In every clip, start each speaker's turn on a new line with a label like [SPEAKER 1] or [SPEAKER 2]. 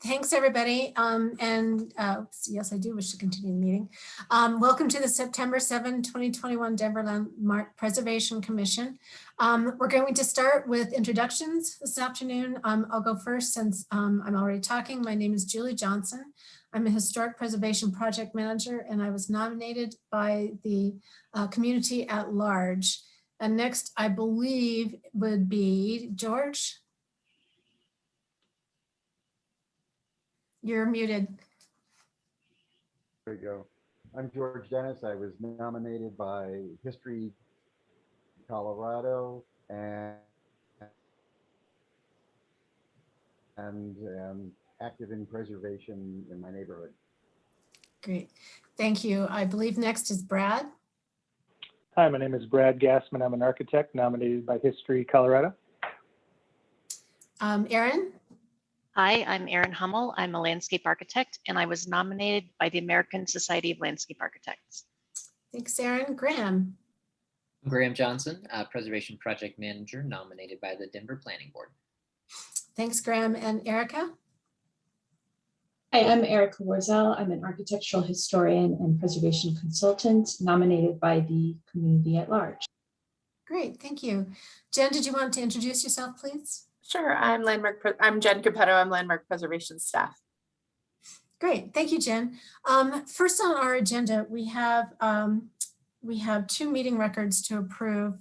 [SPEAKER 1] Thanks, everybody. Yes, I do wish to continue the meeting. Welcome to the September 7, 2021 Denver Landmark Preservation Commission. We're going to start with introductions this afternoon. I'll go first since I'm already talking. My name is Julie Johnson. I'm a Historic Preservation Project Manager, and I was nominated by the community at large. And next, I believe, would be George. You're muted.
[SPEAKER 2] There you go. I'm George Dennis. I was nominated by History Colorado and am active in preservation in my neighborhood.
[SPEAKER 1] Great. Thank you. I believe next is Brad.
[SPEAKER 3] Hi, my name is Brad Gassman. I'm an architect nominated by History Colorado.
[SPEAKER 1] Erin.
[SPEAKER 4] Hi, I'm Erin Hummel. I'm a landscape architect, and I was nominated by the American Society of Landscape Architects.
[SPEAKER 1] Thanks, Erin. Graham.
[SPEAKER 5] I'm Graham Johnson, Preservation Project Manager, nominated by the Denver Planning Board.
[SPEAKER 1] Thanks, Graham. And Erica?
[SPEAKER 6] Hi, I'm Erica Warzel. I'm an architectural historian and preservation consultant, nominated by the community at large.
[SPEAKER 1] Great, thank you. Jen, did you want to introduce yourself, please?
[SPEAKER 7] Sure, I'm Jen Capetto. I'm Landmark Preservation staff.
[SPEAKER 1] Great, thank you, Jen. First on our agenda, we have 2 meeting records to approve.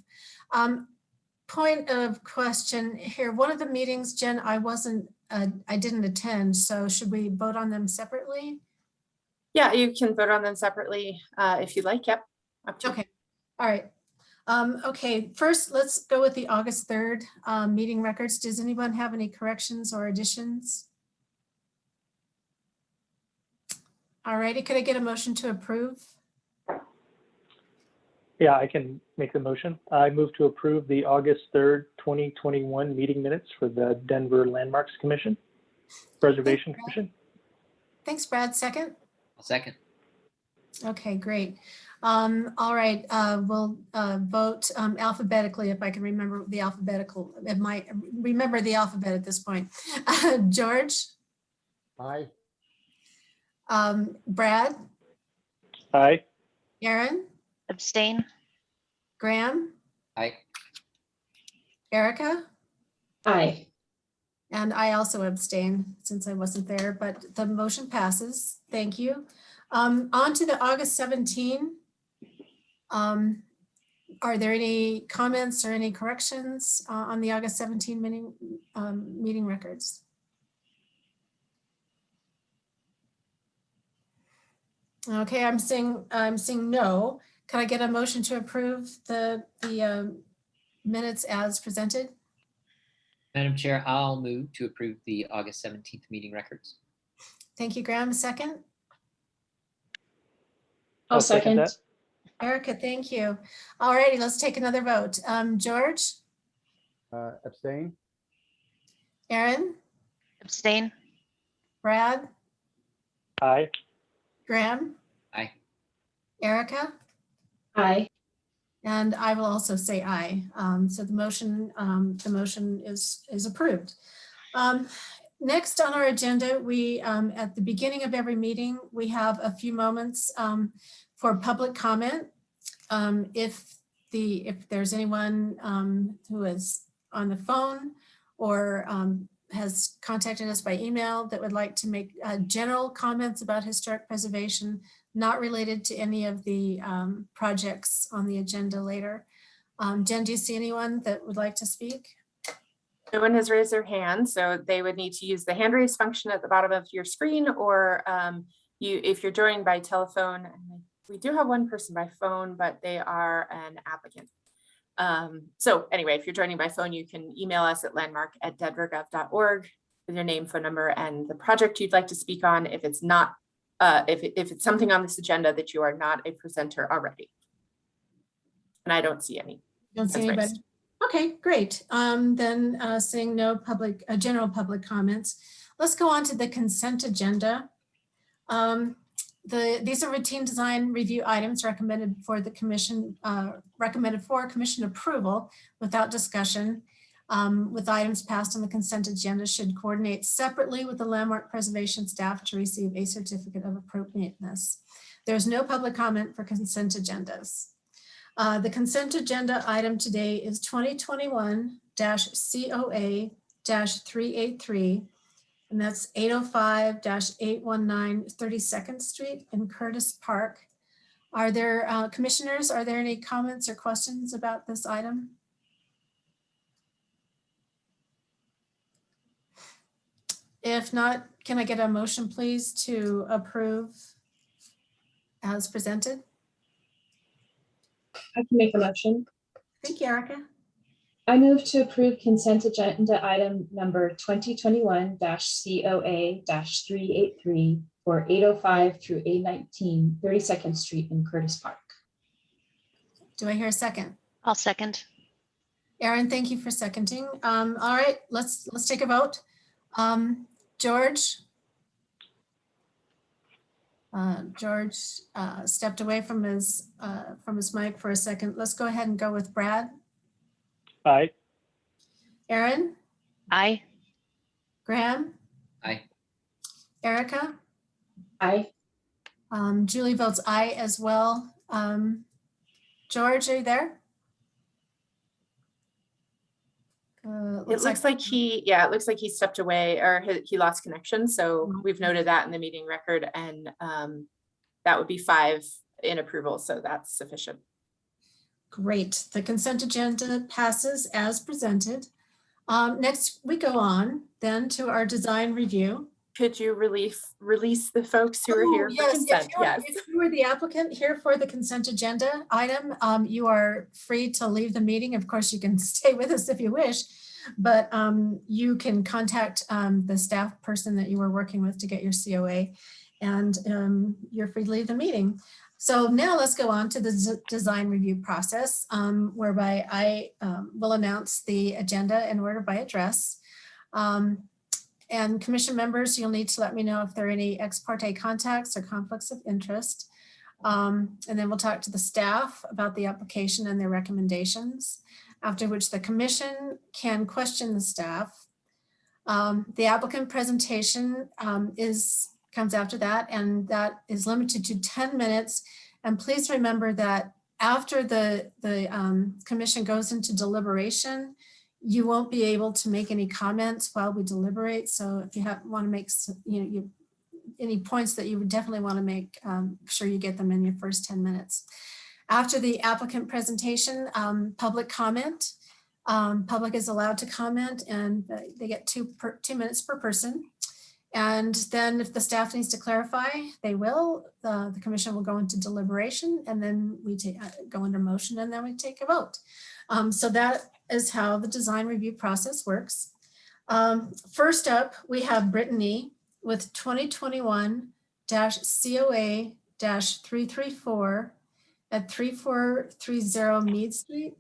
[SPEAKER 1] Point of question here. One of the meetings, Jen, I didn't attend, so should we vote on them separately?
[SPEAKER 7] Yeah, you can vote on them separately if you'd like. Yep. Up to you.
[SPEAKER 1] Okay, all right. Okay, first let's go with the August 3rd meeting records. Does anyone have any corrections or additions? All righty, could I get a motion to approve?
[SPEAKER 3] Yeah, I can make the motion. I move to approve the August 3rd, 2021 meeting minutes for the Denver Landmarks Commission, Preservation Commission.
[SPEAKER 1] Thanks, Brad. Second?
[SPEAKER 5] I'll second.
[SPEAKER 1] Okay, great. All right, we'll vote alphabetically if I can remember the alphabetical. It might remember the alphabet at this point. George?
[SPEAKER 2] Aye.
[SPEAKER 1] Brad?
[SPEAKER 3] Aye.
[SPEAKER 1] Erin?
[SPEAKER 4] Abstain?
[SPEAKER 1] Graham?
[SPEAKER 5] Aye.
[SPEAKER 1] Erica?
[SPEAKER 6] Aye.
[SPEAKER 1] And I also abstain since I wasn't there, but the motion passes. Thank you. On to the August 17. Are there any comments or any corrections on the August 17 meeting records? Okay, I'm seeing no. Can I get a motion to approve the minutes as presented?
[SPEAKER 5] Madam Chair, I'll move to approve the August 17th meeting records.
[SPEAKER 1] Thank you, Graham. Second?
[SPEAKER 6] I'll second.
[SPEAKER 3] That.
[SPEAKER 1] Erica, thank you. All righty, let's take another vote. George?
[SPEAKER 2] Abstain.
[SPEAKER 1] Erin?
[SPEAKER 4] Abstain?
[SPEAKER 1] Brad?
[SPEAKER 3] Aye.
[SPEAKER 1] Graham?
[SPEAKER 5] Aye.
[SPEAKER 1] Erica?
[SPEAKER 6] Aye.
[SPEAKER 1] And I will also say aye. So the motion is approved. Next on our agenda, we at the beginning of every meeting, we have a few moments for public comment. If there's anyone who is on the phone or has contacted us by email that would like to make general comments about historic preservation, not related to any of the projects on the agenda later. Jen, do you see anyone that would like to speak?
[SPEAKER 7] No one has raised their hand, so they would need to use the hand raise function at the bottom of your screen, or if you're joining by telephone. We do have one person by phone, but they are an applicant. So anyway, if you're joining by phone, you can email us at landmark@denvergov.org with your name, phone number, and the project you'd like to speak on. If it's not, if it's something on this agenda that you are not a presenter already. And I don't see any.
[SPEAKER 1] Don't see anybody.
[SPEAKER 7] Raised.
[SPEAKER 1] Okay, great. Then seeing no general public comments, let's go on to the consent agenda. These are routine design review items recommended for the commission, recommended for commission approval without discussion. with items passed on the consent agenda should coordinate separately with the landmark preservation staff to receive a certificate of appropriateness. There's no public comment for consent agendas. The consent agenda item today is 2021-COA-383, and that's 805-819 32nd Street in Curtis Park. Are there, commissioners, are there any comments or questions about this item? If not, can I get a motion, please, to approve as presented?
[SPEAKER 6] I can make a motion.
[SPEAKER 1] Thank you, Erica.
[SPEAKER 6] I move to approve consent agenda item number 2021-COA-383 for 805 through 819 32nd Street in Curtis Park.
[SPEAKER 1] Do I hear a second?
[SPEAKER 4] I'll second.
[SPEAKER 1] Erin, thank you for seconding. All right, let's take a vote. George? George stepped away from his mic for a second. Let's go ahead and go with Brad.
[SPEAKER 3] Aye.
[SPEAKER 1] Erin?
[SPEAKER 4] Aye.
[SPEAKER 1] Graham?
[SPEAKER 5] Aye.
[SPEAKER 1] Erica?
[SPEAKER 6] Aye.
[SPEAKER 1] Julie votes aye as well. George, are you there?
[SPEAKER 7] It looks like he, it looks like he stepped away or he lost connection. So we've noted that in the meeting record, and that would be 5 in approval. So that's sufficient.
[SPEAKER 1] Great. The consent agenda passes as presented. Next, we go on then to our design review.
[SPEAKER 7] Could you release the folks who are here for consent? Yes.
[SPEAKER 1] If you were the applicant here for the consent agenda item, you are free to leave the meeting. Of course, you can stay with us if you wish, but you can contact the staff person that you were working with to get your COA, and you're free to leave the meeting. So now let's go on to the design review process, whereby I will announce the agenda in order by address. And commission members, you'll need to let me know if there are any ex parte contacts or conflicts of interest. And then we'll talk to the staff about the application and their recommendations, after which the commission can question the staff. The applicant presentation comes after that, and that is limited to 10 minutes. And please remember that after the commission goes into deliberation, you won't be able to make any comments while we deliberate. So if you want to make any points that you would definitely want to make, sure you get them in your first 10 minutes. After the applicant presentation, public comment. Public is allowed to comment, and they get 2 minutes per person. And then if the staff needs to clarify, they will. The commission will go into deliberation, and then we go under motion, and then we take a vote. So that is how the design review process works. First up, we have Brittany with 2021-COA-334 at 3430 Mead Street.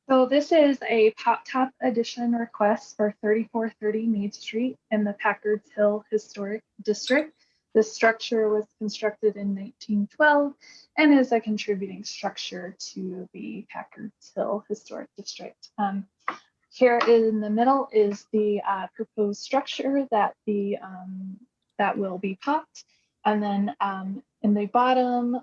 [SPEAKER 8] So this is a pop-top addition request for 3430 Mead Street in the Packards Hill Historic District. This structure was constructed in 1912 and is a contributing structure to the Packards Hill Historic District. Here in the middle is the proposed structure that that will be popped, and then in the bottom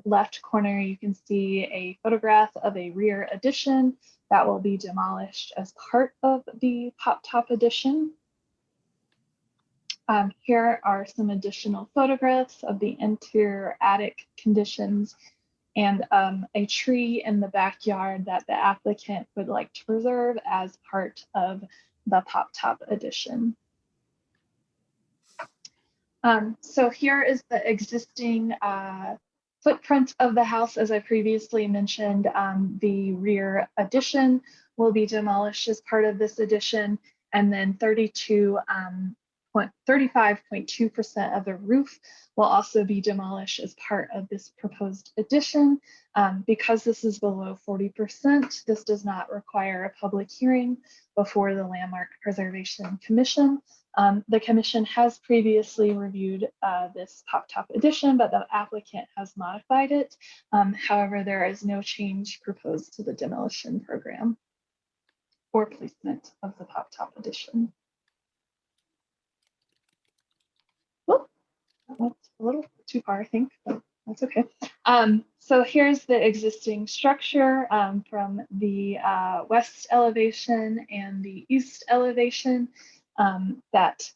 [SPEAKER 8] left corner, you can see a photograph of a rear addition that will be demolished as part of the pop-top addition. Here are some additional photographs of the interior attic conditions and a tree in the backyard that the applicant would like to preserve as part of the pop-top addition. So here is the existing footprint of the house. As I previously mentioned, the rear addition will be demolished as part of this addition, and then 32 35.2% of the roof will also be demolished as part of this proposed addition. Because this is below 40%, this does not require a public hearing before the Landmark Preservation Commission. The commission has previously reviewed this pop-top addition, but the applicant has modified it. However, there is no change proposed to the demolition program or placement of the pop-top addition. Whoop, that went a little too far, I think, but that's okay. So here's the existing structure from the west elevation and the east elevation that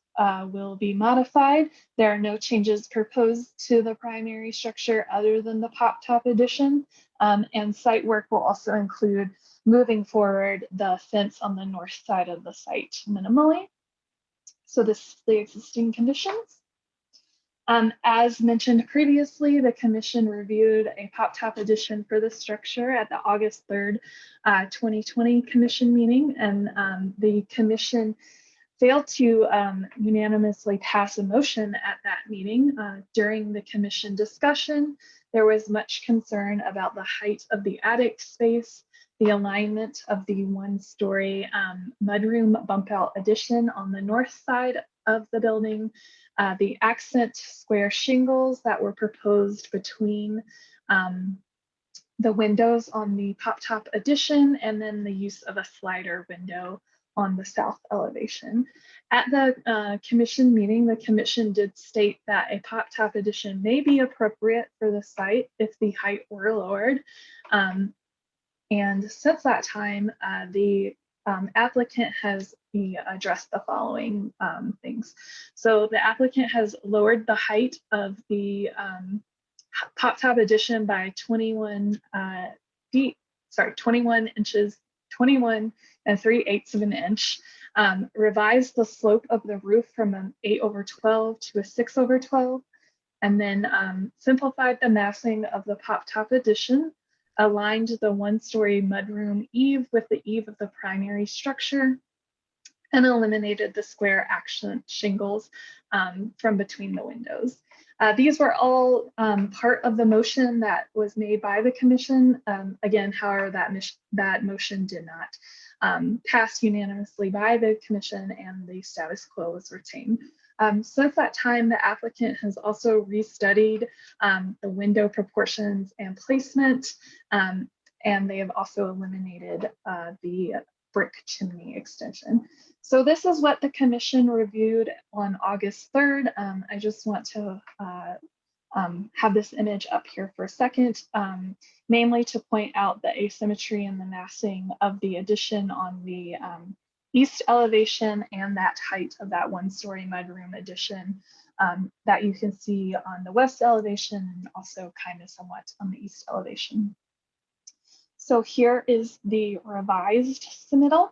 [SPEAKER 8] will be modified. There are no changes proposed to the primary structure other than the pop-top addition. And site work will also include moving forward the fence on the north side of the site minimally. So this is the existing conditions. As mentioned previously, the commission reviewed a pop-top addition for the structure at the August 3rd, 2020 commission meeting, and the commission failed to unanimously pass a motion at that meeting. During the commission discussion, there was much concern about the height of the attic space, the alignment of the one-story mudroom bump out addition on the north side of the building, the accent square shingles that were proposed between the windows on the pop-top addition, and then the use of a slider window on the south elevation. At the commission meeting, the commission did state that a pop-top addition may be appropriate for the site if the height were lowered. And since that time, the applicant has addressed the following things. So the applicant has lowered the height of the pop-top addition by 21 inches, 21 3/8 of an inch, revised the slope of the roof from an 8/12 to a 6/12, and then simplified the massing of the pop-top addition, aligned the one-story mudroom eave with the eave of the primary structure, and eliminated the square accent shingles from between the windows. These were all part of the motion that was made by the commission. Again, however, that motion did not pass unanimously by the commission, and the status quo was retained. Since that time, the applicant has also restudied the window proportions and placement, and they have also eliminated the brick chimney extension. So this is what the commission reviewed on August 3rd. I just want to have this image up here for a second, namely to point out the asymmetry in the massing of the addition on the east elevation and that height of that one-story mudroom addition that you can see on the west elevation and also kind of somewhat on the east elevation. So here is the revised submittal.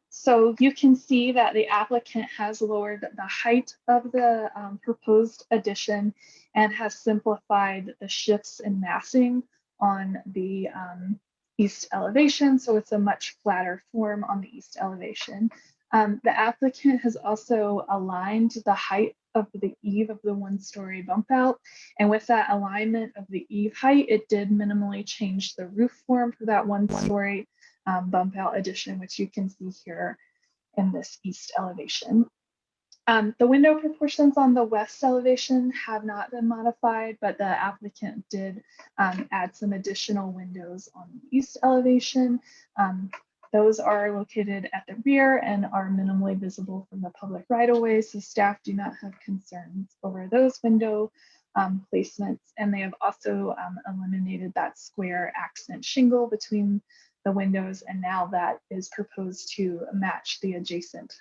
[SPEAKER 8] So you can see that the applicant has lowered the height of the proposed addition and has simplified the shifts in massing on the east elevation. So it's a much flatter form on the east elevation. The applicant has also aligned the height of the eave of the one-story bump out. And with that alignment of the eave height, it did minimally change the roof form for that one-story bump out addition, which you can see here in this east elevation. The window proportions on the west elevation have not been modified, but the applicant did add some additional windows on the east elevation. Those are located at the rear and are minimally visible from the public right-of-way, so staff do not have concerns over those window placements. And they have also eliminated that square accent shingle between the windows, and now that is proposed to match the adjacent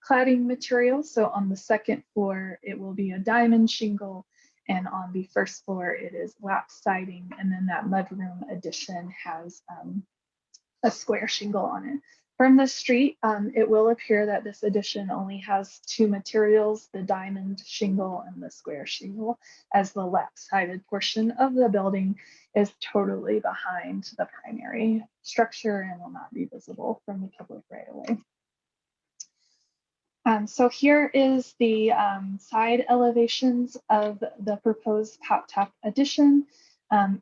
[SPEAKER 8] cladding material. So on the second floor, it will be a diamond shingle, and on the first floor, it is lap siding, and then that mudroom addition has a square shingle on it. From the street, it will appear that this addition only has two materials, the diamond shingle and the square shingle, as the lap-sided portion of the building is totally behind the primary structure and will not be visible from the public right away. So here is the side elevations of the proposed pop-top addition.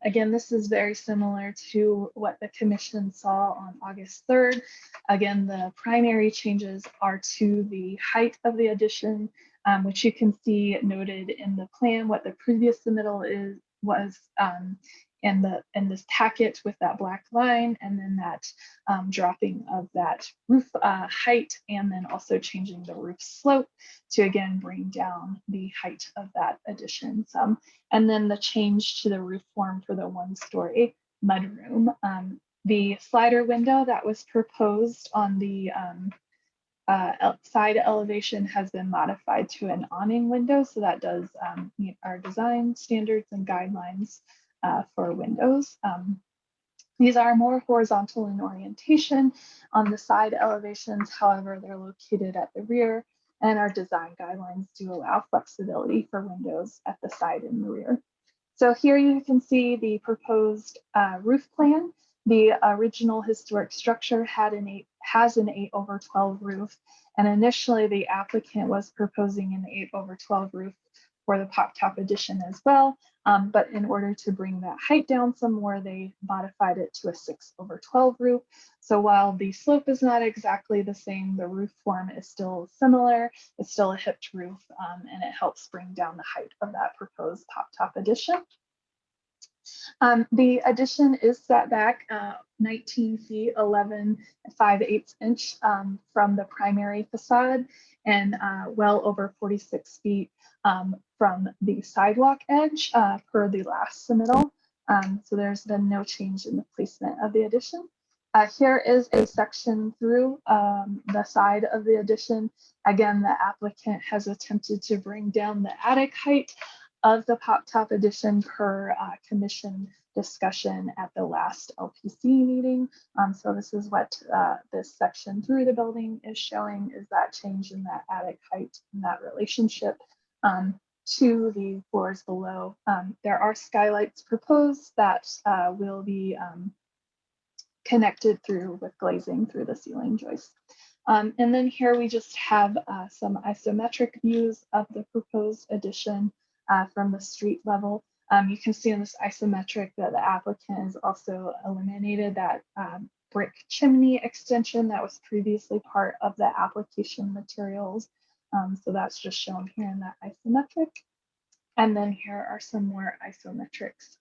[SPEAKER 8] Again, this is very similar to what the commission saw on August 3rd. Again, the primary changes are to the height of the addition, which you can see noted in the plan. What the previous submittal was in this packet with that black line, and then that dropping of that roof height, and then also changing the roof slope to again bring down the height of that addition some. And then the change to the roof form for the 1-story mudroom. The slider window that was proposed on the side elevation has been modified to an awning window, so that does meet our design standards and guidelines for windows. These are more horizontal in orientation on the side elevations. However, they're located at the rear, and our design guidelines do allow flexibility for windows at the side and the rear. So here you can see the proposed roof plan. The original historic structure has an 8/12 roof, and initially the applicant was proposing an 8/12 roof for the pop-top addition as well. But in order to bring that height down some more, they modified it to a 6/12 roof. So while the slope is not exactly the same, the roof form is still similar. It's still a hipped roof, and it helps bring down the height of that proposed pop-top addition. The addition is set back 19 feet, 11.5/8 inch from the primary facade, and well over 46 feet from the sidewalk edge per the last submittal. So there's been no change in the placement of the addition. Here is a section through the side of the addition. Again, the applicant has attempted to bring down the attic height of the pop-top addition per commission discussion at the last LPC meeting. So this is what this section through the building is showing, is that change in that attic height and that relationship to the floors below. There are skylights proposed that will be connected through with glazing through the ceiling joist. And then here we just have some isometric views of the proposed addition from the street level. You can see in this isometric that the applicant has also eliminated that brick chimney extension that was previously part of the application materials. So that's just shown here in that isometric. And then here are some more isometrics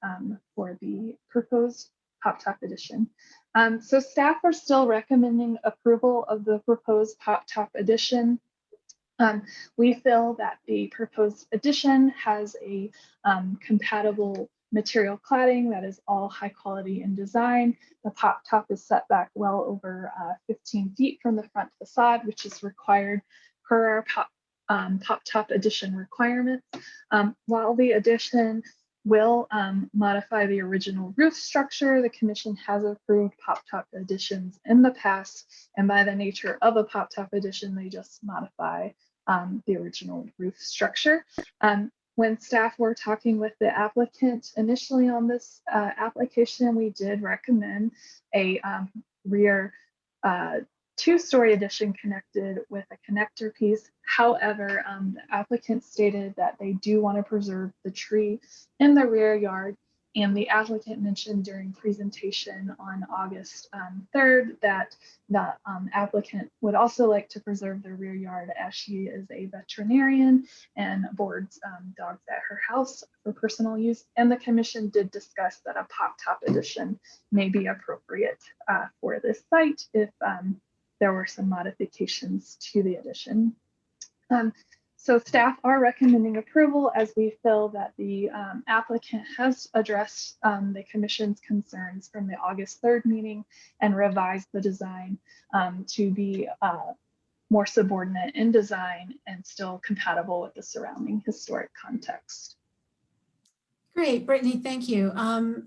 [SPEAKER 8] for the proposed pop-top addition. So staff are still recommending approval of the proposed pop-top addition. We feel that the proposed addition has a compatible material cladding that is all high quality in design. The pop-top is set back well over 15 feet from the front facade, which is required per our pop-top addition requirements. While the addition will modify the original roof structure, the commission has approved pop-top additions in the past, and by the nature of a pop-top addition, they just modify the original roof structure. When staff were talking with the applicant initially on this application, we did recommend a rear 2-story addition connected with a connector piece. However, the applicant stated that they do want to preserve the tree in the rear yard, and the applicant mentioned during presentation on August 3rd that the applicant would also like to preserve the rear yard, as she is a veterinarian and boards dogs at her house for personal use. And the commission did discuss that a pop-top addition may be appropriate for this site if there were some modifications to the addition. So staff are recommending approval, as we feel that the applicant has addressed the commission's concerns from the August 3rd meeting and revised the design to be more subordinate in design and still compatible with the surrounding historic context.
[SPEAKER 1] Great, Brittany, thank you.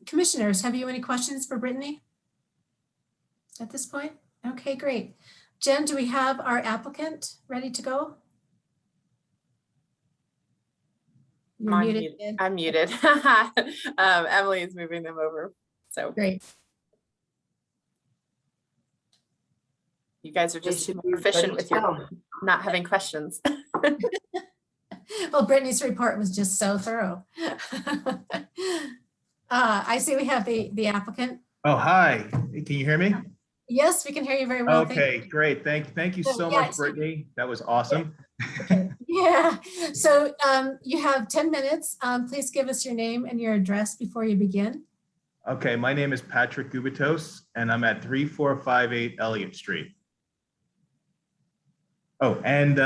[SPEAKER 1] Commissioners, have you any questions for Brittany at this point? Okay, great. Jen, do we have our applicant ready to go? You're muted. Jen.
[SPEAKER 7] I'm muted. Emily is moving them over. So
[SPEAKER 1] Great.
[SPEAKER 7] you guys are just more efficient with your not having questions.
[SPEAKER 1] Well, Brittany's report was just so thorough. I see we have the applicant.
[SPEAKER 9] Oh, hi. Can you hear me?
[SPEAKER 1] Yes, we can hear you very well. Thank
[SPEAKER 9] Okay, great. Thank you so
[SPEAKER 1] Yeah,
[SPEAKER 9] much, Brittany. That was awesome.
[SPEAKER 1] Okay. Yeah. So you have 10 minutes. Please give us your name and your address before you begin.
[SPEAKER 9] Okay, my name is Patrick Gubitos, and I'm at 3458 Elliott Street. Oh, and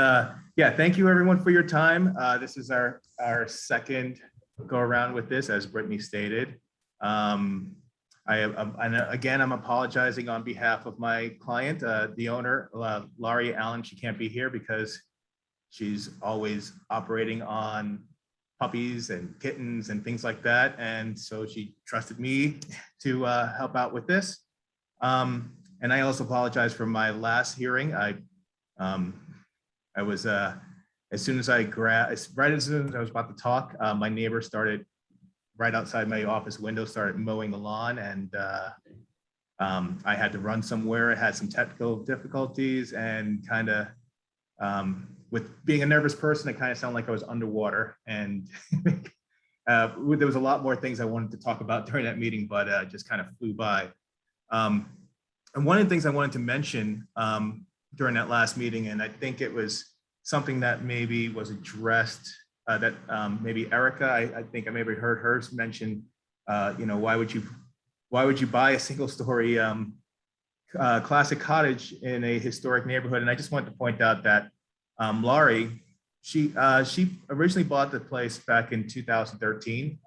[SPEAKER 9] yeah, thank you everyone for your time. This is our second go around with this, as Brittany stated. Again, I'm apologizing on behalf of my client, the owner, Laurie Allen. She can't be here because she's always operating on puppies and kittens and things like that. And so she trusted me to help out with this. And I also apologize for my last hearing. I was, as soon as I was about to talk, my neighbor started right outside my office window, started mowing the lawn, and I had to run somewhere. I had some technical difficulties, and kind of, with being a nervous person, it kind of sounded like I was underwater. And there was a lot more things I wanted to talk about during that meeting, but just kind of flew by. And one of the things I wanted to mention during that last meeting, and I think it was something that maybe was addressed, that maybe Erica, I think I maybe heard hers mention, you know, why would you buy a single story classic cottage in a historic neighborhood? And I just wanted to point out that Laurie, she originally bought the place back in 2013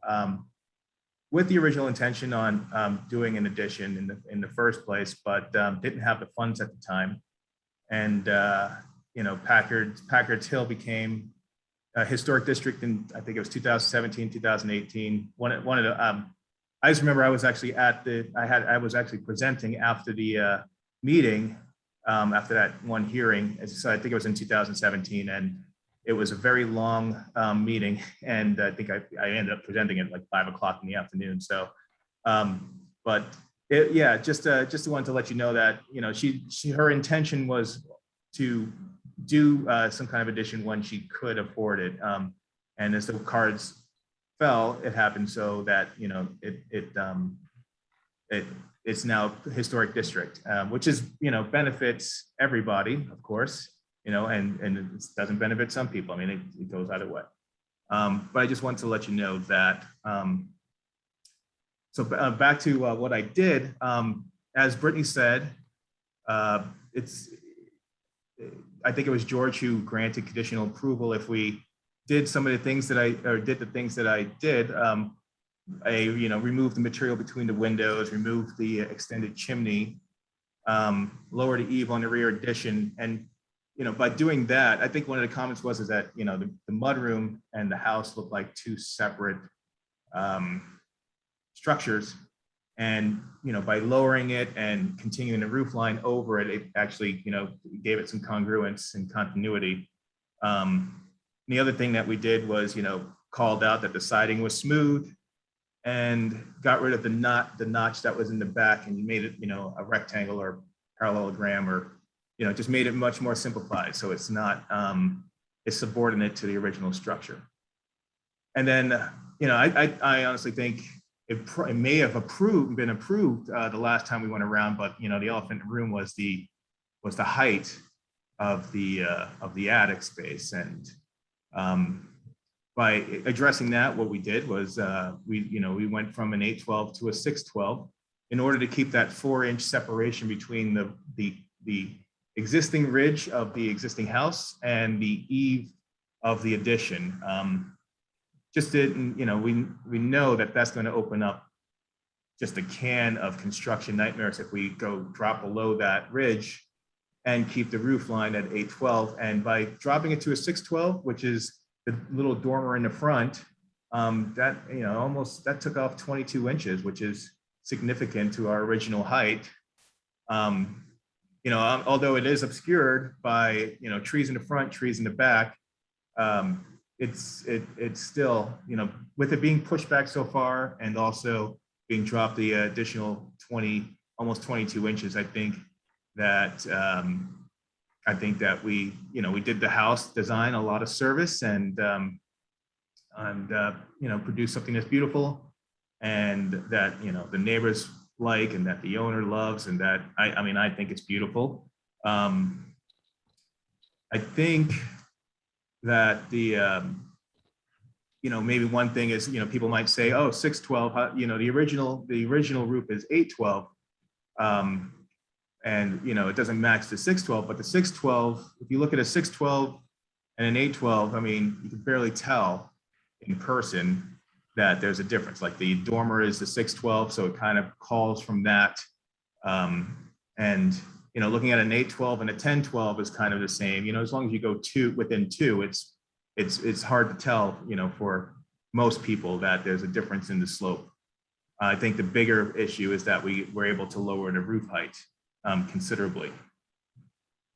[SPEAKER 9] with the original intention on doing an addition in the first place, but didn't have the funds at the time. And you know, Packard's Hill became a historic district in, I think it was 2017, 2018. One of the, I just remember I was actually I was actually presenting after the meeting, after that one hearing. So I think it was in 2017, and it was a very long meeting. And I think I ended up presenting at like 5 o'clock in the afternoon. So, but yeah, just wanted to let you know that, you know, her intention was to do some kind of addition when she could afford it. And as the cards fell, it happened so that, you know, it's now a historic district, which is, you know, benefits everybody, of course, you know, and it doesn't benefit some people. I mean, it goes either way. But I just wanted to let you know that. So back to what I did, as Brittany said, I think it was George who granted conditional approval if we did some of the things that did the things that I did. You know, remove the material between the windows, remove the extended chimney, lower the eave on the rear addition. And, you know, by doing that, I think one of the comments was that, you know, the mudroom and the house looked like two separate structures. And, you know, by lowering it and continuing the roof line over it, it actually, you know, gave it some congruence and continuity. The other thing that we did was, you know, called out that the siding was smooth and got rid of the notch that was in the back, and made it, you know, a rectangle or parallelogram, or, you know, just made it much more simplified. So it's not, it's subordinate to the original structure. And then, you know, I honestly think it may have been approved the last time we went around, but, you know, the elephant in the room was the height of the attic space. And by addressing that, what we did was we went from an 812 to a 612 in order to keep that 4-inch separation between the existing ridge of the existing house and the eave of the addition. Just didn't, you know, we know that that's going to open up just a can of construction nightmares if we go drop below that ridge and keep the roof line at 812. And by dropping it to a 612, which is the little dormer in the front, that, you know, that took off 22 inches, which is significant to our original height. You know, although it is obscured by, you know, trees in the front, trees in the back, it's still, you know, with it being pushed back so far and also being dropped the additional almost 22 inches, I think that I think that we did the house design a lot of service and produce something that's beautiful and that, the neighbors like and that the owner loves and that, I think it's beautiful. I think that maybe one thing is, people might say, oh, 612, the original roof is 812. And it doesn't match the 612, but the 612, if you look at a 612 and an 812, you can barely tell in person that there's a difference. Like the dormer is the 612, so it kind of calls from that. And looking at an 812 and a 1012 is kind of the same. As long as you go within two, it's hard to tell, for most people that there's a difference in the slope. I think the bigger issue is that we were able to lower the roof height considerably.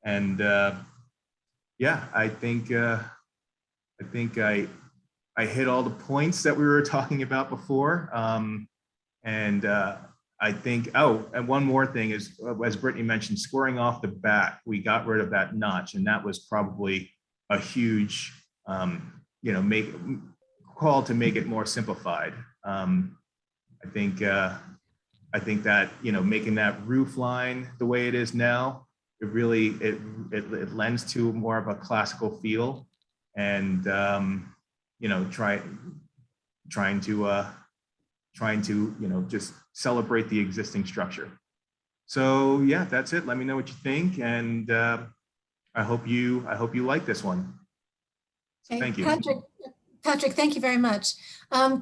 [SPEAKER 9] And yeah, I think I hit all the points that we were talking about before. I think, and one more thing is, as Brittany mentioned, squaring off the back, we got rid of that notch, and that was probably a huge, call to make it more simplified. I think that, making that roof line the way it is now, it lends to more of a classical feel, and trying to just celebrate the existing structure. So yeah, that's it. Let me know what you think, and I hope you like this one.
[SPEAKER 1] Okay,
[SPEAKER 9] Thank you.
[SPEAKER 1] Patrick, thank you very much.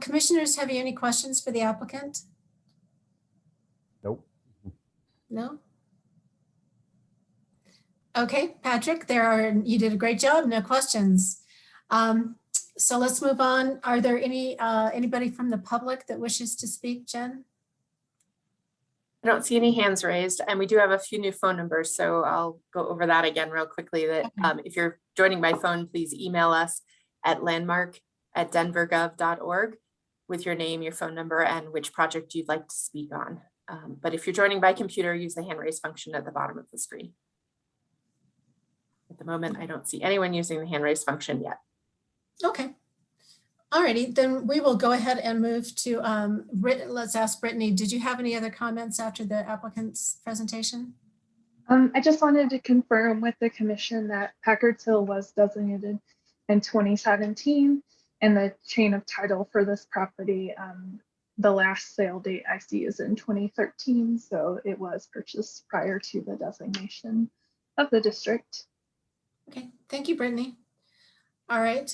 [SPEAKER 1] Commissioners, have you any questions for the applicant?
[SPEAKER 2] Nope.
[SPEAKER 1] No? Okay, Patrick, you did a great job. No questions. So let's move on. Are there anybody from the public that wishes to speak, Jen?
[SPEAKER 7] I don't see any hands raised, and we do have a few new phone numbers, so I'll go over that again real quickly. That if you're joining by phone, please email us at landmark@denvergov.org with your name, your phone number, and which project you'd like to speak on. But if you're joining by computer, use the hand raise function at the bottom of the screen. At the moment, I don't see anyone using the hand raise function yet.
[SPEAKER 1] Okay. Alrighty, then we will go ahead and move to, let's ask Brittany, did you have any other comments after the applicant's presentation?
[SPEAKER 8] I just wanted to confirm with the commission that Packard's Hill was designated in 2017, and the chain of title for this property, the last sale date I see is in 2013, so it was purchased prior to the designation of the district.
[SPEAKER 1] Okay, thank you, Brittany. All right.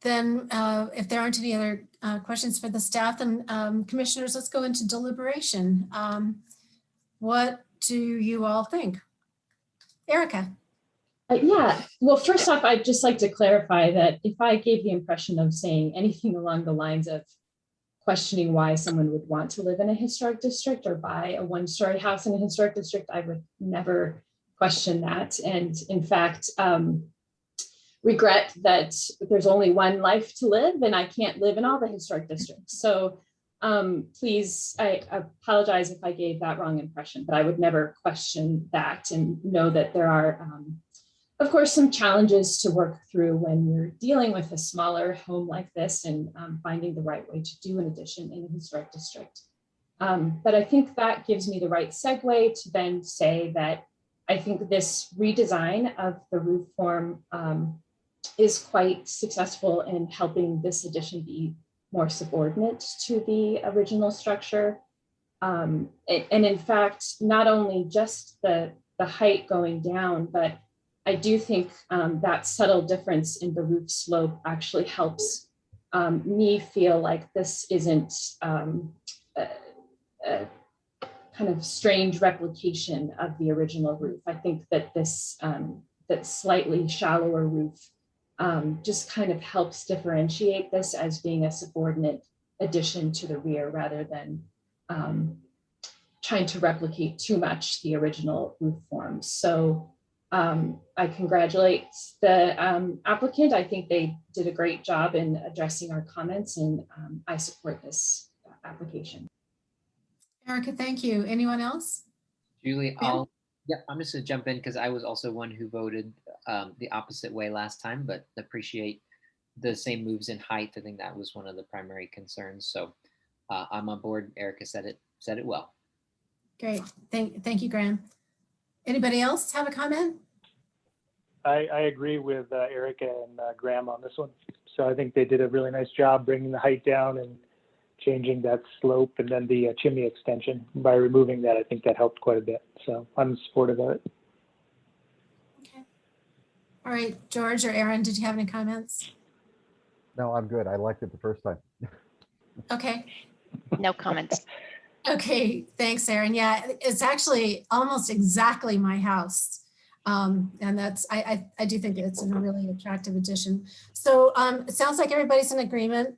[SPEAKER 1] Then if there aren't any other questions for the staff, then commissioners, let's go into deliberation. What do you all think? Erica.
[SPEAKER 6] Yeah, well, first off, I'd just like to clarify that if I gave the impression of saying anything along the lines of questioning why someone would want to live in a historic district or buy a one-story house in a historic district, I would never question that. And in fact, regret that there's only one life to live and I can't live in all the historic districts. So please, I apologize if I gave that wrong impression, but I would never question that, and know that there are, of course, some challenges to work through when you're dealing with a smaller home like this and finding the right way to do an addition in a historic district. But I think that gives me the right segue to then say that I think this redesign of the roof form is quite successful in helping this addition be more subordinate to the original structure. And in fact, not only just the height going down, but I do think that subtle difference in the roof slope actually helps me feel like this isn't a kind of strange replication of the original roof. I think that this that slightly shallower roof just kind of helps differentiate this as being a subordinate addition to the rear, rather than trying to replicate too much the original roof form. So I congratulate the applicant. I think they did a great job in addressing our comments, and I support this application.
[SPEAKER 1] Erica, thank you. Anyone else?
[SPEAKER 5] Julie,
[SPEAKER 1] Yeah.
[SPEAKER 5] Yeah, I'm just gonna jump in because I was also one who voted the opposite way last time, but appreciate the same moves in height. I think that was one of the primary concerns. So I'm on board. Erica said it well.
[SPEAKER 1] Great. Thank you, Graham. Anybody else have a comment?
[SPEAKER 3] I agree with Erica and Graham on this one. So I think they did a really nice job bringing the height down and changing that slope, and then the chimney extension. By removing that, I think that helped quite a bit. So I'm supportive of it.
[SPEAKER 1] Okay. All right, George or Aaron, did you have any comments?
[SPEAKER 2] No, I'm good. I liked it the first time.
[SPEAKER 1] Okay.
[SPEAKER 4] No comments.
[SPEAKER 1] Okay, thanks, Aaron. Yeah, it's actually almost exactly my house. And that's, I do think it's a really attractive addition. So it sounds like everybody's in agreement.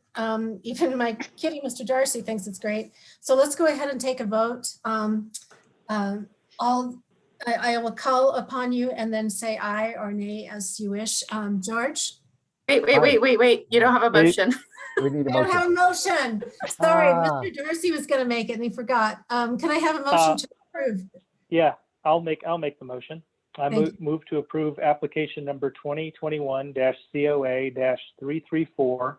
[SPEAKER 1] Even my kitty, Mr. Darcy, thinks it's great. So let's go ahead and take a vote. I will call upon you and then say aye or nay as you wish. George?
[SPEAKER 7] Wait. You don't have a motion.
[SPEAKER 2] We need a
[SPEAKER 1] I don't have a
[SPEAKER 2] motion.
[SPEAKER 1] motion. Sorry,
[SPEAKER 2] Ah.
[SPEAKER 1] Mr. Darcy was going to make it and he forgot. Can I have a motion to approve?
[SPEAKER 3] Yeah, I'll make the motion. I
[SPEAKER 1] Thank
[SPEAKER 3] move to approve application number 2021-COA-334 for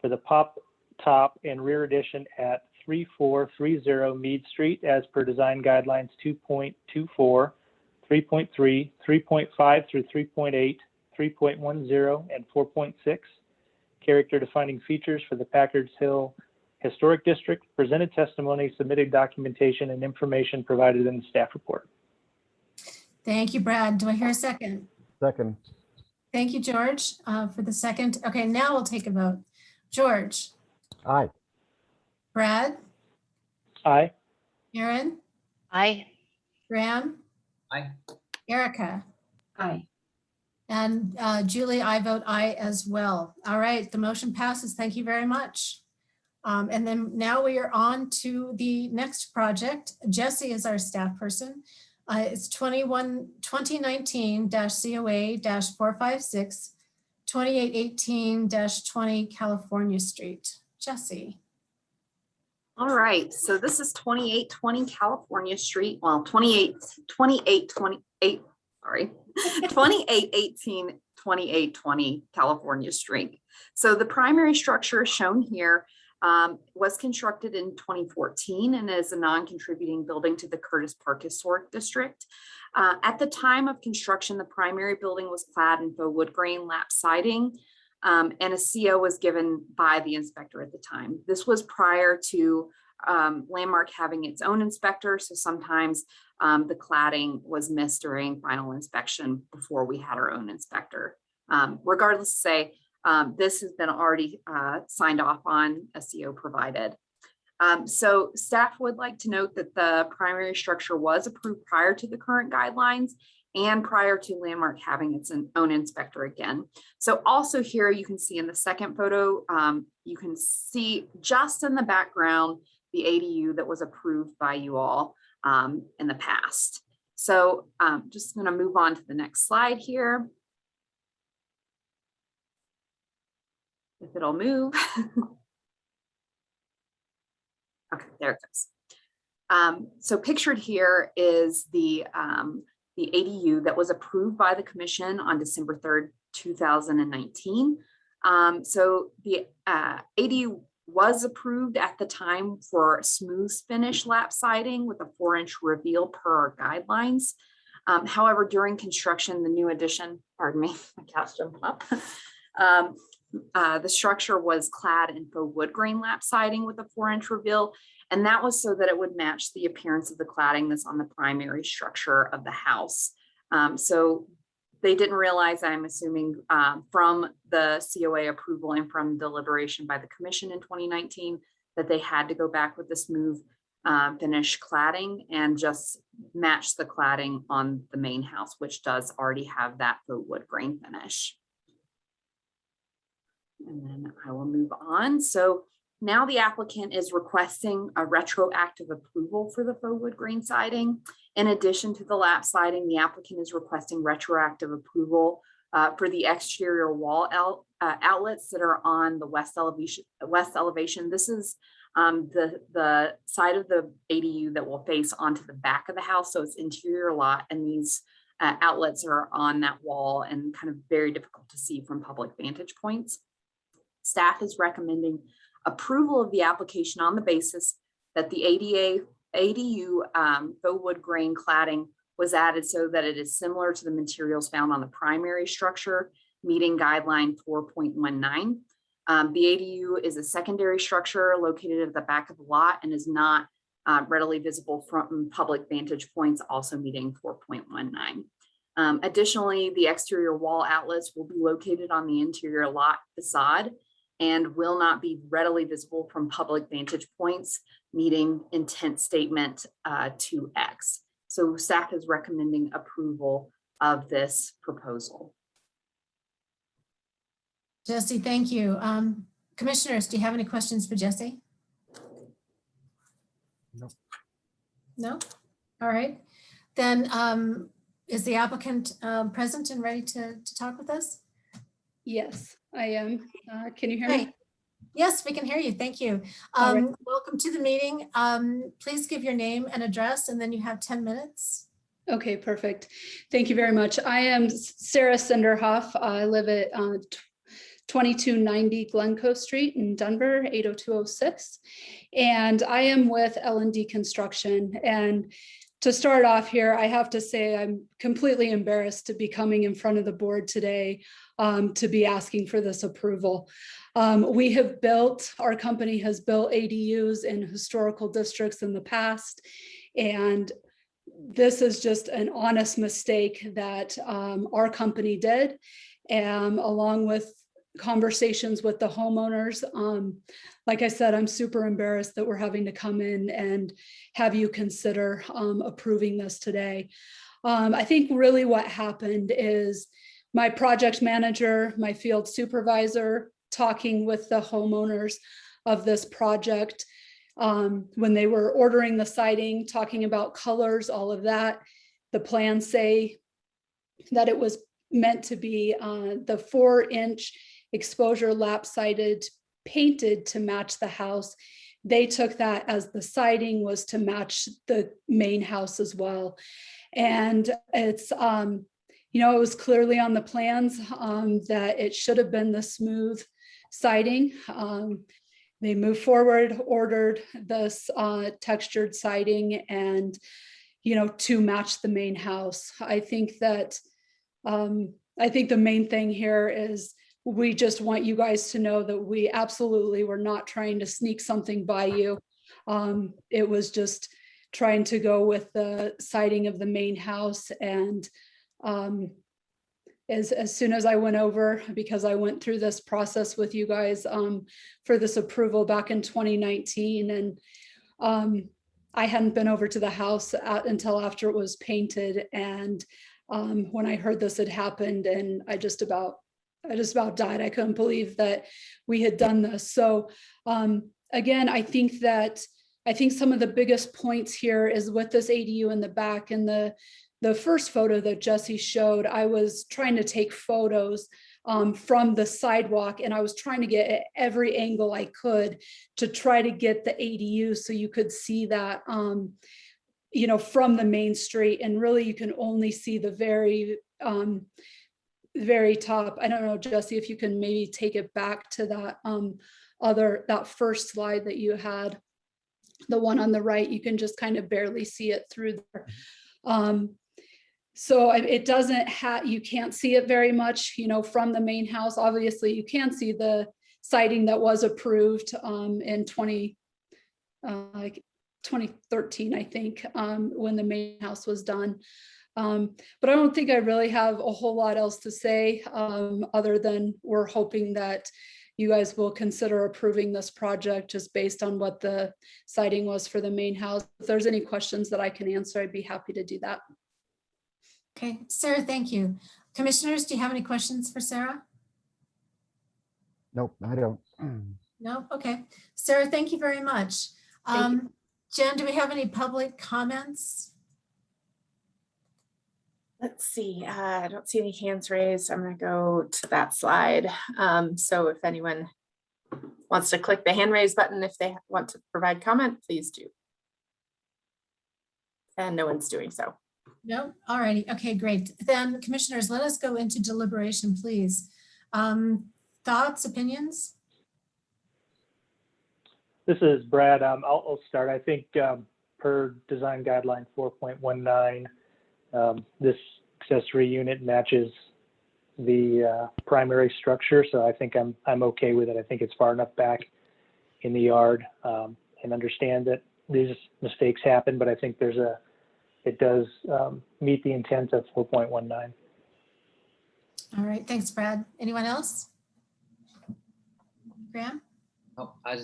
[SPEAKER 3] the pop top and rear addition at 3430 Mead Street as per design guidelines 2.24, 3.3, 3.5 through 3.8, 3.10, and 4.6. Character defining features for the Packards Hill Historic District, presented testimony, submitted documentation, and information provided in the staff report.
[SPEAKER 1] Thank you, Brad. Do I hear a second?
[SPEAKER 2] Second.
[SPEAKER 1] Thank you, George, for the second. Okay, now we'll take a vote. George,
[SPEAKER 2] Aye.
[SPEAKER 1] Brad,
[SPEAKER 3] Aye.
[SPEAKER 1] Aaron,
[SPEAKER 4] Aye.
[SPEAKER 1] Graham,
[SPEAKER 5] Aye.
[SPEAKER 1] Erica,
[SPEAKER 6] Aye.
[SPEAKER 1] and Julie, I vote aye as well. All right, the motion passes. Thank you very much. And then now we are on to the next project. Jesse is our staff person. It's 2019-COA-456, 2818-20 California Street. Jesse.
[SPEAKER 10] All right, so this is 2820 California Street. Well, 2818 California Street. So the primary structure shown here was constructed in 2014 and is a non-contributing building to the Curtis Park Historic District. At the time of construction, the primary building was clad in faux wood grain lap siding, and a CO was given by the inspector at the time. This was prior to Landmark having its own inspector, so sometimes the cladding was missed during final inspection before we had our own inspector. Regardless, say, this has been already signed off on, a CO provided. So staff would like to note that the primary structure was approved prior to the current guidelines and prior to Landmark having its own inspector again. So also here you can see in the second photo, you can see just in the background the ADU that was approved by you all in the past. So just going to move on to the next slide here. If it'll move. Okay, there it goes. So pictured here is the ADU that was approved by the commission on December 3rd, 2019. So the ADU was approved at the time for smooth finish lap siding with a 4-inch reveal per our guidelines. However, during construction, the new addition, pardon me, my cat's jumped up. The structure was clad in faux wood grain lap siding with a 4-inch reveal, and that was so that it would match the appearance of the cladding that's on the primary structure of the house. So they didn't realize, I'm assuming, from the COA approval and from deliberation by the commission in 2019, that they had to go back with the smooth finish cladding and just match the cladding on the main house, which does already have that faux wood grain finish. And then I will move on. So now the applicant is requesting a retroactive approval for the faux wood grain siding. In addition to the lap siding, the applicant is requesting retroactive approval for the exterior wall outlets that are on the west elevation. This is the side of the ADU that will face onto the back of the house. So it's interior lot, and these outlets are on that wall and kind of very difficult to see from public vantage points. Staff is recommending approval of the application on the basis that the ADU faux wood grain cladding was added so that it is similar to the materials found on the primary structure, meeting guideline 4.19. The ADU is a secondary structure located at the back of the lot and is not readily visible from public vantage points, also meeting 4.19. Additionally, the exterior wall outlets will be located on the interior lot facade and will not be readily visible from public vantage points, meeting intent statement 2X. So staff is recommending approval of this proposal.
[SPEAKER 1] Jesse, thank you. Commissioners, do you have any questions for Jesse?
[SPEAKER 2] No.
[SPEAKER 1] No? All right. Then is the applicant present and ready to talk with us?
[SPEAKER 11] Yes, I am. Can you hear me?
[SPEAKER 1] Hi. Yes, we can hear you. Thank you.
[SPEAKER 11] All right.
[SPEAKER 1] Welcome to the meeting. Please give your name and address, and then you have 10 minutes.
[SPEAKER 11] Okay, perfect. Thank you very much. I am Sarah Senderhoff. I live at 2290 Glencoe Street in Denver, 80206. And I am with L&D Construction. And to start off here, I have to say I'm completely embarrassed to be coming in front of the board today to be asking for this approval. Our company has built ADUs in historical districts in the past, and this is just an honest mistake that our company did, along with conversations with the homeowners. Like I said, I'm super embarrassed that we're having to come in and have you consider approving this today. I think really what happened is my project manager, my field supervisor, talking with the homeowners of this project when they were ordering the siding, talking about colors, all of that. The plans say that it was meant to be the 4-inch exposure lap sided painted to match the house. They took that as the siding was to match the main house as well. And it's, it was clearly on the plans that it should have been the smooth siding. They moved forward, ordered this textured siding and, to match the main house. I think that, the main thing here is we just want you guys to know that we absolutely were not trying to sneak something by you. It was just trying to go with the siding of the main house. And as soon as I went over, because I went through this process with you guys for this approval back in 2019, and I hadn't been over to the house until after it was painted. And when I heard this had happened, and I just about died. I couldn't believe that we had done this. So again, I think some of the biggest points here is with this ADU in the back. And the first photo that Jesse showed, I was trying to take photos from the sidewalk, and I was trying to get at every angle I could to try to get the ADU so you could see that from the main street. And really you can only see the very top. I don't know, Jesse, if you can maybe take it back to that first slide that you had, the one on the right. You can just kind of barely see it through there. So it doesn't you can't see it very much, from the main house. Obviously you can see the siding that was approved in 2013, I think, when the main house was done. But I don't think I really have a whole lot else to say other than we're hoping that you guys will consider approving this project just based on what the siding was for the main house. If there's any questions that I can answer, I'd be happy to do that.
[SPEAKER 1] Okay, Sarah, thank you. Commissioners, do you have any questions for Sarah?
[SPEAKER 2] Nope, I don't.
[SPEAKER 1] No? Okay. Sarah, thank you very much. Jen, do we have any public comments?
[SPEAKER 7] Let's see. I don't see any hands raised. I'm going to go to that slide. So if anyone wants to click the hand raise button if they want to provide comment, please do. And no one's doing so.
[SPEAKER 1] No, all righty. Okay, great. Then commissioners, let us go into deliberation, please. Thoughts, opinions?
[SPEAKER 3] This is Brad. I'll start. I think per design guideline 4.19, this accessory unit matches the primary structure. So I think I'm okay with it. I think it's far enough back in the yard, and understand that these mistakes happen, but I think it does meet the intent of 4.19.
[SPEAKER 1] All right, thanks, Brad. Anyone else? Graham?
[SPEAKER 5] Oh, I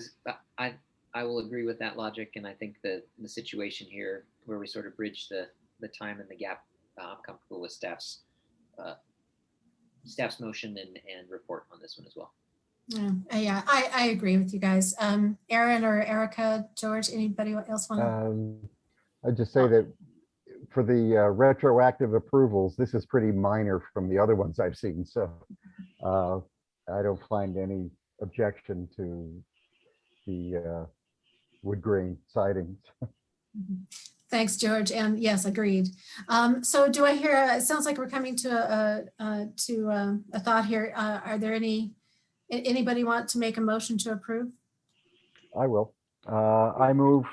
[SPEAKER 5] will agree with that logic, and I think that the situation here where we sort of bridge the time and the gap, I'm comfortable with staff's motion and report on this one as well.
[SPEAKER 1] Yeah, I agree with you guys. Aaron or Erica, George, anybody else want to?
[SPEAKER 2] I'd just say that for the retroactive approvals, this is pretty minor from the other ones I've seen. So I don't find any objection to the wood grain sidings.
[SPEAKER 1] Thanks, George. And yes, agreed. So do I hear, it sounds like we're coming to a thought here. Are there anybody want to make a motion to approve?
[SPEAKER 2] I will. I move,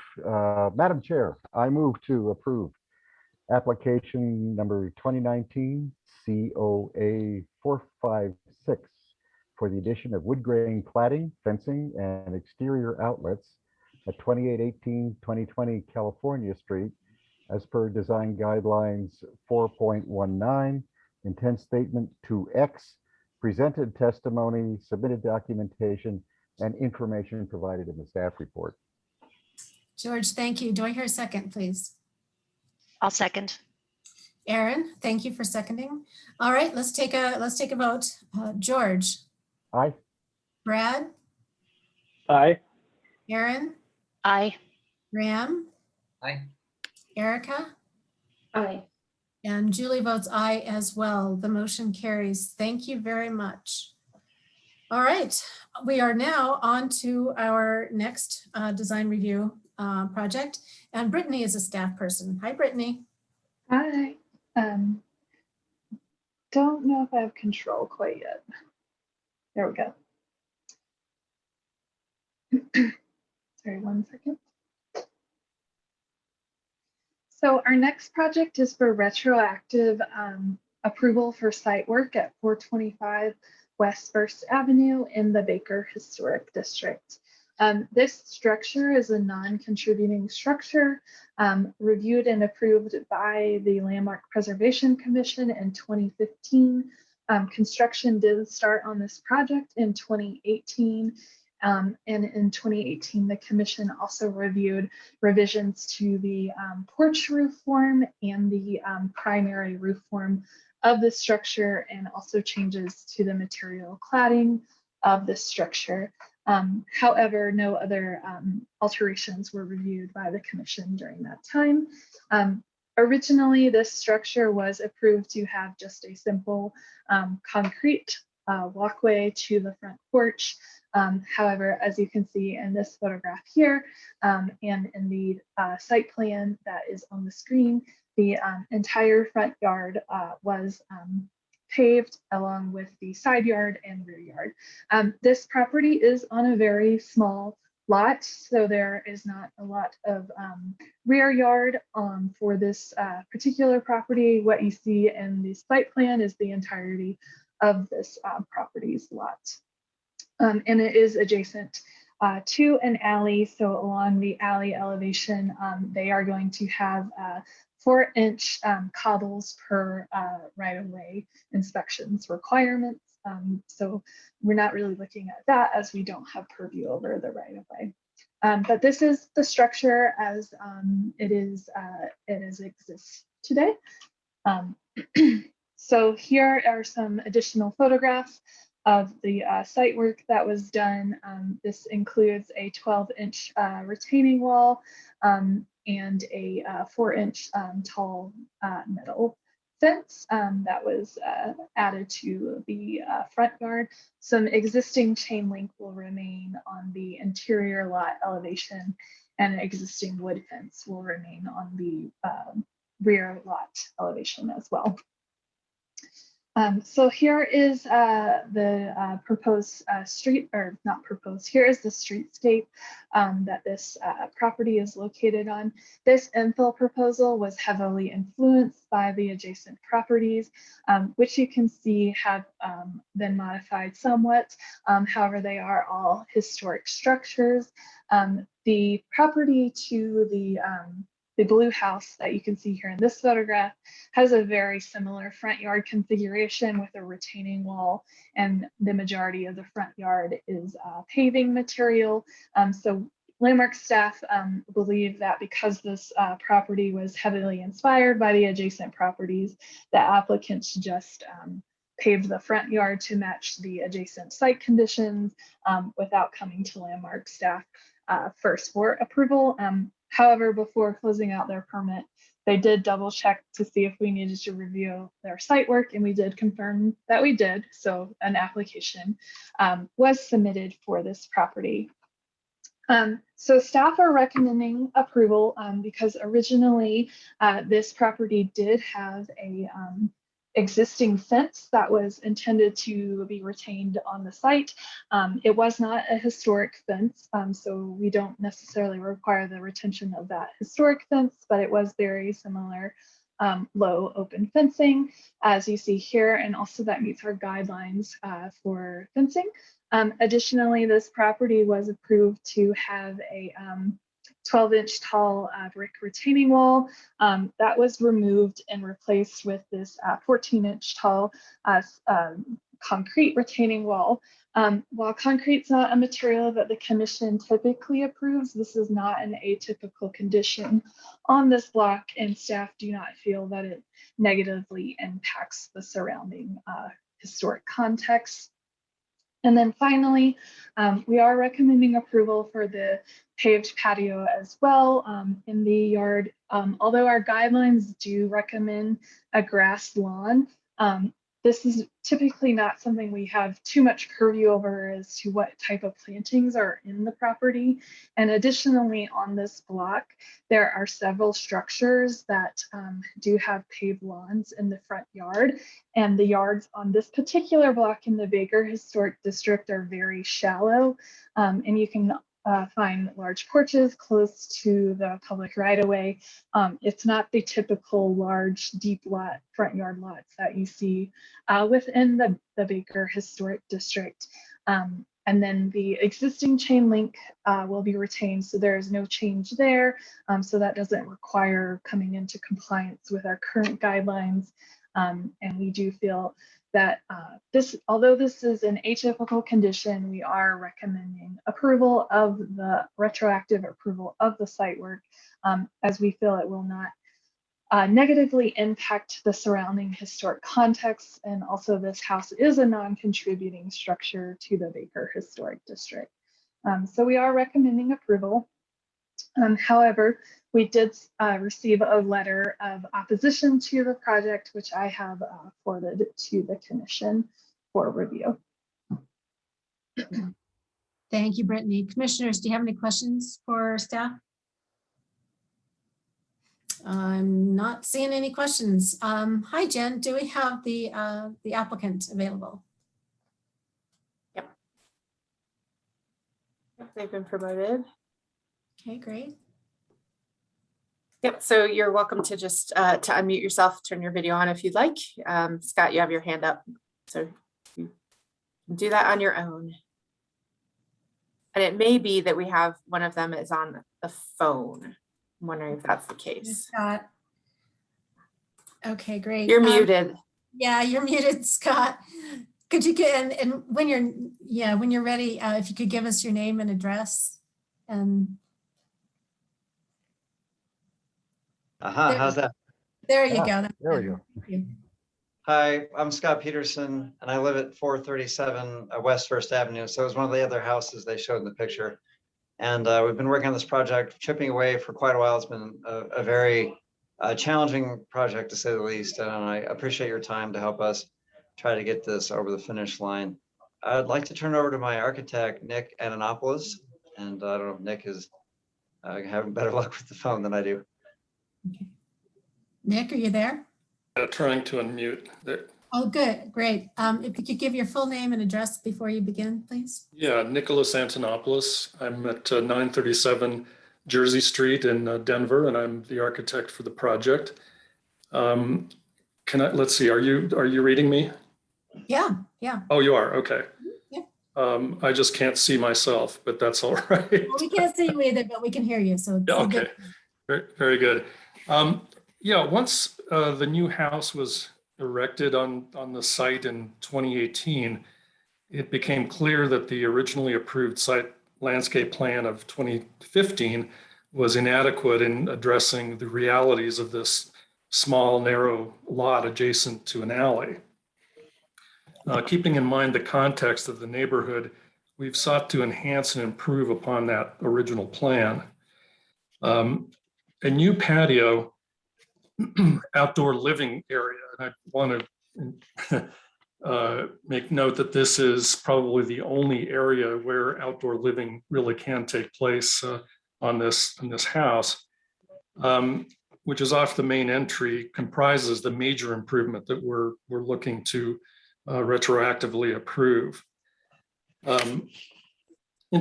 [SPEAKER 2] Madam Chair, I move to approve application number 2019 COA 456 for the addition of wood grain cladding, fencing, and exterior outlets at 2818 2020 California Street, as per design guidelines 4.19, intent statement 2X, presented testimony, submitted documentation, and information provided in the staff report.
[SPEAKER 1] George, thank you. Do I hear a second, please?
[SPEAKER 4] I'll second.
[SPEAKER 1] Aaron, thank you for seconding. All right, let's take a vote. George?
[SPEAKER 2] Aye.
[SPEAKER 1] Brad?
[SPEAKER 3] Aye.
[SPEAKER 1] Aaron?
[SPEAKER 4] Aye.
[SPEAKER 1] Graham?
[SPEAKER 5] Aye.
[SPEAKER 1] Erica?
[SPEAKER 6] Aye.
[SPEAKER 1] And Julie votes aye as well. The motion carries. Thank you very much. All right, we are now on to our next design review project, and Brittany is a staff person. Hi, Brittany.
[SPEAKER 8] Hi. Don't know if I have control quite yet. There we go. Sorry, 1 second. So our next project is for retroactive approval for site work at 425 West First Avenue in the Baker Historic District. This structure is a non-contributing structure reviewed and approved by the Landmark Preservation Commission in 2015. Construction did start on this project in 2018. And in 2018, the commission also reviewed revisions to the porch roof form and the primary roof form of the structure, and also changes to the material cladding of the structure. However, no other alterations were reviewed by the commission during that time. Originally, this structure was approved to have just a simple concrete walkway to the front porch. However, as you can see in this photograph here, and in the site plan that is on the screen, the entire front yard was paved, along with the side yard and rear yard. This property is on a very small lot, so there is not a lot of rear yard for this particular property. What you see in the site plan is the entirety of this property's lot. And it is adjacent to an alley. So along the alley elevation, they are going to have 4-inch cobbles per right-of-way inspections requirements. So we're not really looking at that, as we don't have purview over the right-of-way. But this is the structure as it exists today. So here are some additional photographs of the site work that was done. This includes a 12-inch retaining wall and a 4-inch tall metal fence that was added to the front yard. Some existing chain link will remain on the interior lot elevation, and an existing wood fence will remain on the rear lot elevation as well. So here is the proposed street, or not proposed, here is the streetscape that this property is located on. This infill proposal was heavily influenced by the adjacent properties, which you can see have been modified somewhat. However, they are all historic structures. The property to the blue house that you can see here in this photograph has a very similar front yard configuration with a retaining wall, and the majority of the front yard is paving material. So Landmark staff believe that because this property was heavily inspired by the adjacent properties, the applicants just paved the front yard to match the adjacent site conditions without coming to Landmark staff first for approval. However, before closing out their permit, they did double check to see if we needed to review their site work, and we did confirm that we did. So an application was submitted for this property. So staff are recommending approval because originally this property did have a existing fence that was intended to be retained on the site. It was not a historic fence, so we don't necessarily require the retention of that historic fence, but it was very similar low open fencing, as you see here, and also that meets our guidelines for fencing. Additionally, this property was approved to have a 12-inch tall brick retaining wall that was removed and replaced with this 14-inch tall concrete retaining wall. While concrete's not a material that the commission typically approves, this is not an atypical condition on this block, and staff do not feel that it negatively impacts the surrounding historic context. And then finally, we are recommending approval for the paved patio as well in the yard. Although our guidelines do recommend a grass lawn, this is typically not something we have too much purview over as to what type of plantings are in the property. And additionally, on this block, there are several structures that do have paved lawns in the front yard. And the yards on this particular block in the Baker Historic District are very shallow. And you can find large porches close to the public right-of-way. It's not the typical large, deep lot, front yard lots that you see within the Baker Historic District. And then the existing chain link will be retained, so there is no change there. So that doesn't require coming into compliance with our current guidelines. And we do feel that although this is an atypical condition, we are recommending approval of the retroactive approval of the site work, as we feel it will not negatively impact the surrounding historic context. And also this house is a non-contributing structure to the Baker Historic District. So we are recommending approval. However, we did receive a letter of opposition to the project, which I have forwarded to the commission for review.
[SPEAKER 1] Thank you, Brittany. Commissioners, do you have any questions for staff? I'm not seeing any questions. Hi, Jen. Do we have the applicant available?
[SPEAKER 7] Yep. They've been promoted.
[SPEAKER 1] Okay, great.
[SPEAKER 7] Yep, so you're welcome to just to unmute yourself, turn your video on if you'd like. Scott, you have your hand up, so you can do that on your own. And it may be that we have one of them is on the phone. I'm wondering if that's the case.
[SPEAKER 1] Scott. Okay, great.
[SPEAKER 7] You're muted.
[SPEAKER 1] Yeah, you're muted, Scott. Could you get, and when you're ready, if you could give us your name and address. And
[SPEAKER 12] There- how's that?
[SPEAKER 1] there you go.
[SPEAKER 2] There we go.
[SPEAKER 1] Thank you.
[SPEAKER 12] Hi, I'm Scott Peterson, and I live at 437 West First Avenue. So it was one of the other houses they showed in the picture. And we've been working on this project, chipping away for quite a while. It's been a very a challenging project to say the least, and I appreciate your time to help us try to get this over the finish line. I'd like to turn over to my architect, Nick Ananopoulos, and I don't know if Nick is having better luck with the phone than I do.
[SPEAKER 1] Okay. Nick, are you there?
[SPEAKER 13] Trying to unmute there.
[SPEAKER 1] Oh, good, great. If you could give your full name and address before you begin, please.
[SPEAKER 13] Yeah, Nicholas Antonopoulos. I'm at 937 Jersey Street in Denver, and I'm the architect for the project. Let's see, are you reading me?
[SPEAKER 1] Yeah, yeah.
[SPEAKER 13] Oh, you are, okay.
[SPEAKER 1] Yeah.
[SPEAKER 13] I just can't see myself, but that's all right.
[SPEAKER 1] Well, we can't see you either, but we can hear you, so.
[SPEAKER 13] Yeah, okay, very, very good. Yeah, once the new house was erected on the site in 2018, it became clear that the originally approved site landscape plan of 2015 was inadequate in addressing the realities of this small, narrow lot adjacent to an alley. Keeping in mind the context of the neighborhood, we've sought to enhance and improve upon that original plan. A new patio outdoor living area. And I want to make note that this is probably the only area where outdoor living really can take place on this house, which is off the main entry, comprises the major improvement that we're looking to retroactively approve. In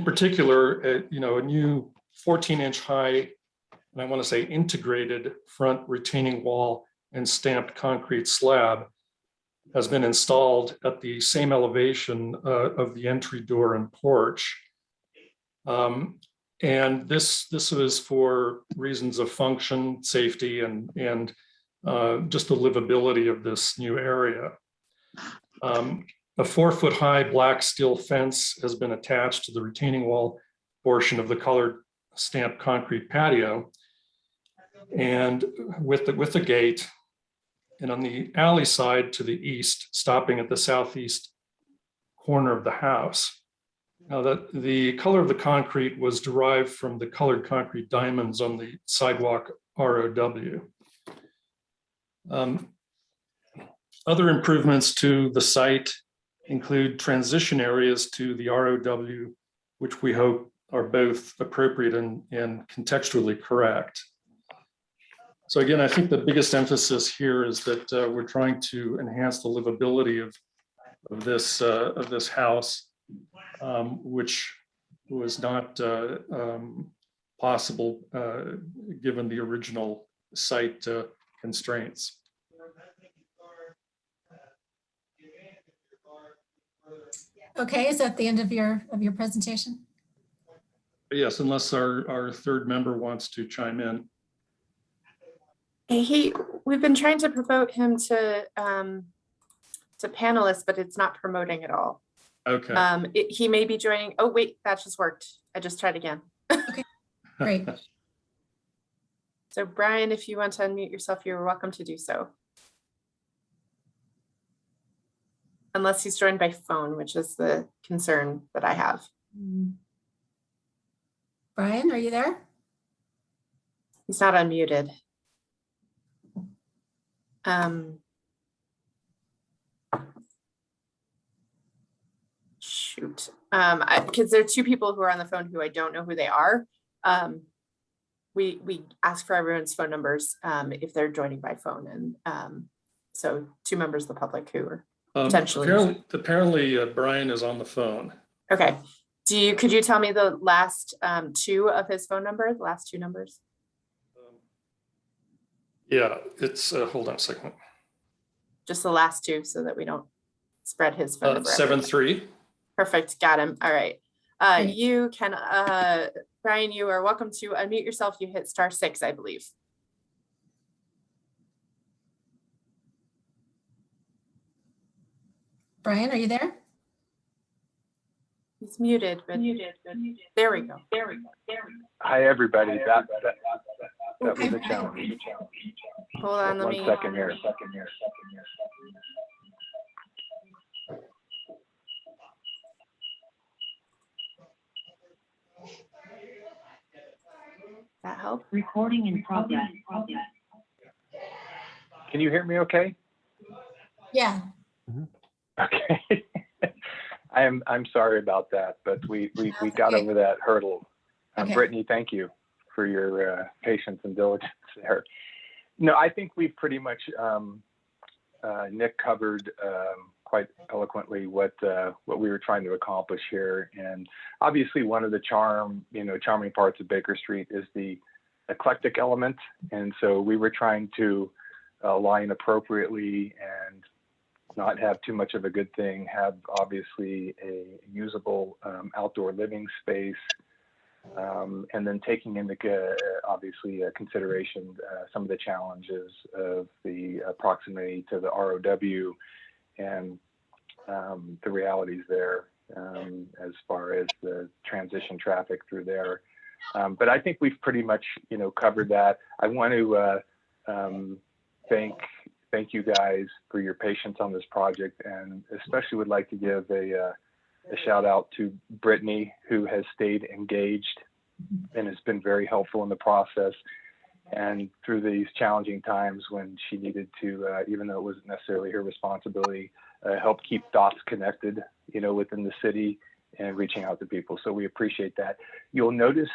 [SPEAKER 13] particular, a new 14-inch high, and I want to say integrated front retaining wall and stamped concrete slab has been installed at the same elevation of the entry door and porch. And this was for reasons of function, safety, and just the livability of this new area. A 4-foot high black steel fence has been attached to the retaining wall portion of the colored stamped concrete patio, and with the gate, and on the alley side to the east, stopping at the southeast corner of the house. Now, that the color of the concrete was derived from the colored concrete diamonds on the sidewalk ROW. Other improvements to the site include transition areas to the ROW, which we hope are both appropriate and contextually correct. So again, I think the biggest emphasis here is that we're trying to enhance the livability of this house, which was not possible given the original site constraints.
[SPEAKER 1] Okay, is that the end of your presentation?
[SPEAKER 13] Yes, unless our third member wants to chime in.
[SPEAKER 7] We've been trying to promote him to panelist, but it's not promoting at all.
[SPEAKER 13] Okay.
[SPEAKER 7] He may be joining. Oh, wait, that just worked. I just tried again.
[SPEAKER 1] Okay, great.
[SPEAKER 7] So Brian, if you want to unmute yourself, you're welcome to do so. Unless he's joined by phone, which is the concern that I have.
[SPEAKER 1] Brian, are you there?
[SPEAKER 7] He's not unmuted. Shoot, because there are two people who are on the phone who I don't know who they are. We ask for everyone's phone numbers if they're joining by phone, and so two members of the public who are potentially.
[SPEAKER 13] Apparently, Brian is on the phone.
[SPEAKER 7] Okay. Could you tell me the last two of his phone number, the last two numbers?
[SPEAKER 13] Yeah, it's, hold on a second.
[SPEAKER 7] Just the last two so that we don't spread his phone number.
[SPEAKER 13] 73.
[SPEAKER 7] Perfect, got him, all right. You can, Brian, you are welcome to unmute yourself. You hit *6, I believe.
[SPEAKER 1] Brian, are you there?
[SPEAKER 7] He's muted, but there we go.
[SPEAKER 14] Hi, everybody. That was a challenge.
[SPEAKER 7] Hold on, let me.
[SPEAKER 14] One second here.
[SPEAKER 7] That help?
[SPEAKER 15] Recording in progress.
[SPEAKER 14] Can you hear me okay?
[SPEAKER 1] Yeah.
[SPEAKER 14] Okay. I'm sorry about that, but we got over that hurdle.
[SPEAKER 1] Okay.
[SPEAKER 14] Brittany, thank you for your patience and diligence there. No, I think we've pretty much, Nick covered quite eloquently what we were trying to accomplish here. And obviously one of the charming parts of Baker Street is the eclectic element. And so we were trying to align appropriately and not have too much of a good thing, have obviously a usable outdoor living space, and then taking into obviously consideration some of the challenges of the proximity to the ROW and the realities there as far as the transition traffic through there. But I think we've pretty much covered that. I want to thank you guys for your patience on this project, and especially would like to give a shout out to Brittany, who has stayed engaged and has been very helpful in the process. And through these challenging times when she needed to, even though it wasn't necessarily her responsibility, help keep dots connected, within the city and reaching out to people. So we appreciate that. You'll notice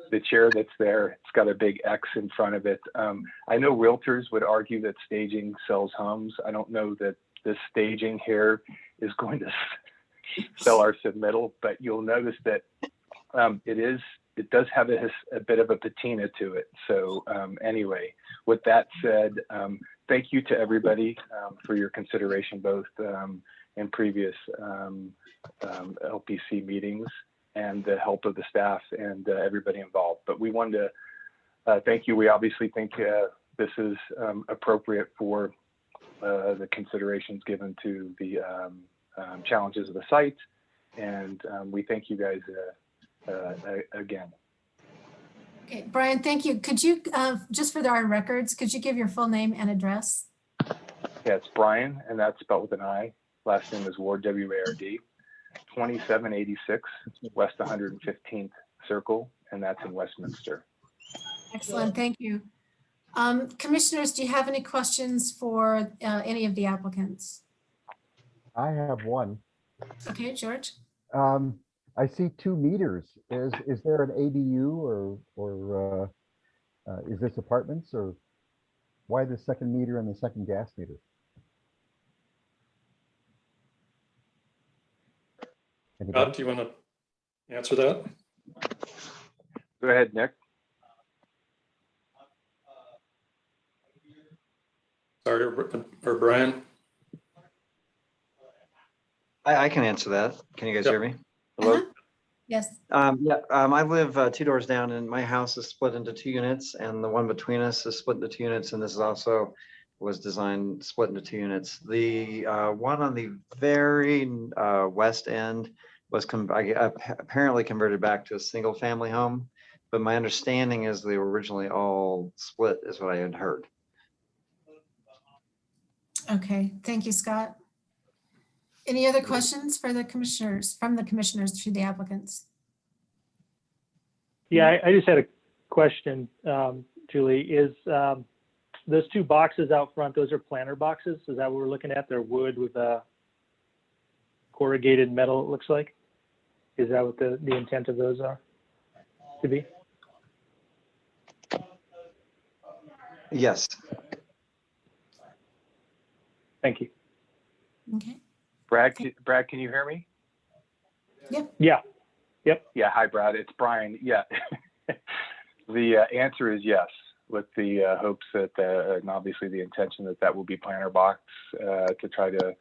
[SPEAKER 14] the chair that's there, it's got a big X in front of it. I know realtors would argue that staging sells homes. I don't know that this staging here is going to sell our submittal, but you'll notice that it does have a bit of a patina to it. So anyway, with that said, thank you to everybody for your consideration, both in previous LPC meetings and the help of the staff and everybody involved. But we wanted to thank you. We obviously think this is appropriate for the considerations given to the challenges of the site. And we thank you guys again.
[SPEAKER 1] Okay, Brian, thank you. Could you, just for our records, could you give your full name and address?
[SPEAKER 14] Yeah, it's Brian, and that's spelled with an I. Last name is Ward, W-A-R-D. 2786 West 115th Circle, and that's in Westminster.
[SPEAKER 1] Excellent, thank you. Commissioners, do you have any questions for any of the applicants?
[SPEAKER 2] I have one.
[SPEAKER 1] Okay, George.
[SPEAKER 2] I see 2 meters. Is there an ADU or is this apartments, or why the second meter and the second gas meter?
[SPEAKER 13] Scott, do you want to answer that?
[SPEAKER 14] Go ahead, Nick.
[SPEAKER 13] Sorry, or Brian?
[SPEAKER 12] I can answer that. Can you guys hear me? Hello?
[SPEAKER 1] Yes.
[SPEAKER 12] I live 2 doors down, and my house is split into 2 units, and the one between us is split into 2 units, and this is also was designed split into 2 units. The one on the very west end was apparently converted back to a single family home, but my understanding is they were originally all split, is what I had heard.
[SPEAKER 1] Okay, thank you, Scott. Any other questions for the commissioners, from the commissioners to the applicants?
[SPEAKER 3] Yeah, I just had a question, Julie. Is those 2 boxes out front, those are planter boxes? Is that what we're looking at? They're wood with a corrugated metal, it looks like. Is that what the intent of those are to be?
[SPEAKER 12] Yes.
[SPEAKER 3] Thank you.
[SPEAKER 1] Okay.
[SPEAKER 14] Brad, can you hear me?
[SPEAKER 1] Yep.
[SPEAKER 3] Yeah. Yep.
[SPEAKER 14] Yeah. Hi, Brad. It's Brian. Yeah. The answer is yes, with the hopes that, and obviously the intention that will be planter box to try to,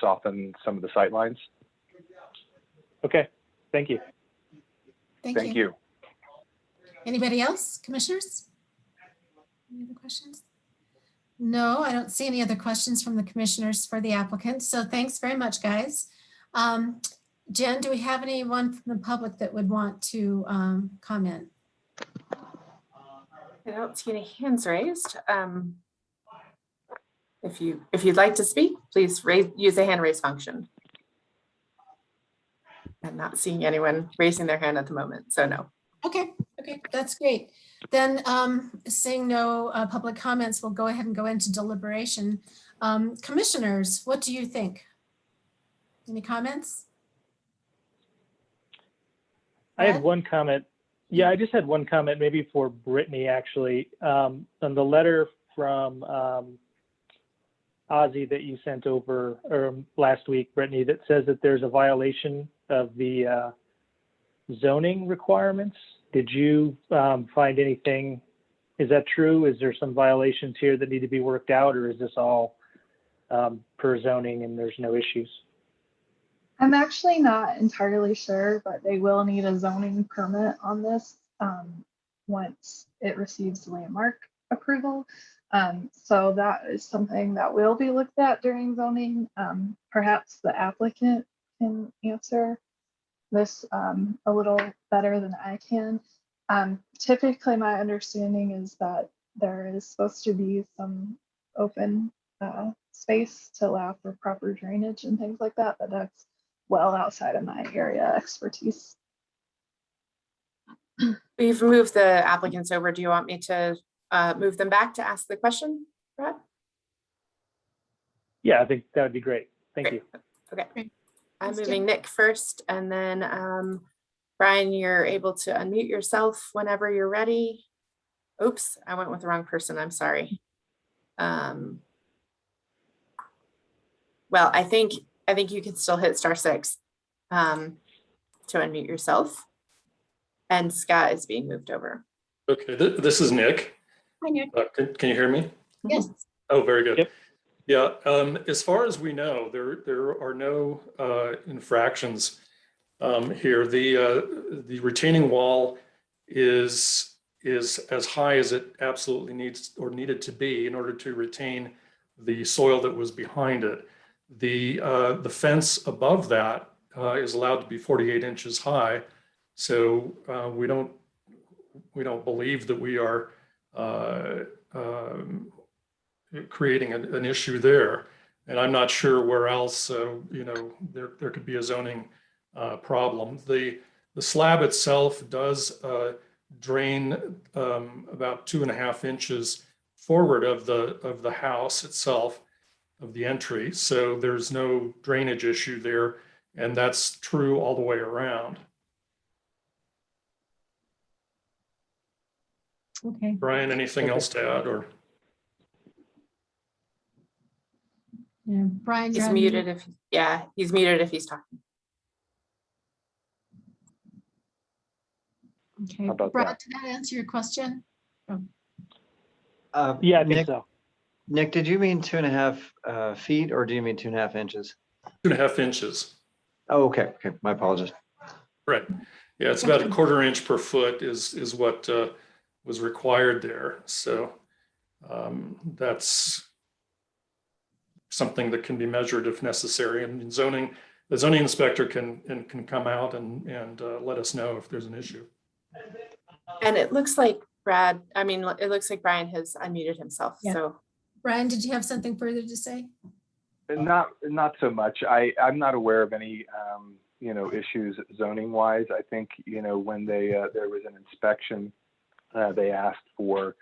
[SPEAKER 14] soften some of the sight lines.
[SPEAKER 3] Okay. Thank you.
[SPEAKER 1] Thank you. Anybody else, commissioners? Any other questions? No, I don't see any other questions from the commissioners for the applicants. So thanks very much, guys. Jen, do we have anyone from the public that would want to comment?
[SPEAKER 7] I don't see any hands raised. If you'd like to speak, please use the hand raise function. I'm not seeing anyone raising their hand at the moment, so no.
[SPEAKER 1] Okay, Okay, that's great. Then seeing no public comments, we'll go ahead and go into deliberation. Commissioners, what do you think? Any comments?
[SPEAKER 3] I had
[SPEAKER 1] Brad?
[SPEAKER 3] one comment. Yeah, I just had one comment, maybe for Brittany, actually. On the letter from Ozzy that you sent over last week, Brittany, that says that there's a violation of the zoning requirements. Did you find anything? Is that true? Is there some violations here that need to be worked out, or is this all per zoning and there's no issues?
[SPEAKER 8] I'm actually not entirely sure, but they will need a zoning permit on this once it receives landmark approval. So that is something that will be looked at during zoning. Perhaps the applicant can answer this a little better than I can. Typically, my understanding is that there is supposed to be some open space to allow for proper drainage and things like that, but that's well outside of my area expertise.
[SPEAKER 7] We've moved the applicants over. Do you want me to move them back to ask the question, Brad?
[SPEAKER 3] Yeah, I think that would be great. Thank you.
[SPEAKER 7] Okay.
[SPEAKER 1] Great.
[SPEAKER 7] I'm
[SPEAKER 1] Thanks,
[SPEAKER 7] moving
[SPEAKER 1] Jen.
[SPEAKER 7] Nick first, and then Brian, you're able to unmute yourself whenever you're ready. Oops, I went with the wrong person. I'm sorry. Well, I think you can still hit *6 to unmute yourself. And Scott is being moved over.
[SPEAKER 13] Okay, this is Nick.
[SPEAKER 1] Hi, Nick.
[SPEAKER 13] Can you hear me?
[SPEAKER 1] Yes.
[SPEAKER 13] Oh, very good.
[SPEAKER 3] Yep.
[SPEAKER 13] Yeah, as far as we know, there are no infractions here. The retaining wall is as high as it absolutely needs or needed to be in order to retain the soil that was behind it. The fence above that is allowed to be 48 inches high. So we don't believe that we are creating an issue there. And I'm not sure where else there could be a zoning problem. The slab itself does drain about 2.5 inches forward of the house itself, of the entry. So there's no drainage issue there, and that's true all the way around.
[SPEAKER 1] Okay.
[SPEAKER 13] Brian, anything else to add, or?
[SPEAKER 1] Yeah, Brian,
[SPEAKER 7] He's
[SPEAKER 1] you're
[SPEAKER 7] muted
[SPEAKER 1] unmuted.
[SPEAKER 7] he's muted if he's talking.
[SPEAKER 1] Okay,
[SPEAKER 14] How about
[SPEAKER 1] Brad,
[SPEAKER 14] that?
[SPEAKER 1] did that answer your question?
[SPEAKER 3] Yeah, I think
[SPEAKER 12] Nick,
[SPEAKER 3] so.
[SPEAKER 12] Nick, did you mean 2.5 feet or do you mean 2.5 inches?
[SPEAKER 13] 2.5 inches.
[SPEAKER 12] Oh, okay. Okay. My apologies.
[SPEAKER 13] Right. Yeah, it's about 1/4 inch per foot is what was required there. So that's something that can be measured if necessary. And the zoning inspector can come out and let us know if there's an issue.
[SPEAKER 7] And it looks like it looks like Brian has unmuted himself.
[SPEAKER 1] Yeah.
[SPEAKER 7] So
[SPEAKER 1] Brian, did you have something further to say?
[SPEAKER 14] Not so much. I'm not aware of any issues zoning wise. I think when there was an inspection, they asked for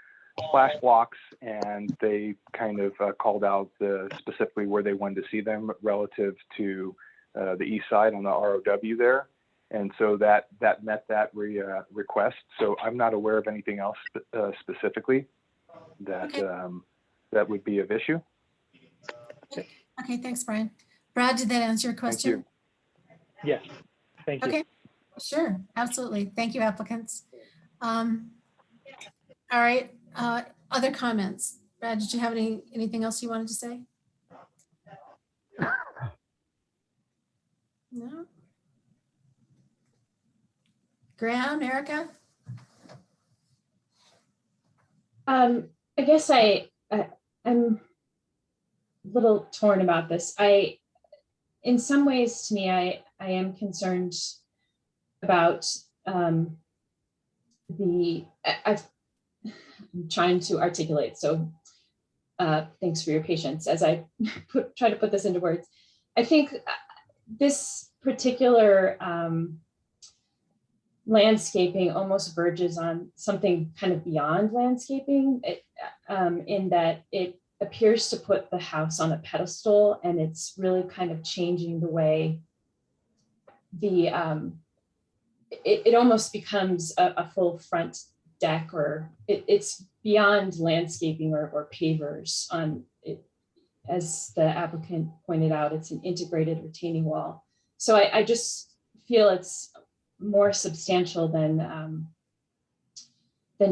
[SPEAKER 14] splash blocks, and they kind of called out specifically where they wanted to see them relative to the east side on the ROW there, and so that met that request. So I'm not aware of anything else specifically that that would be of issue.
[SPEAKER 1] Okay, thanks, Brian. Brad, did that answer your question?
[SPEAKER 3] Yes, thank you.
[SPEAKER 1] Okay, sure, absolutely. Thank you, applicants. All right, other comments? Brad, did you have anything else you wanted to say? No? Graham, Erica?
[SPEAKER 6] I guess I'm a little torn about this. In some ways, to me, I am concerned about I'm trying to articulate. So thanks for your patience as I try to put this into words. I think this particular landscaping almost verges on something kind of beyond landscaping, in that it appears to put the house on a pedestal, and it's really kind of changing the way it almost becomes a full front deck, or it's beyond landscaping or pavers on it. As the applicant pointed out, it's an integrated retaining wall. So I just feel it's more substantial than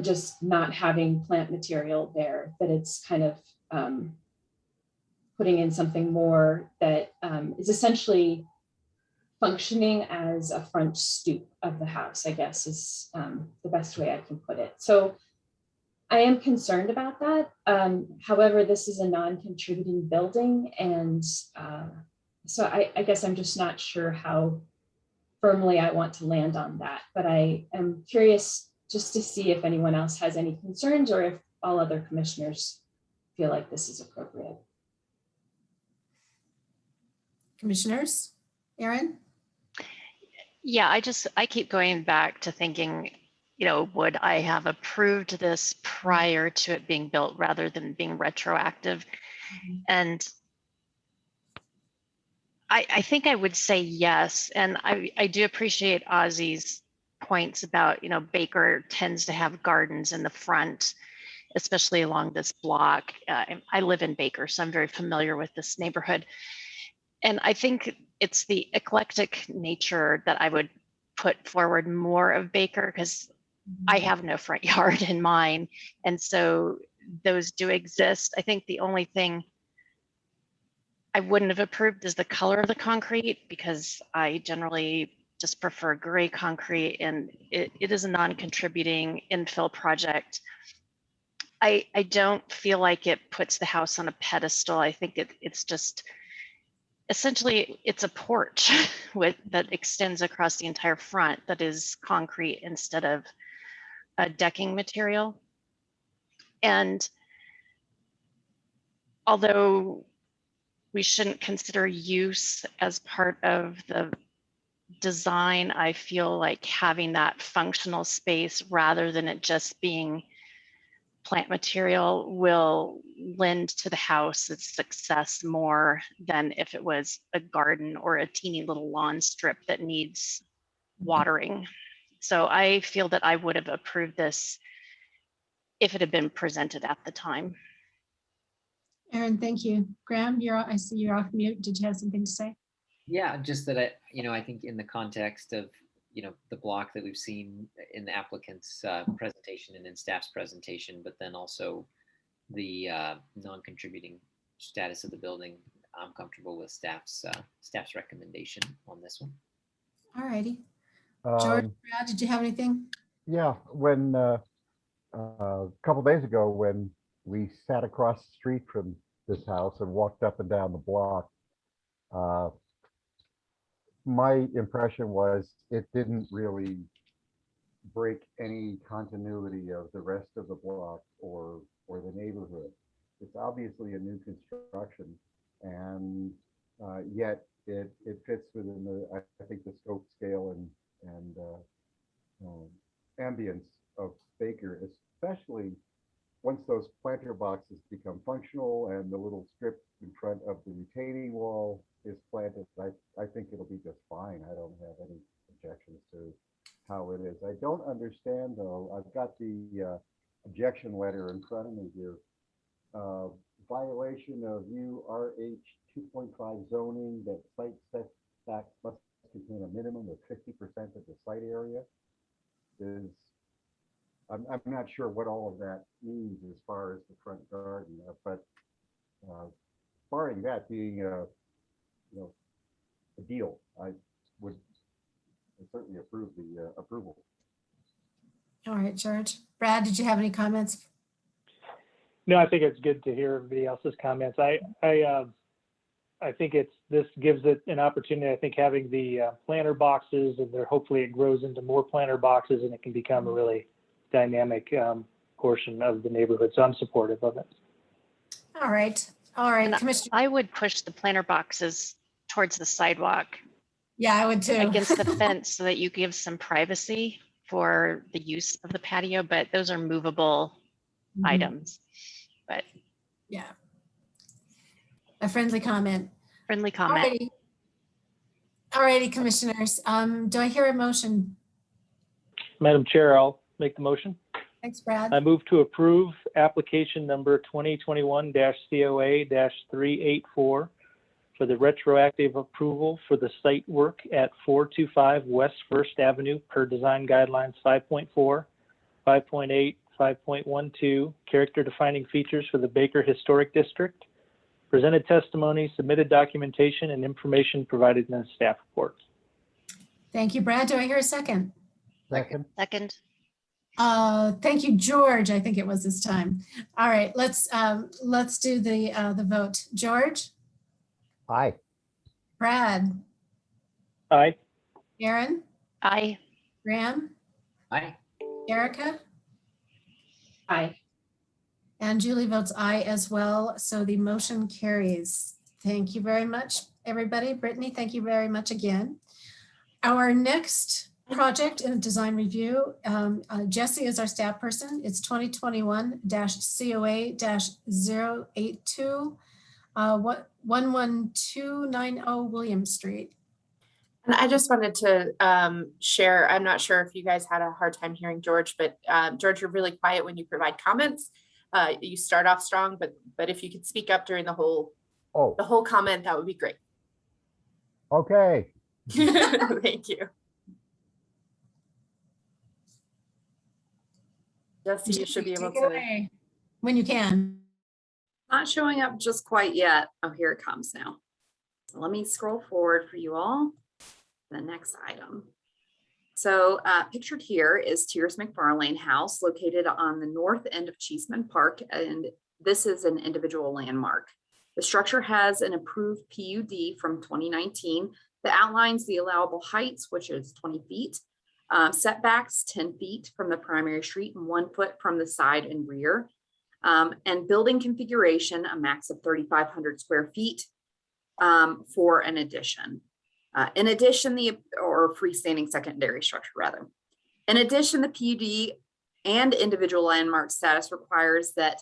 [SPEAKER 6] just not having plant material there, that it's kind of putting in something more that is essentially functioning as a front stoop of the house, I guess is the best way I can put it. So I am concerned about that. However, this is a non-contributing building, and so I guess I'm just not sure how firmly I want to land on that, but I am curious just to see if anyone else has any concerns, or if all other commissioners feel like this is appropriate.
[SPEAKER 1] Commissioners, Erin?
[SPEAKER 4] Yeah, I keep going back to thinking, would I have approved this prior to it being built rather than being retroactive? And I think I would say yes. And I do appreciate Ozzy's points about, Baker tends to have gardens in the front, especially along this block. I live in Baker, so I'm very familiar with this neighborhood. And I think it's the eclectic nature that I would put forward more of Baker, because I have no front yard in mine. And so those do exist. I think the only thing I wouldn't have approved is the color of the concrete, because I generally just prefer gray concrete, and it is a non-contributing infill project. I don't feel like it puts the house on a pedestal. I think it's just, essentially it's a porch that extends across the entire front that is concrete instead of a decking material. And although we shouldn't consider use as part of the design, I feel like having that functional space rather than it just being plant material will lend to the house's success more than if it was a garden or a teeny little lawn strip that needs watering. So I feel that I would have approved this if it had been presented at the time.
[SPEAKER 1] Erin, thank you. Graham, I see you're off mute. Did you have something to say?
[SPEAKER 5] Yeah, just that I think in the context of the block that we've seen in the applicant's presentation and in staff's presentation, but then also the non-contributing status of the building, I'm comfortable with staff's recommendation on this one.
[SPEAKER 1] All righty. George, Brad, did you have anything?
[SPEAKER 2] Yeah, when a couple days ago, when we sat across the street from this house and walked up and down the block, my impression was it didn't really break any continuity of the rest of the block or the neighborhood. It's obviously a new construction, and yet it fits within the, I think, the scope, scale, and ambience of Baker, especially once those planter boxes become functional and the little strip in front of the retaining wall is planted. I think it'll be just fine. I don't have any objections to how it is. I don't understand, though, I've got the objection letter in front of me here. Violation of URH 2.5 zoning, that site setback must contain a minimum of 50% of the site area. I'm not sure what all of that means as far as the front garden, but barring that being a deal, I would certainly approve the approval.
[SPEAKER 1] All right, George. Brad, did you have any comments?
[SPEAKER 3] No, I think it's good to hear everybody else's comments. I think this gives it an opportunity. I think having the planter boxes, and hopefully it grows into more planter boxes, and it can become a really dynamic portion of the neighborhood. So I'm supportive of it.
[SPEAKER 1] All right. All right, Commissioner.
[SPEAKER 4] I would push the planter boxes towards the sidewalk
[SPEAKER 1] Yeah, I would too.
[SPEAKER 4] against the fence so that you give some privacy for the use of the patio, but those are movable
[SPEAKER 1] Mhm.
[SPEAKER 4] items. But
[SPEAKER 1] Yeah. A friendly comment.
[SPEAKER 4] friendly comment.
[SPEAKER 1] Alrighty. Alrighty, commissioners. Do I hear a motion?
[SPEAKER 3] Madam Chair, I'll make the motion.
[SPEAKER 1] Thanks, Brad.
[SPEAKER 3] I move to approve application number 2021-COA-384 for the retroactive approval for the site work at 425 West First Avenue per design guidelines 5.4, 5.8, 5.12, character defining features for the Baker Historic District. Presented testimony, submitted documentation, and information provided in the staff report.
[SPEAKER 1] Thank you, Brad. Do I hear a second?
[SPEAKER 2] Second.
[SPEAKER 4] Second.
[SPEAKER 1] Thank you, George. I think it was this time. All right, let's do the vote. George,
[SPEAKER 2] Aye.
[SPEAKER 1] Brad,
[SPEAKER 3] Aye.
[SPEAKER 1] Aaron,
[SPEAKER 4] Aye.
[SPEAKER 1] Graham,
[SPEAKER 5] Aye.
[SPEAKER 1] Erica,
[SPEAKER 6] Aye.
[SPEAKER 1] and Julie votes aye as well. So the motion carries. Thank you very much, everybody. Brittany, thank you very much again. Our next project in design review, Jesse is our staff person. It's 2021-COA-082, 11290 William Street.
[SPEAKER 7] And I just wanted to share, I'm not sure if you guys had a hard time hearing George, but George, you're really quiet when you provide comments. You start off strong, but if you could speak up during the whole comment, that would be great.
[SPEAKER 2] Okay.
[SPEAKER 7] Thank you. Jesse, you should be able
[SPEAKER 1] Take it
[SPEAKER 7] to.
[SPEAKER 1] away when you can.
[SPEAKER 10] Not showing up just quite yet. Oh, here it comes now. So let me scroll forward for you all. The next item. So pictured here is Tiers McFarlane House located on the north end of Cheeseman Park, and this is an individual landmark. The structure has an approved PUD from 2019 that outlines the allowable heights, which is 20 feet, setbacks 10 feet from the primary street and 1 foot from the side and rear, and building configuration, a max of 3,500 square feet for an addition. In addition, or freestanding secondary structure rather. In addition, the PUD and individual landmark status requires that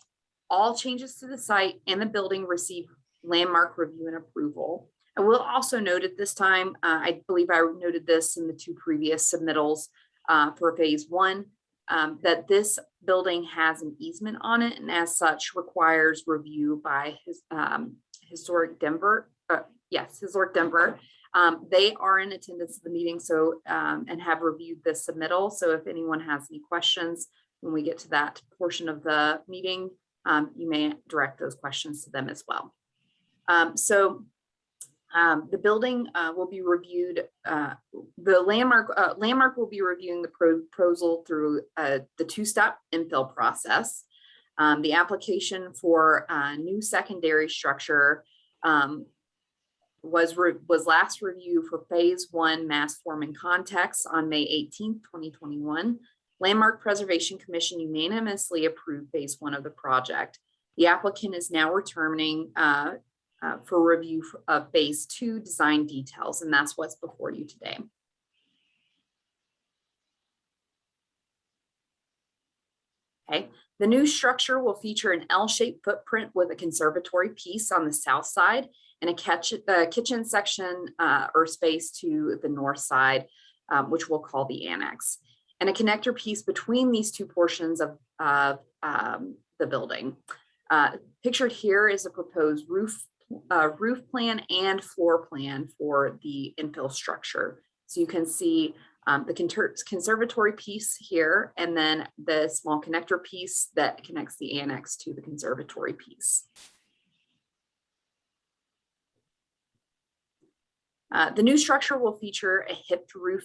[SPEAKER 10] all changes to the site and the building receive landmark review and approval. I will also note at this time, I believe I noted this in the 2 previous submittals for phase 1, that this building has an easement on it and as such requires review by Historic Denver. Historic Denver. They are in attendance at the meeting, so and have reviewed this submittal. So if anyone has any questions when we get to that portion of the meeting, you may direct those questions to them as well. The building will be reviewed. The landmark will be reviewing the proposal through the 2-step infill process. The application for a new secondary structure was last reviewed for phase 1 mass form and context on May 18th, 2021. Landmark Preservation Commission unanimously approved phase 1 of the project. The applicant is now returning for review of phase 2 design details, and that's what's before you today. Okay, the new structure will feature an L-shaped footprint with a conservatory piece on the south side and a kitchen section or space to the north side, which we'll call the annex, and a connector piece between these 2 portions of the building. Pictured here is a proposed roof plan and floor plan for the infill structure. So you can see the conservatory piece here, and then the small connector piece that connects the annex to the conservatory piece. The new structure will feature a hipped roof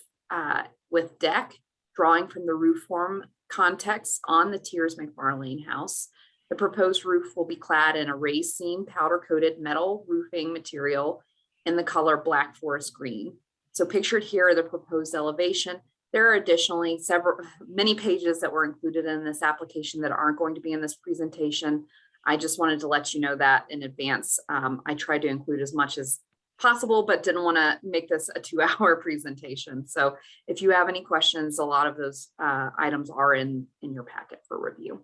[SPEAKER 10] with deck, drawing from the roof form context on the Tiers McFarlane house. The proposed roof will be clad in a raised seam powder-coated metal roofing material in the color black forest green. So pictured here are the proposed elevation. There are additionally many pages that were included in this application that aren't going to be in this presentation. I just wanted to let you know that in advance. I tried to include as much as possible, but didn't want to make this a 2-hour presentation. So if you have any questions, a lot of those items are in your packet for review.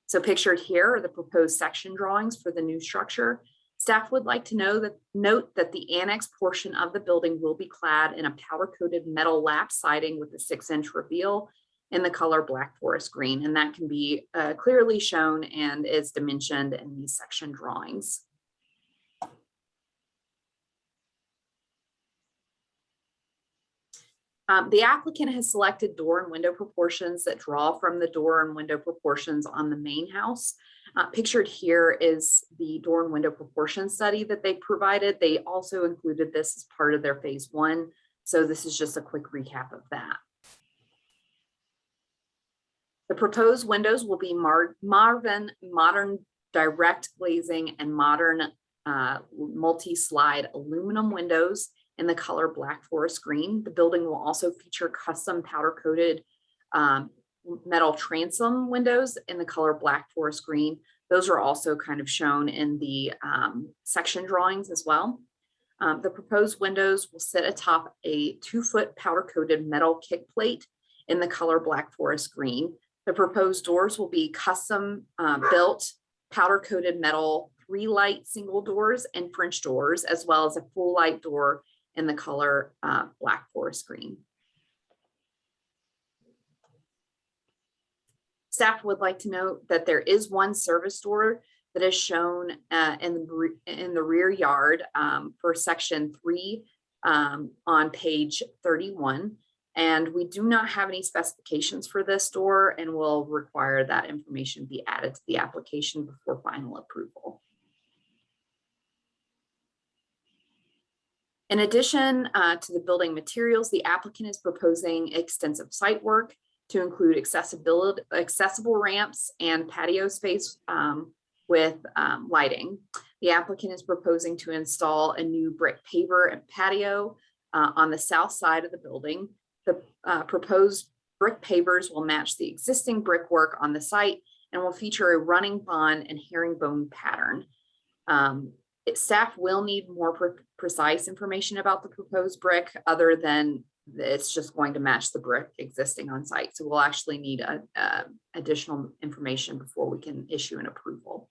[SPEAKER 10] So pictured here are the proposed section drawings for the new structure. Staff would like to note that the annex portion of the building will be clad in a powder-coated metal lap siding with a 6-inch reveal in the color black forest green, and that can be clearly shown and is dimensioned in these section drawings. The applicant has selected door and window proportions that draw from the door and window proportions on the main house. Pictured here is the door and window proportion study that they provided. They also included this as part of their phase 1. So this is just a quick recap of that. The proposed windows will be modern direct glazing and modern multi-slide aluminum windows in the color black forest green. The building will also feature custom powder-coated metal transom windows in the color black forest green. Those are also kind of shown in the section drawings as well. The proposed windows will sit atop a 2-foot powder-coated metal kick plate in the color black forest green. The proposed doors will be custom built powder-coated metal 3-light single doors and French doors, as well as a full light door in the color black forest green. Staff would like to note that there is one service door that is shown in the rear yard for section 3 on page 31. And we do not have any specifications for this door and will require that information be added to the application before final approval. In addition to the building materials, the applicant is proposing extensive site work to include accessible ramps and patio space with lighting. The applicant is proposing to install a new brick paver and patio on the south side of the building. The proposed brick pavers will match the existing brickwork on the site and will feature a running bond and herringbone pattern. Staff will need more precise information about the proposed brick other than it's just going to match the brick existing on site. So we'll actually need additional information before we can issue an approval.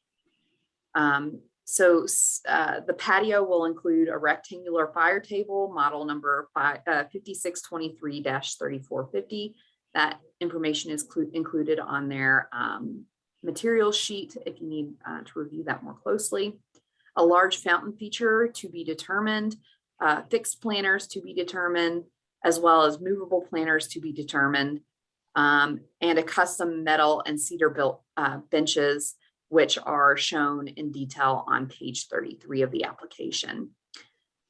[SPEAKER 10] The patio will include a rectangular fire table, model number 5623-3450. That information is included on their materials sheet if you need to review that more closely. A large fountain feature to be determined, fixed planters to be determined, as well as movable planters to be determined, and a custom metal and cedar built benches, which are shown in detail on page 33 of the application.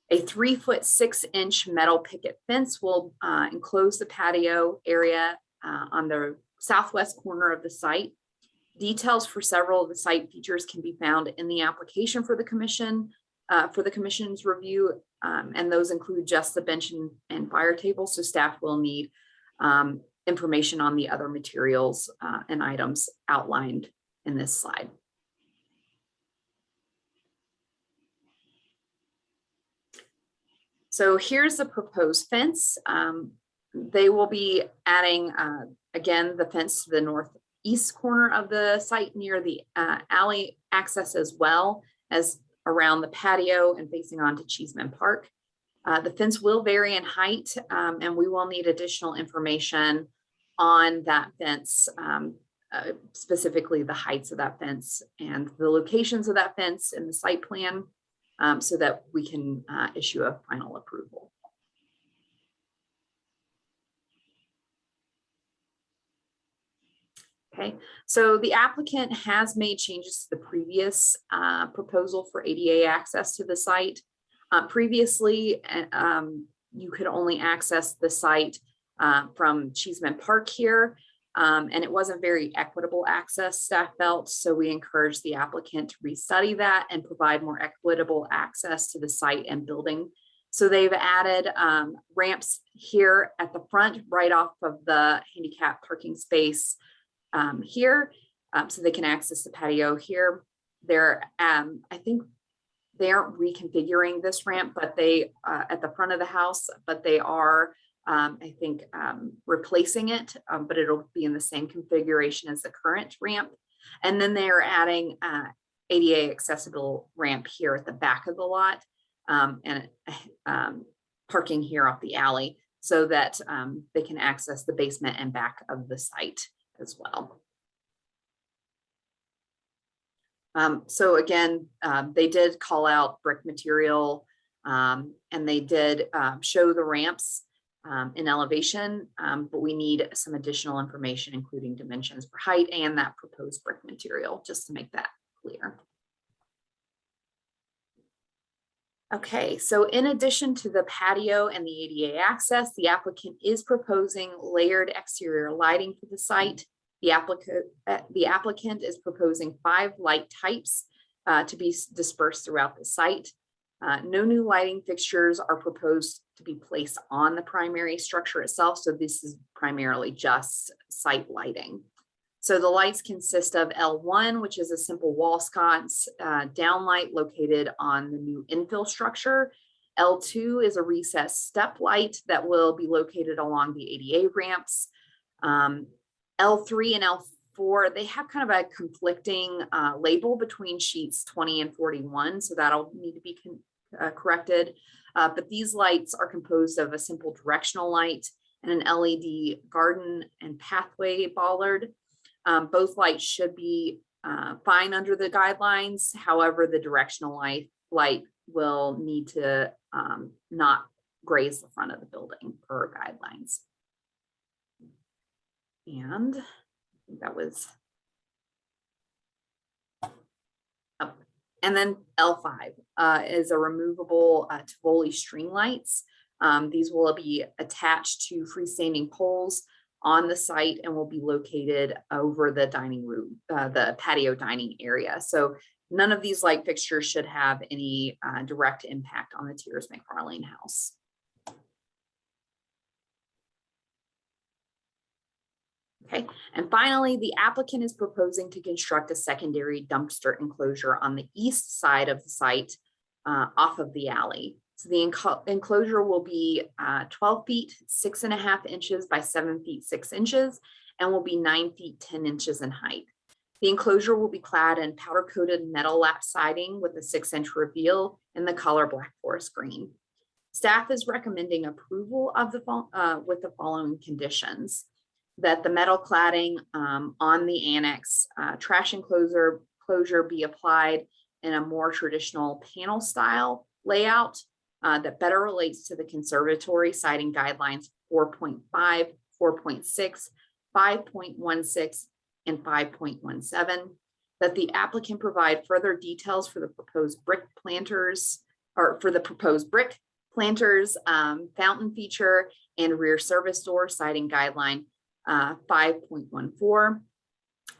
[SPEAKER 10] A 3-foot 6-inch metal picket fence will enclose the patio area on the southwest corner of the site. Details for several of the site features can be found in the application for the commission, for the commission's review, and those include just the bench and fire table. So staff will need information on the other materials and items outlined in this slide. So here's the proposed fence. They will be adding, again, the fence to the northeast corner of the site near the alley access, as well as around the patio and facing onto Cheeseman Park. The fence will vary in height, and we will need additional information on that fence, specifically the heights of that fence and the locations of that fence in the site plan, so that we can issue a final approval. Okay, so the applicant has made changes to the previous proposal for ADA access to the site. Previously, you could only access the site from Cheeseman Park here, and it wasn't very equitable access, staff felt, so we encouraged the applicant to restudy that and provide more equitable access to the site and building. So they've added ramps here at the front, right off of the handicap parking space here, so they can access the patio here. They're, I think they aren't reconfiguring this ramp, but they, at the front of the house, but they are, I think, replacing it, but it'll be in the same configuration as the current ramp. And then they are adding ADA accessible ramp here at the back of the lot, and parking here off the alley so that they can access the basement and back of the site as well. So again, they did call out brick material, and they did show the ramps in elevation, but we need some additional information, including dimensions for height and that proposed brick material, just to make that clear. Okay, so in addition to the patio and the ADA access, the applicant is proposing layered exterior lighting for the site. The applicant is proposing 5 light types to be dispersed throughout the site. No new lighting fixtures are proposed to be placed on the primary structure itself, so this is primarily just site lighting. So the lights consist of L1, which is a simple wall sconce downlight located on the new infill structure. L2 is a recessed step light that will be located along the ADA ramps. L3 and L4, they have kind of a conflicting label between sheets 20 and 41, so that'll need to be corrected. But these lights are composed of a simple directional light and an LED garden and pathway bollard. Both lights should be fine under the guidelines. However, the directional light will need to not graze the front of the building per guidelines. And I think that was, and then L5 is a removable Tivoli string lights. These will be attached to freestanding poles on the site and will be located over the dining room, the patio dining area. So none of these light fixtures should have any direct impact on the Tiers McFarlane house. Okay, and finally, the applicant is proposing to construct a secondary dumpster enclosure on the east side of the site off of the alley. So the enclosure will be 12 feet, 6.5 inches by 7 feet, 6 inches, and will be 9 feet, 10 inches in height. The enclosure will be clad in powder coated metal lap siding with a 6-inch reveal in the color black forest green. Staff is recommending approval of with the following conditions: that the metal cladding on the annex trash enclosure be applied in a more traditional panel style layout that better relates to the conservatory siding guidelines 4.5, 4.6, 5.16, and 5.17. That the applicant provide further details for the proposed brick planters, or for the proposed brick planters, fountain feature, and rear service door siding guideline 5.14,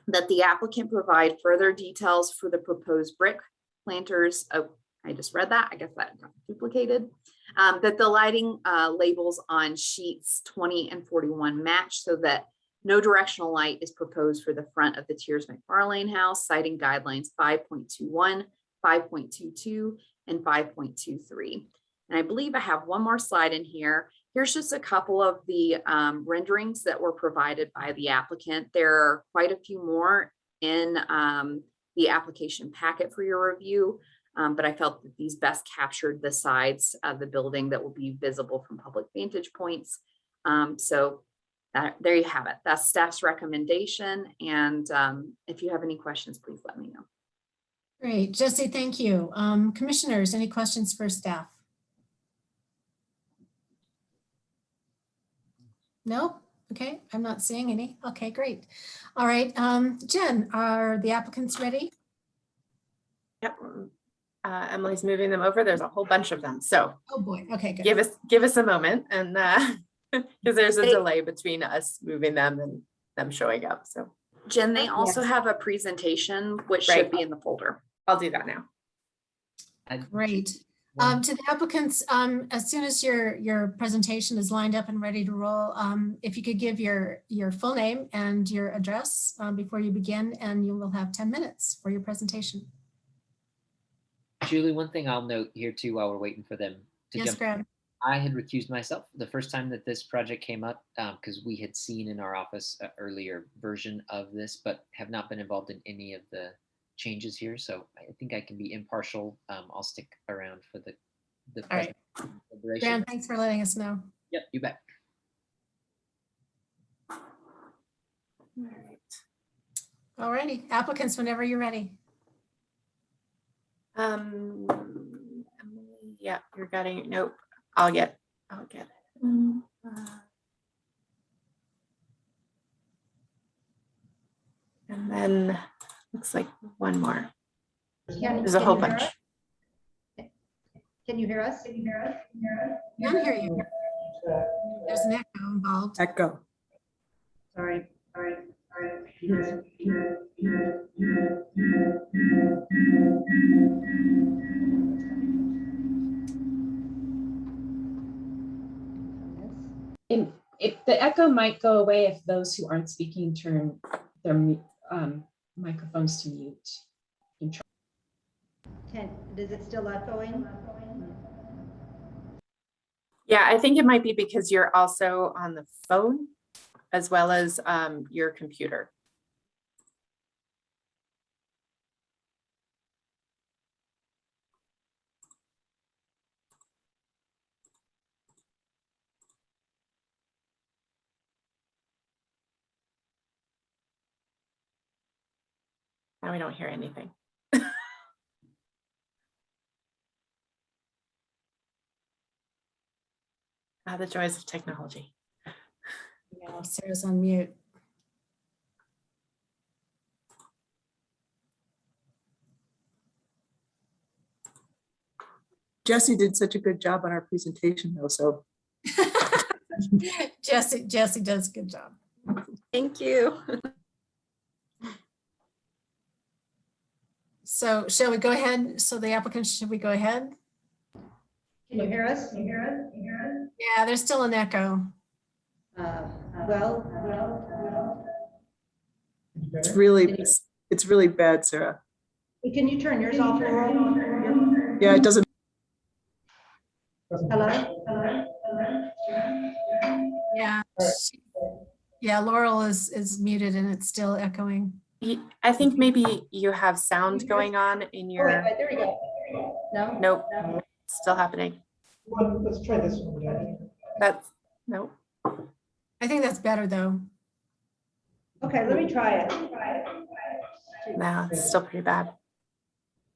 [SPEAKER 10] that the applicant provide further details for the proposed brick planters. Oh, I just read that. I guess that got duplicated. That the lighting labels on sheets 20 and 41 match, so that no directional light is proposed for the front of the Tiers McFarlane house, citing guidelines 5.21, 5.22, and 5.23. And I believe I have one more slide in here. Here's just a couple of the renderings that were provided by the applicant. There are quite a few more in the application packet for your review, but I felt that these best captured the sides of the building that will be visible from public vantage points. So there you have it. That's staff's recommendation. And if you have any questions, please let me know.
[SPEAKER 1] Great, Jesse, thank you. Commissioners, any questions for staff? No? Okay, I'm not seeing any. Okay, great. All right, Jen, are the applicants ready?
[SPEAKER 7] Yep. Emily's moving them over. There's a whole bunch of them. So
[SPEAKER 1] oh boy, okay, good.
[SPEAKER 7] Give us a moment, and because there's a delay between us moving them and them showing up. So
[SPEAKER 10] Jen, they also have a presentation which should be in the folder.
[SPEAKER 7] I'll do that now.
[SPEAKER 1] Great. To the applicants, as soon as your presentation is lined up and ready to roll, if you could give your full name and your address before you begin, and you will have 10 minutes for your presentation.
[SPEAKER 5] Julie, one thing I'll note here too while we're waiting for them to
[SPEAKER 1] Yes,
[SPEAKER 5] jump.
[SPEAKER 1] Graham.
[SPEAKER 5] I had recused myself the first time that this project came up because we had seen in our office an earlier version of this, but have not been involved in any of the changes here. So I think I can be impartial. I'll stick around for the
[SPEAKER 1] All right.
[SPEAKER 5] deliberation.
[SPEAKER 1] Graham, thanks for letting us know.
[SPEAKER 5] Yep, you bet.
[SPEAKER 1] All righty, applicants, whenever you're ready.
[SPEAKER 7] Yeah, you're getting, nope, I'll get it. And then looks like one more. There's a whole bunch.
[SPEAKER 15] Can you hear us?
[SPEAKER 1] I can hear you. There's an echo involved.
[SPEAKER 15] Echo. Sorry.
[SPEAKER 6] If the echo might go away if those who aren't speaking turn their microphones to mute.
[SPEAKER 15] Is it still echoing?
[SPEAKER 7] Yeah, I think it might be because you're also on the phone as well as your computer. Now we don't hear anything. The joys of technology.
[SPEAKER 1] Yeah, Sarah's on mute.
[SPEAKER 15] Jesse did such a good job on our presentation though, so.
[SPEAKER 1] Jesse does a good job.
[SPEAKER 15] Thank you.
[SPEAKER 1] So shall we go ahead? So the applicants, should we go ahead?
[SPEAKER 15] Can you hear us?
[SPEAKER 1] Yeah, there's still an echo.
[SPEAKER 15] It's really bad, Sarah.
[SPEAKER 16] Can you turn yours off, Laurel?
[SPEAKER 15] Yeah, it doesn't.
[SPEAKER 16] Hello?
[SPEAKER 1] Yeah. Yeah, Laurel is muted and it's still echoing.
[SPEAKER 7] I think maybe you have sound going on in your.
[SPEAKER 16] Oh, wait, there we go. No?
[SPEAKER 7] Nope. Still happening.
[SPEAKER 3] Let's try this one again.
[SPEAKER 7] That's nope.
[SPEAKER 1] I think that's better though.
[SPEAKER 16] Okay, let me try it.
[SPEAKER 7] No, it's still pretty bad.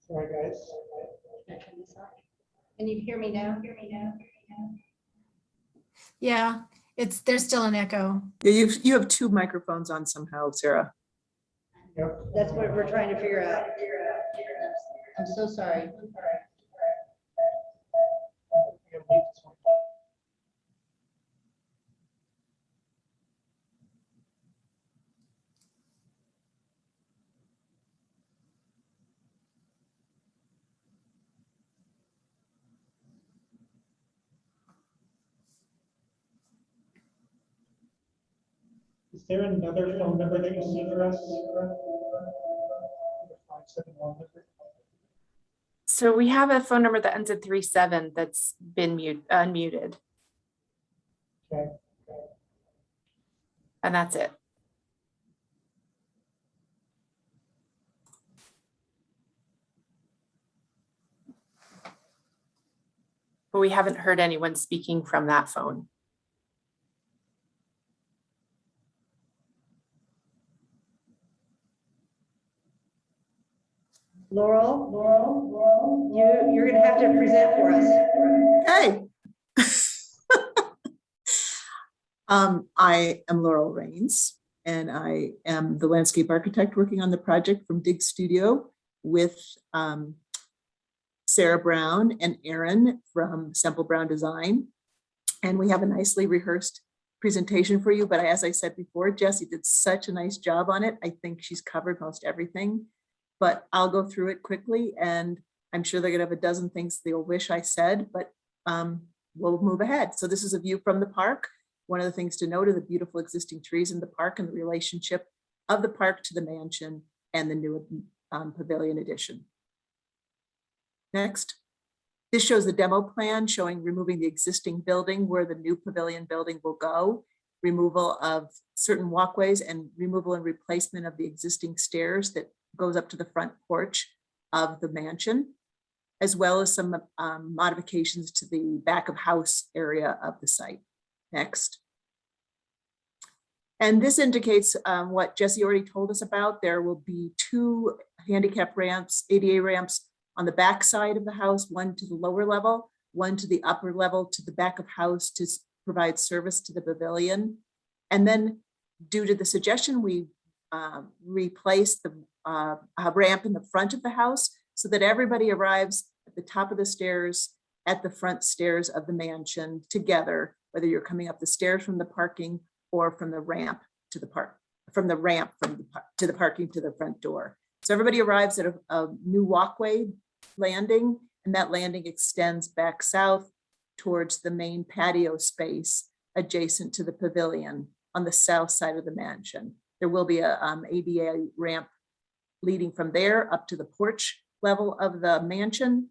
[SPEAKER 3] Sorry, guys.
[SPEAKER 16] Can you hear me now?
[SPEAKER 1] Yeah, there's still an echo.
[SPEAKER 15] Yeah, you have two microphones on somehow, Sarah.
[SPEAKER 3] Yep.
[SPEAKER 16] That's what we're trying to figure out. I'm so sorry.
[SPEAKER 3] Is there another phone number that you see for us?
[SPEAKER 7] So we have a phone number that ends in 37 that's been unmuted.
[SPEAKER 3] Okay.
[SPEAKER 7] And that's it. But we haven't heard anyone speaking from that phone.
[SPEAKER 16] Laurel, you're going to have to present for us.
[SPEAKER 15] Hey. I am Laurel Rains, and I am the landscape architect working on the project from Dig Studio with Sarah Brown and Aaron from Semple Brown Design. And we have a nicely rehearsed presentation for you. But as I said before, Jessie did such a nice job on it. I think she's covered most everything. But I'll go through it quickly, and I'm sure they're gonna have a dozen things they'll wish I said, but we'll move ahead. So this is a view from the park. One of the things to note are the beautiful existing trees in the park and the relationship of the park to the mansion and the new pavilion addition. Next, this shows the demo plan showing removing the existing building where the new pavilion building will go, removal of certain walkways and removal and replacement of the existing stairs that goes up to the front porch of the mansion, as well as some modifications to the back of house area of the site. Next. And this indicates what Jesse already told us about. There will be 2 handicap ramps, ADA ramps on the back side of the house, one to the lower level, one to the upper level to the back of house to provide service to the pavilion. And then due to the suggestion, we replaced the ramp in the front of the house so that everybody arrives at the top of the stairs at the front stairs of the mansion together, whether you're coming up the stairs from the parking or from the ramp to the park, from the ramp to the parking to the front door. So everybody arrives at a new walkway landing, and that landing extends back south towards the main patio space adjacent to the pavilion on the south side of the mansion. There will be a ADA ramp leading from there up to the porch level of the mansion,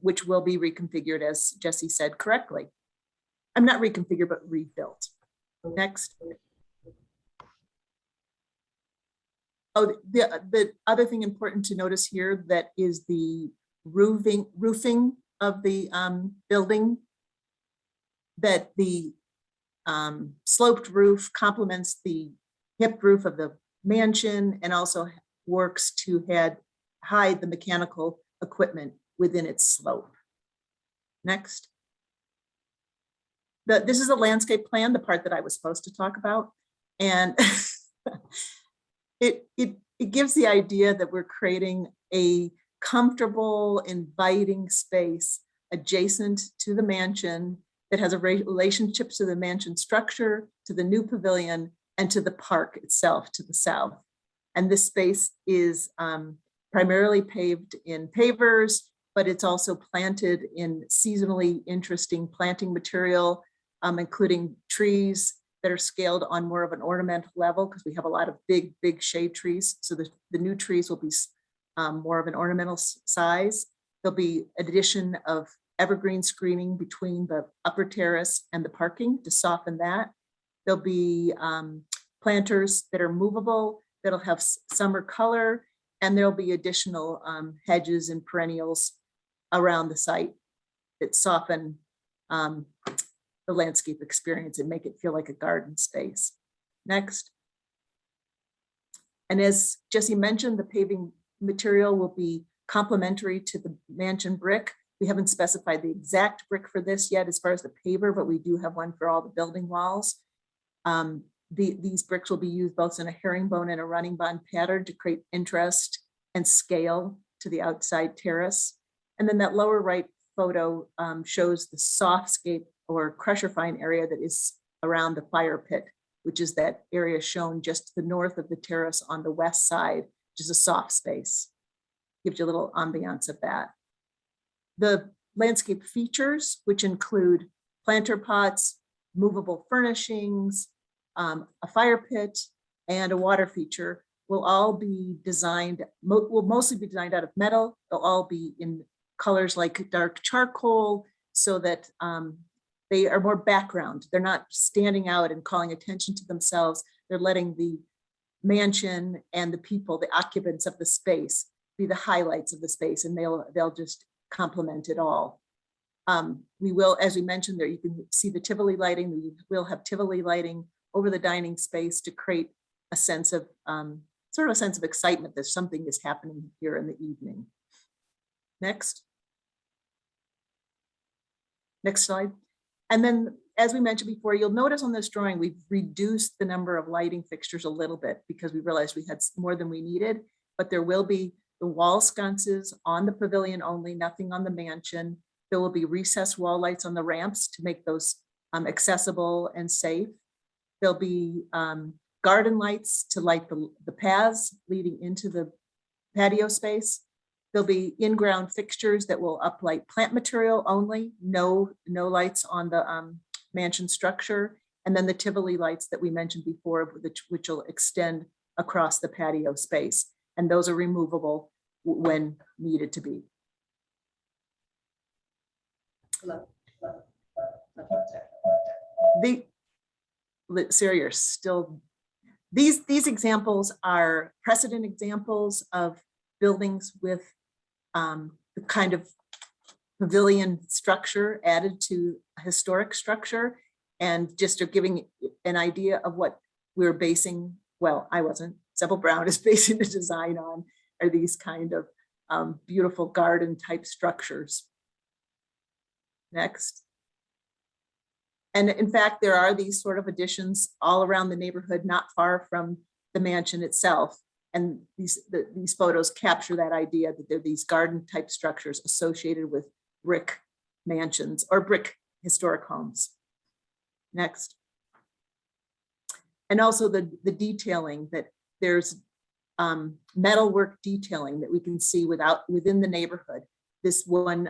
[SPEAKER 15] which will be reconfigured, as Jesse said correctly. I'm not reconfigured, but rebuilt. Next. Oh, the other thing important to notice here that is the roofing of the building, that the sloped roof complements the hip roof of the mansion and also works to hide the mechanical equipment within its slope. Next. This is a landscape plan, the part that I was supposed to talk about. And it gives the idea that we're creating a comfortable, inviting space adjacent to the mansion that has a relationship to the mansion structure, to the new pavilion, and to the park itself to the south. And this space is primarily paved in pavers, but it's also planted in seasonally interesting planting material, including trees that are scaled on more of an ornamental level because we have a lot of big shade trees. So the new trees will be more of an ornamental size. There'll be addition of evergreen screening between the upper terrace and the parking to soften that. There'll be planters that are movable, that'll have summer color, and there'll be additional hedges and perennials around the site that soften the landscape experience and make it feel like a garden space. Next. And as Jesse mentioned, the paving material will be complementary to the mansion brick. We haven't specified the exact brick for this yet as far as the paver, but we do have one for all the building walls. These bricks will be used both in a herringbone and a running bond pattern to create interest and scale to the outside terrace. And then that lower right photo shows the softscape or crusher fine area that is around the fire pit, which is that area shown just to the north of the terrace on the west side, which is a soft space. Gives you a little ambiance of that. The landscape features, which include planter pots, movable furnishings, a fire pit, and a water feature, will all be designed, will mostly be designed out of metal. They'll all be in colors like dark charcoal so that they are more background. They're not standing out and calling attention to themselves. They're letting the mansion and the people, the occupants of the space, be the highlights of the space, and they'll just complement it all. We will, as we mentioned there, you can see the Tivoli lighting. We will have Tivoli lighting over the dining space to create a sense of sort of a sense of excitement that something is happening here in the evening. Next. Next slide. And then, as we mentioned before, you'll notice on this drawing, we've reduced the number of lighting fixtures a little bit because we realized we had more than we needed, but there will be the wall sconces on the pavilion only, nothing on the mansion. There will be recessed wall lights on the ramps to make those accessible and safe. There'll be garden lights to light the paths leading into the patio space. There'll be in-ground fixtures that will uplight plant material only, no lights on the mansion structure. And then the Tivoli lights that we mentioned before, which will extend across the patio space. And those are removable when needed to be. Sarah, you're still, these examples are precedent examples of buildings with the kind of pavilion structure added to a historic structure, and just are giving an idea of what we're basing, well, I wasn't, Seville Brown is basing the design on, are these kind of beautiful garden type structures. Next. And in fact, there are these sort of additions all around the neighborhood, not far from the mansion itself. And these photos capture that idea that there are these garden type structures associated with brick mansions or brick historic homes. Next. And also the detailing, that there's metalwork detailing that we can see within the neighborhood. This one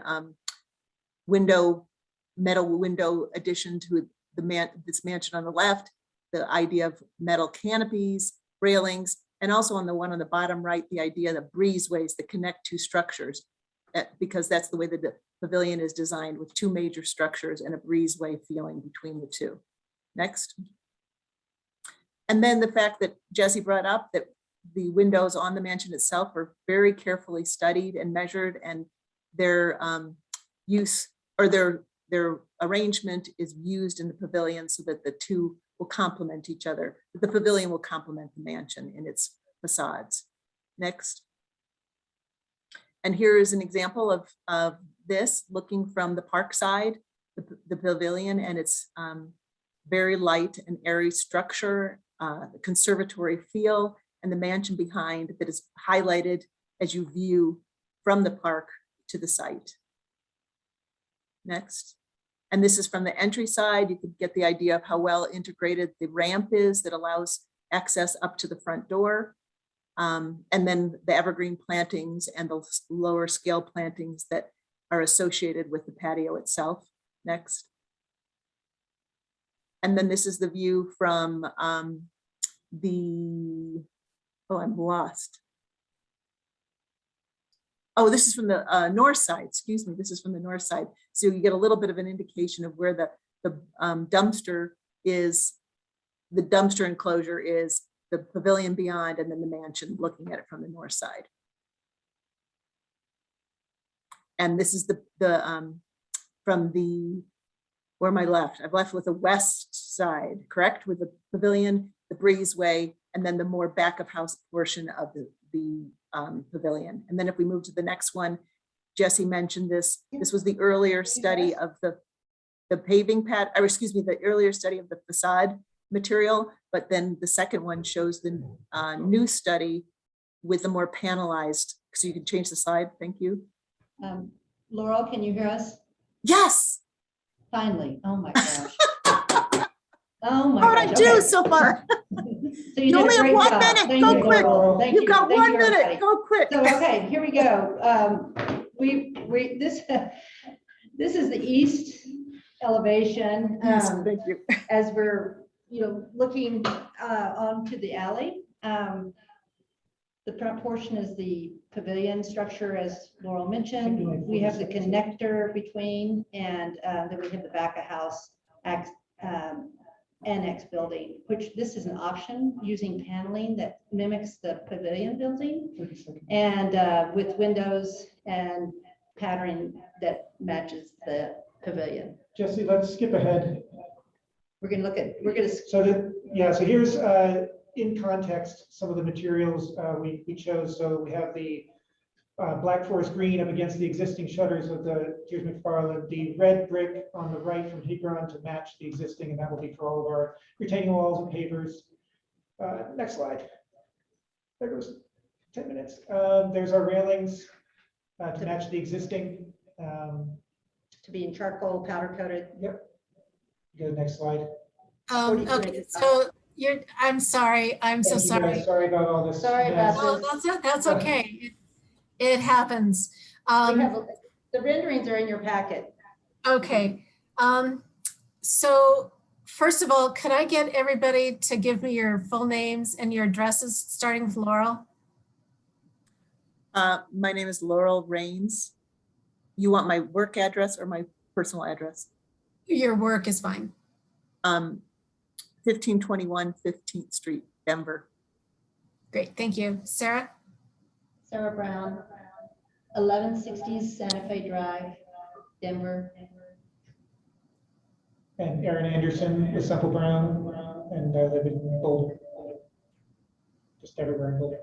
[SPEAKER 15] metal window addition to this mansion on the left, the idea of metal canopies, railings, and also on the one on the bottom right, the idea of breezeways that connect two structures, because that's the way that the pavilion is designed, with two major structures and a breezeway feeling between the two. Next. And then the fact that Jesse brought up that the windows on the mansion itself are very carefully studied and measured, and their use or their arrangement is used in the pavilion so that the two will complement each other. The pavilion will complement the mansion in its facades. Next. And here is an example of this, looking from the park side, the pavilion, and its very light and airy structure, the conservatory feel, and the mansion behind that is highlighted as you view from the park to the site. Next. And this is from the entry side. You could get the idea of how well integrated the ramp is that allows access up to the front door. And then the evergreen plantings and the lower scale plantings that are associated with the patio itself. Next. And then this is the view from I'm lost. Oh, this is from the north side, excuse me. This is from the north side. So you get a little bit of an indication of where the dumpster is, the dumpster enclosure is, the pavilion beyond, and then the mansion looking at it from the north side. And this is from the, where am I left? I've left with the west side, correct? With the pavilion, the breezeway, and then the more back of house portion of the pavilion. And then if we move to the next one, Jesse mentioned this. This was the earlier study of the paving pad, or excuse me, the earlier study of the facade material. But then the second one shows the new study with the more panelized. So you can change the slide. Thank you.
[SPEAKER 16] Laurel, can you hear us?
[SPEAKER 15] Yes.
[SPEAKER 16] Finally. Oh my gosh. Oh my
[SPEAKER 15] What
[SPEAKER 16] gosh.
[SPEAKER 15] did I do so far?
[SPEAKER 16] So
[SPEAKER 15] You only have 1 minute.
[SPEAKER 16] Thank
[SPEAKER 15] Go
[SPEAKER 16] you,
[SPEAKER 15] quick.
[SPEAKER 16] Laurel. Thank
[SPEAKER 15] You've
[SPEAKER 16] you.
[SPEAKER 15] got
[SPEAKER 16] Thank
[SPEAKER 15] 1
[SPEAKER 16] you,
[SPEAKER 15] minute.
[SPEAKER 16] everybody.
[SPEAKER 15] Go quick.
[SPEAKER 16] So, okay, here we go. This is the east elevation.
[SPEAKER 15] Thank you.
[SPEAKER 16] As we're looking onto the alley. The front portion is the pavilion structure, as Laurel mentioned. We have the connector between, and then we have the back of house annex building, which this is an option using paneling that mimics the pavilion building, and with windows and patterning that matches the pavilion.
[SPEAKER 17] Jesse, let's skip ahead.
[SPEAKER 16] We're going to look at,
[SPEAKER 17] So here's in context some of the materials we chose. So we have the black forest green up against the existing shutters of the Tears McFarland, the red brick on the right from Hebron to match the existing, and that will be for all of our retaining walls and pavers. Next slide. There goes 10 minutes. There's our railings to match the existing.
[SPEAKER 16] To be in charcoal powder coated.
[SPEAKER 17] Yep. Go to the next slide.
[SPEAKER 1] Okay, so I'm sorry. I'm so sorry.
[SPEAKER 17] Sorry about all this.
[SPEAKER 16] Sorry about this.
[SPEAKER 1] That's okay. It happens.
[SPEAKER 16] The renderings are in your packet.
[SPEAKER 1] Okay. So first of all, could I get everybody to give me your full names and your addresses, starting with Laurel?
[SPEAKER 15] My name is Laurel Rains. You want my work address or my personal address?
[SPEAKER 1] Your work is fine.
[SPEAKER 15] 1521 15th Street, Denver.
[SPEAKER 1] Great, thank you. Sarah?
[SPEAKER 16] Sarah Brown, 1160 Santa Fe Drive, Denver.
[SPEAKER 17] And Aaron Anderson with Central Brown, and I live in Boulder. Just everywhere in Boulder.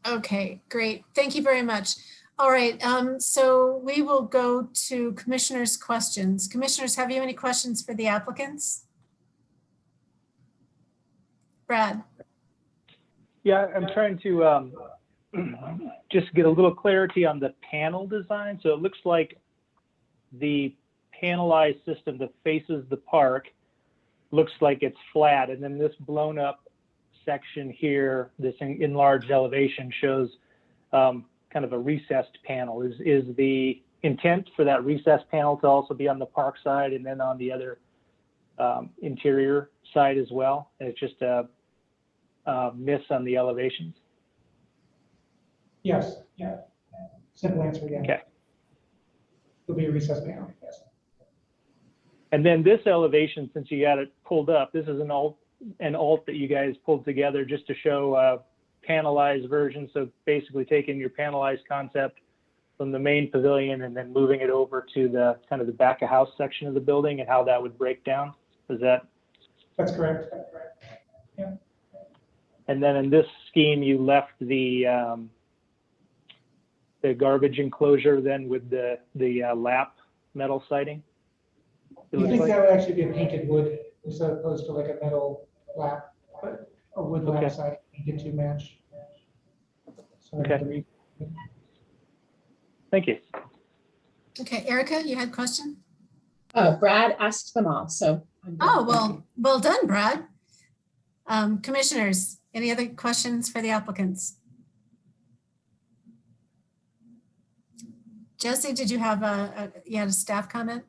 [SPEAKER 1] Okay, great. Thank you very much. All right, so we will go to commissioners' questions. Commissioners, have you any questions for the applicants? Brad?
[SPEAKER 3] Yeah, I'm trying to just get a little clarity on the panel design. So it looks like the panelized system that faces the park looks like it's flat, and then this blown up section here, this enlarged elevation shows kind of a recessed panel. Is the intent for that recessed panel to also be on the park side and then on the other interior side as well? And it's just a miss on the elevations?
[SPEAKER 17] Yes, yeah. Simple answer, yeah.
[SPEAKER 3] Okay.
[SPEAKER 17] It'll be a recessed panel, yes.
[SPEAKER 3] And then this elevation, since you got it pulled up, this is an alt that you guys pulled together just to show a panelized version. So basically taking your panelized concept from the main pavilion and then moving it over to the kind of the back of house section of the building and how that would break down. Is that?
[SPEAKER 17] That's correct. Yeah.
[SPEAKER 3] And then in this scheme, you left the garbage enclosure then with the lap metal siding.
[SPEAKER 17] I think that would actually be a painted wood as opposed to like a metal lap, but a wood lap side painted to match. So
[SPEAKER 3] okay. Thank you.
[SPEAKER 1] Okay, Erica, you had a question?
[SPEAKER 6] Brad asked them all, so.
[SPEAKER 1] Oh, well done, Brad. Commissioners, any other questions for the applicants? Jesse, did you have you had a staff comment?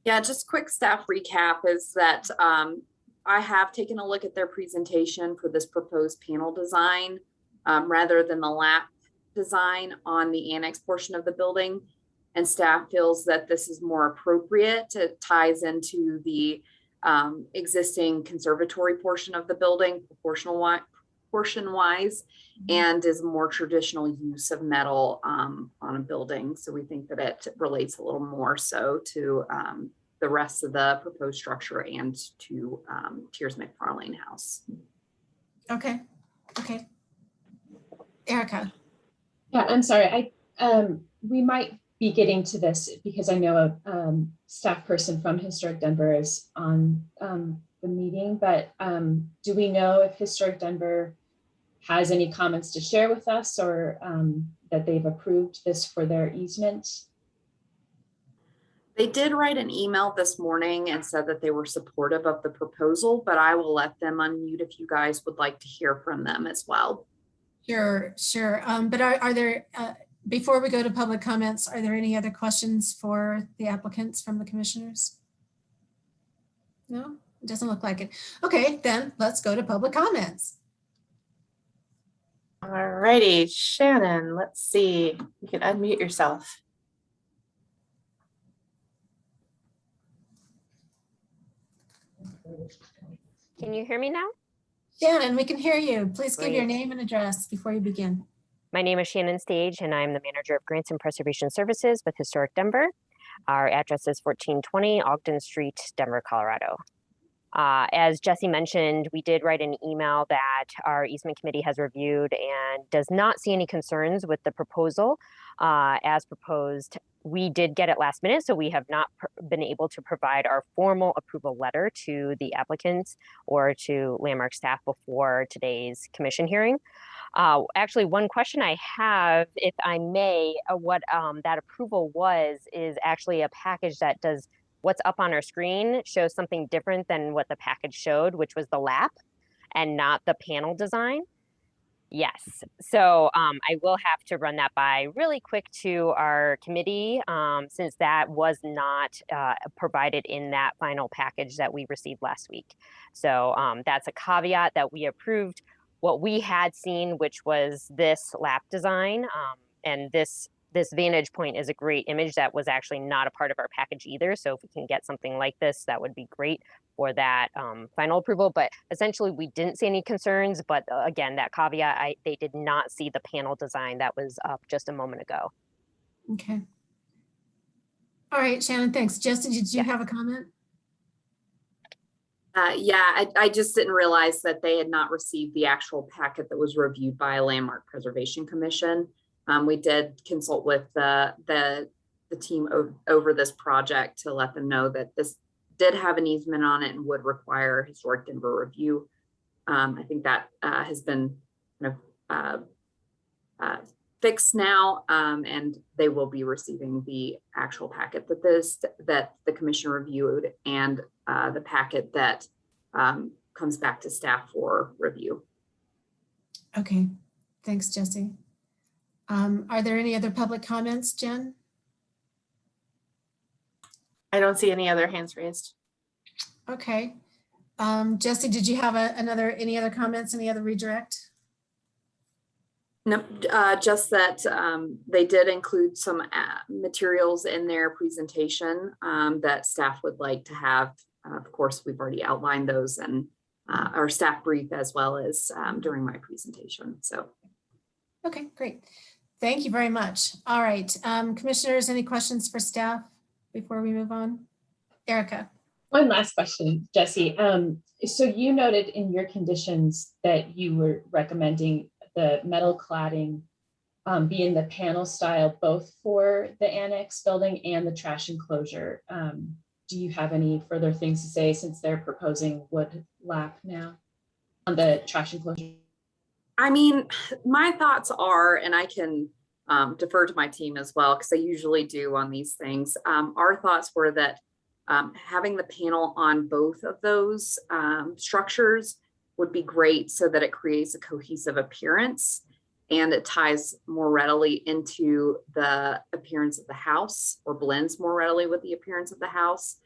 [SPEAKER 10] Yeah, just quick staff recap is that I have taken a look at their presentation for this proposed panel design rather than the lap design on the annex portion of the building. And staff feels that this is more appropriate. It ties into the existing conservatory portion of the building portion-wise, and is more traditional use of metal on a building. So we think that it relates a little more so to the rest of the proposed structure and to Tiers McFarlane House.
[SPEAKER 1] Okay, okay. Erica.
[SPEAKER 6] Yeah, I'm sorry. We might be getting to this because I know a staff person from Historic Denver is on the meeting, but do we know if Historic Denver has any comments to share with us or that they've approved this for their easement?
[SPEAKER 10] They did write an email this morning and said that they were supportive of the proposal, but I will let them unmute if you guys would like to hear from them as well.
[SPEAKER 1] Sure. But are there, before we go to public comments, are there any other questions for the applicants from the commissioners? No, it doesn't look like it. Okay, then let's go to public comments.
[SPEAKER 7] All righty, Shannon, let's see. You can unmute yourself.
[SPEAKER 18] Can you hear me now?
[SPEAKER 1] Shannon, we can hear you. Please give your
[SPEAKER 18] Great.
[SPEAKER 1] name and address before you begin.
[SPEAKER 18] My name is Shannon Stage, and I'm the manager of Grants and Preservation Services with Historic Denver. Our address is 1420 Ogden Street, Denver, Colorado. As Jesse mentioned, we did write an email that our easement committee has reviewed and does not see any concerns with the proposal as proposed. We did get it last minute, so we have not been able to provide our formal approval letter to the applicants or to Landmark staff before today's commission hearing. Actually, one question I have, if I may, what that approval is actually a package that does what's up on our screen shows something different than what the package showed, which was the lap and not the panel design. Yes, so I will have to run that by really quick to our committee, since that was not provided in that final package that we received last week. So that's a caveat that we approved what we had seen, which was this lap design, and this vantage point is a great image that was actually not a part of our package either. So if we can get something like this, that would be great for that final approval. But essentially, we didn't see any concerns. But again, that caveat, they did not see the panel design that was up just a moment ago.
[SPEAKER 1] Okay. All right, Shannon, thanks. Justin, did you have a comment?
[SPEAKER 10] Yeah, I just didn't realize that they had not received the actual packet that was reviewed by a Landmark Preservation Commission. We did consult with the team over this project to let them know that this did have an easement on it and would require historic Denver review. I think that has been kind of fixed now, and they will be receiving the actual packet that the commission reviewed and the packet that comes back to staff for review.
[SPEAKER 1] Okay, thanks, Jesse. Are there any other public comments, Jen?
[SPEAKER 7] I don't see any other hands raised.
[SPEAKER 1] Okay. Jesse, did you have any other comments, any other redirect?
[SPEAKER 10] No, just that they did include some materials in their presentation that staff would like to have. Of course, we've already outlined those in our staff brief as well as during my presentation. So,
[SPEAKER 1] okay, great. Thank you very much. All right, commissioners, any questions for staff before we move on? Erica.
[SPEAKER 6] One last question, Jesse. So you noted in your conditions that you were recommending the metal cladding be in the panel style, both for the annex building and the trash enclosure. Do you have any further things to say since they're proposing wood lap now on the trash enclosure?
[SPEAKER 10] I mean, my thoughts are, and I can defer to my team as well, because I usually do on these things. Our thoughts were that having the panel on both of those structures would be great so that it creates a cohesive appearance and it ties more readily into the appearance of the house or blends more readily with the appearance of the house.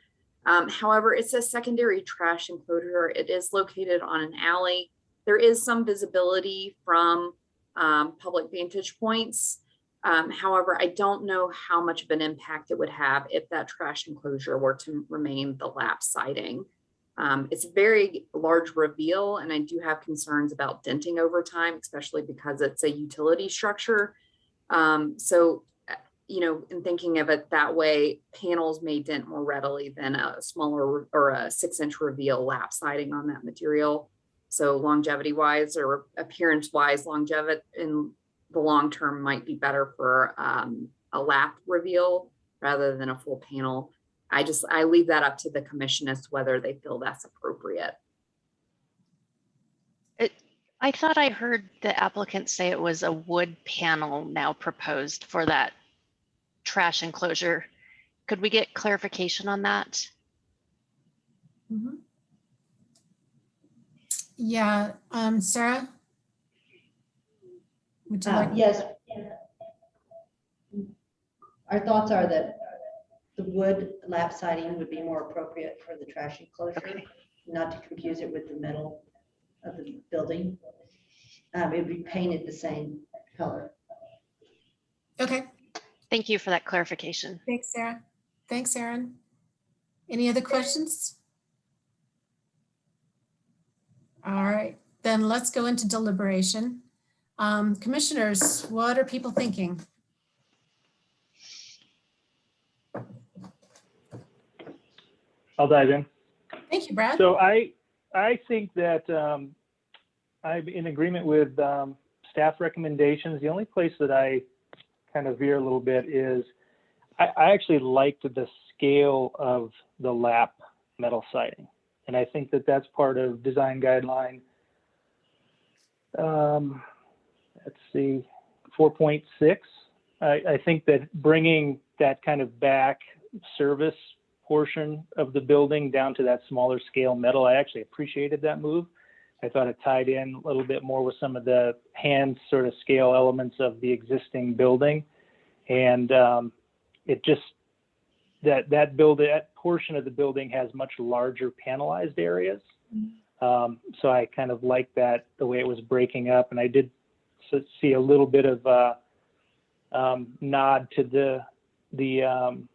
[SPEAKER 10] However, it's a secondary trash enclosure. It is located on an alley. There is some visibility from public vantage points. However, I don't know how much of an impact it would have if that trash enclosure were to remain the lap siding. It's a very large reveal, and I do have concerns about denting over time, especially because it's a utility structure. So, you know, in thinking of it that way, panels may dent more readily than a smaller or a 6-inch reveal lap siding on that material. So longevity wise or appearance wise, longevity in the long term might be better for a lap reveal rather than a full panel. I leave that up to the commission as to whether they feel that's appropriate.
[SPEAKER 4] I thought I heard the applicant say it was a wood panel now proposed for that trash enclosure. Could we get clarification on that?
[SPEAKER 1] Mm-hmm. Yeah, Sarah? Would you like?
[SPEAKER 16] Yes. Our thoughts are that the wood lap siding would be more appropriate for the trash enclosure, not to confuse it with the metal of the building. It would be painted the same color.
[SPEAKER 1] Okay.
[SPEAKER 4] Thank you for that clarification.
[SPEAKER 1] Thanks, Sarah. Thanks, Aaron. Any other questions? All right, then let's go into deliberation. Commissioners, what are people thinking?
[SPEAKER 3] I'll dive in.
[SPEAKER 1] Thank you, Brad.
[SPEAKER 3] So I think that I'm in agreement with staff recommendations. The only place that I kind of veer a little bit is I actually liked the scale of the lap metal siding. And I think that that's part of design guideline. Let's see, 4.6. I think that bringing that kind of back service portion of the building down to that smaller scale metal, I actually appreciated that move. I thought it tied in a little bit more with some of the hand sort of scale elements of the existing building. And it just, that portion of the building has much larger panelized areas. So I kind of like that, the way it was breaking up. And I did see a little bit of nod to the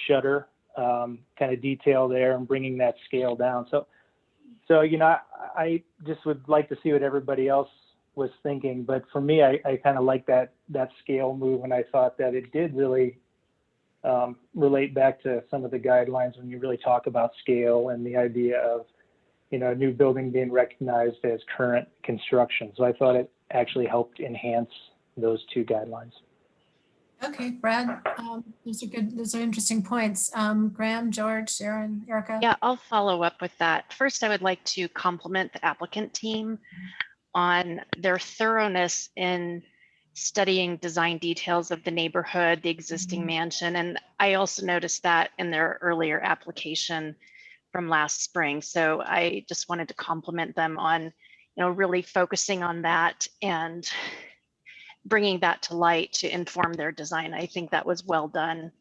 [SPEAKER 3] shutter kind of detail there and bringing that scale down. So you know, I just would like to see what everybody else was thinking, but for me, I kind of like that scale move, and I thought that it did really relate back to some of the guidelines when you really talk about scale and the idea of, you know, a new building being recognized as current construction. So I thought it actually helped enhance those two guidelines.
[SPEAKER 1] Okay, Brad, those are good. Those are interesting points. Graham, George, Sharon, Erica.
[SPEAKER 4] Yeah, I'll follow up with that. First, I would like to compliment the applicant team on their thoroughness in studying design details of the neighborhood, the existing mansion. And I also noticed that in their earlier application from last spring. So I just wanted to compliment them on, you know, really focusing on that and bringing that to light to inform their design. I think that was well done.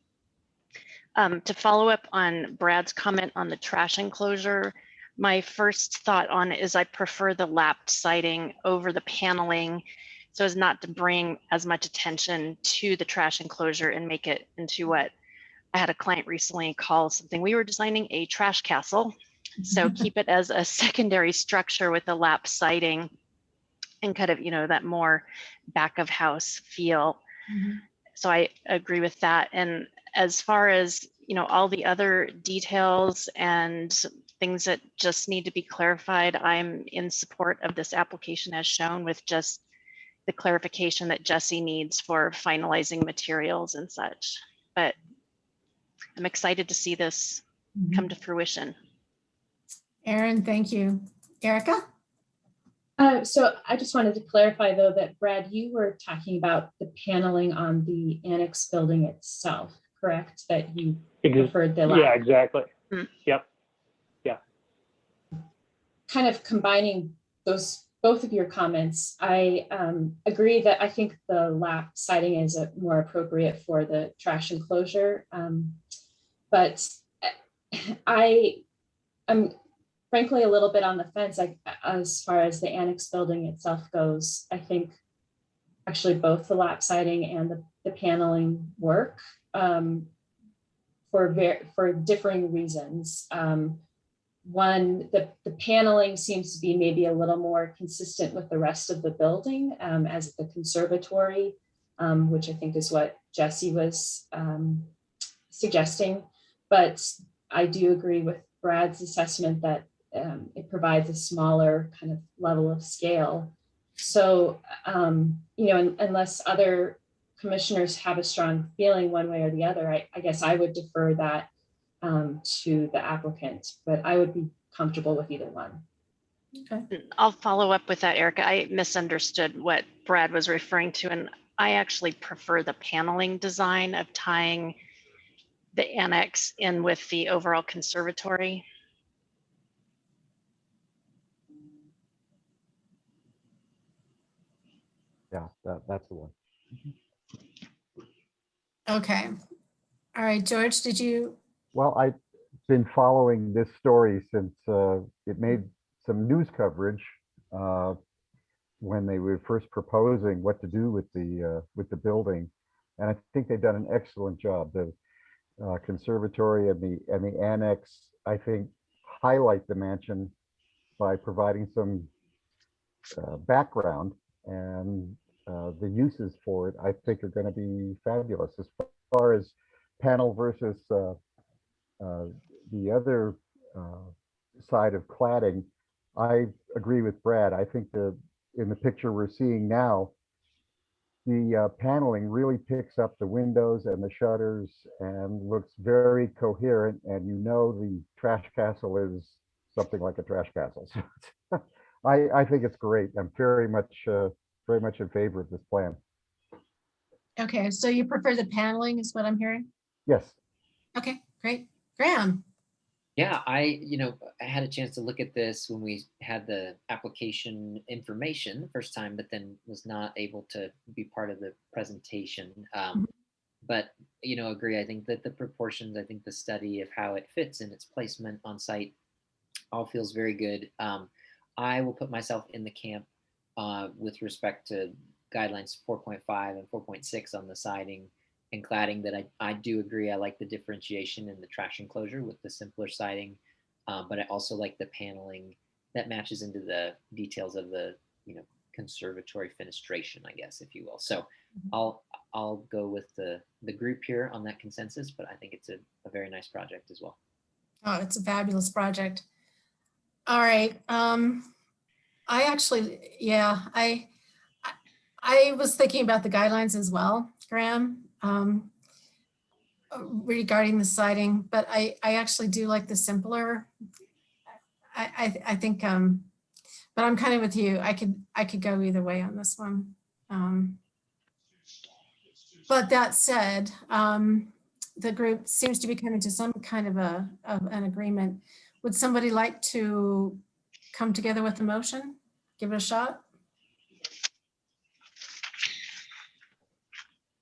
[SPEAKER 4] To follow up on Brad's comment on the trash enclosure, my first thought on it is I prefer the lapped siding over the paneling so as not to bring as much attention to the trash enclosure and make it into what I had a client recently call something. We were designing a trash castle. So keep it as a secondary structure with the lapped siding and kind of, you know, that more back of house feel. So I agree with that. And as far as, you know, all the other details and things that just need to be clarified, I'm in support of this application as shown, with just the clarification that Jesse needs for finalizing materials and such. But I'm excited to see this come to fruition.
[SPEAKER 1] Aaron, thank you. Erica?
[SPEAKER 6] So I just wanted to clarify though that Brad, you were talking about the paneling on the annex building itself, correct? That you preferred the
[SPEAKER 3] Yeah, exactly. Yep. Yeah.
[SPEAKER 6] Kind of combining those, both of your comments, I agree that I think the lap siding is more appropriate for the trash enclosure. But I'm frankly a little bit on the fence as far as the annex building itself goes. I think actually both the lap siding and the paneling work for differing reasons. One, the paneling seems to be maybe a little more consistent with the rest of the building as the conservatory, which I think is what Jesse was suggesting. But I do agree with Brad's assessment that it provides a smaller kind of level of scale. So, you know, unless other commissioners have a strong feeling one way or the other, I guess I would defer that to the applicant, but I would be comfortable with either one.
[SPEAKER 1] Okay.
[SPEAKER 4] I'll follow up with that, Erica. I misunderstood what Brad was referring to, and I actually prefer the paneling design of tying the annex in with the overall conservatory.
[SPEAKER 2] Yeah, that's the one.
[SPEAKER 1] Okay. All right, George, did you?
[SPEAKER 2] Well, I've been following this story since it made some news coverage when they were first proposing what to do with the building, and I think they've done an excellent job. The conservatory and the annex, I think, highlight the mansion by providing some background, and the uses for it, I think, are going to be fabulous. As far as panel versus the other side of cladding, I agree with Brad. I think in the picture we're seeing now, the paneling really picks up the windows and the shutters and looks very coherent, and you know the trash castle is something like a trash castle. So I think it's great. I'm very much in favor of this plan.
[SPEAKER 1] Okay, so you prefer the paneling is what I'm hearing?
[SPEAKER 2] Yes.
[SPEAKER 1] Okay, great. Graham?
[SPEAKER 5] Yeah, I had a chance to look at this when we had the application information the first time, but then was not able to be part of the presentation. But agree. I think that the proportions, I think the study of how it fits in its placement on site all feels very good. I will put myself in the camp with respect to guidelines 4.5 and 4.6 on the siding and cladding that I do agree. I like the differentiation in the trash enclosure with the simpler siding, but I also like the paneling that matches into the details of the conservatory fenestration, I guess, if you will. So I'll go with the group here on that consensus, but I think it's a very nice project as well.
[SPEAKER 1] Oh, it's a fabulous project. All right. I actually, yeah, I was thinking about the guidelines as well, Graham, regarding the siding, but I actually do like the simpler. I think, but I'm kind of with you. I could go either way on this one. But that said, the group seems to be coming to some kind of an agreement. Would somebody like to come together with a motion? Give it a shot?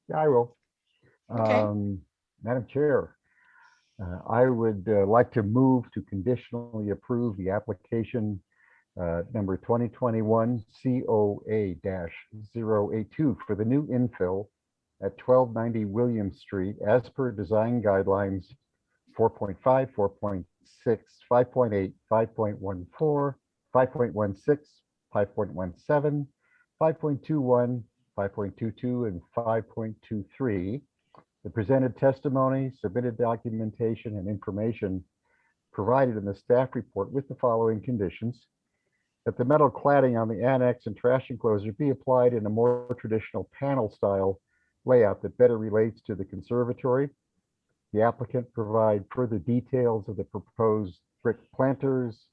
[SPEAKER 2] Yeah, I will.
[SPEAKER 1] Okay.
[SPEAKER 2] Madam Chair, I would like to move to conditionally approve the application number 2021 COA-082 for the new infill at 1290 William Street as per design guidelines 4.5, 4.6, 5.8, 5.14, 5.16, 5.17, 5.21, 5.22, and 5.23. The presented testimony, submitted documentation, and information provided in the staff report with the following conditions: that the metal cladding on the annex and trash enclosure be applied in a more traditional panel style layout that better relates to the conservatory. The applicant provide further details of the proposed brick planters,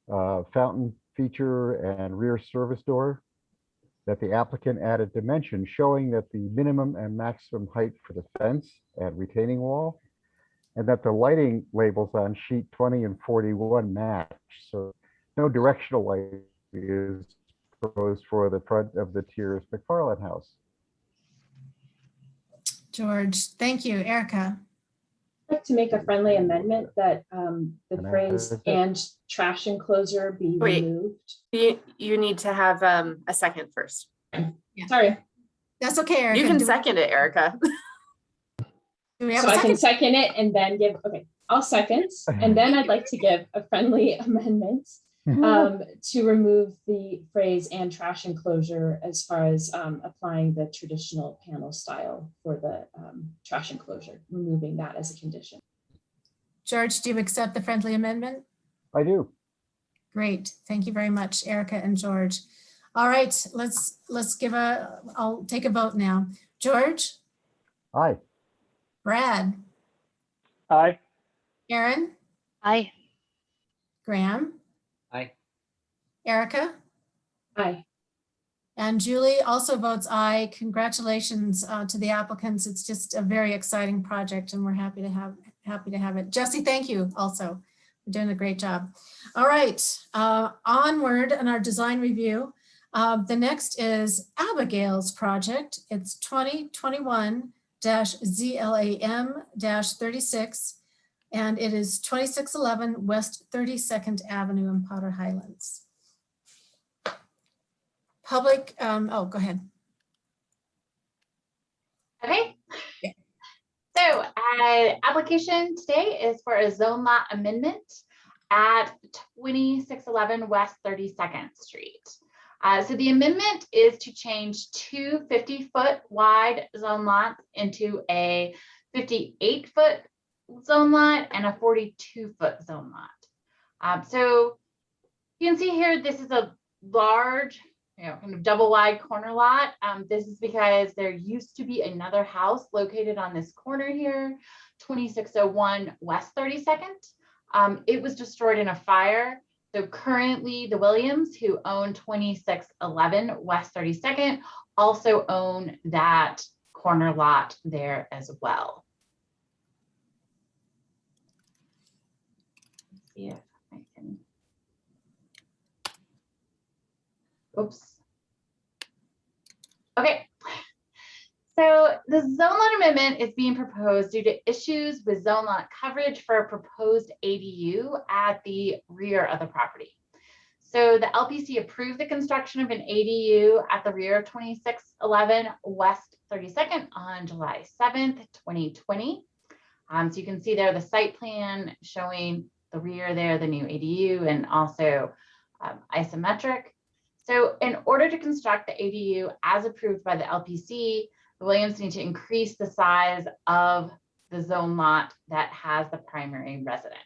[SPEAKER 2] fountain feature, and rear service door. That the applicant add a dimension showing that the minimum and maximum height for the fence and retaining wall, and that the lighting labels on sheet 20 and 41 match. So no directional light is proposed for the front of the Tiers McFarland house.
[SPEAKER 1] George, thank you. Erica.
[SPEAKER 6] I'd like to make a friendly amendment that the
[SPEAKER 2] Can I
[SPEAKER 6] phrase
[SPEAKER 2] finish it?
[SPEAKER 6] "and trash enclosure" be
[SPEAKER 7] Wait.
[SPEAKER 6] removed.
[SPEAKER 7] You need to have a second first.
[SPEAKER 6] Sorry.
[SPEAKER 1] That's okay, Erica.
[SPEAKER 7] You can
[SPEAKER 1] Do
[SPEAKER 7] second it, Erica.
[SPEAKER 1] we have
[SPEAKER 6] So
[SPEAKER 1] a
[SPEAKER 6] I can
[SPEAKER 1] second?
[SPEAKER 6] second it and then give, okay, I'll second. And then I'd like to give a friendly amendment to remove the phrase "and trash enclosure" as far as applying the traditional panel style for the trash enclosure, removing that as a condition.
[SPEAKER 1] George, do you accept the friendly amendment?
[SPEAKER 2] I do.
[SPEAKER 1] Great. Thank you very much, Erica and George. All right, let's I'll take a vote now. George?
[SPEAKER 2] Aye.
[SPEAKER 1] Brad?
[SPEAKER 3] Aye.
[SPEAKER 1] Aaron?
[SPEAKER 4] Aye.
[SPEAKER 1] Graham?
[SPEAKER 5] Aye.
[SPEAKER 1] Erica?
[SPEAKER 6] Aye.
[SPEAKER 1] And Julie also votes aye. Congratulations to the applicants. It's just a very exciting project and we're happy to have it. Jesse, thank you also. You're doing a great job. All right, onward in our design review. The next is Abigail's project. It's 2021-ZLAM-36, and it is 2611 West 32nd Avenue in Potter Highlands. Public, oh, go ahead.
[SPEAKER 19] Okay. So application today is for a zone lot amendment at 2611 West 32nd Street. So the amendment is to change two 50-foot wide zone lots into a 58-foot zone lot and a 42-foot zone lot. So you can see here, this is a large, kind of double wide corner lot. This is because there used to be another house located on this corner here, 2601 West 32nd. It was destroyed in a fire. So currently the Williams, who own 2611 West 32nd, also own that corner lot there as well. See if I can. Oops. Okay. So the zone lot amendment is being proposed due to issues with zone lot coverage for a proposed ADU at the rear of the property. So the LPC approved the construction of an ADU at the rear of 2611 West 32nd on July 7th, 2020. So you can see there the site plan showing the rear there, the new ADU, and also isometric. So in order to construct the ADU as approved by the LPC, the Williams need to increase the size of the zone lot that has the primary residence.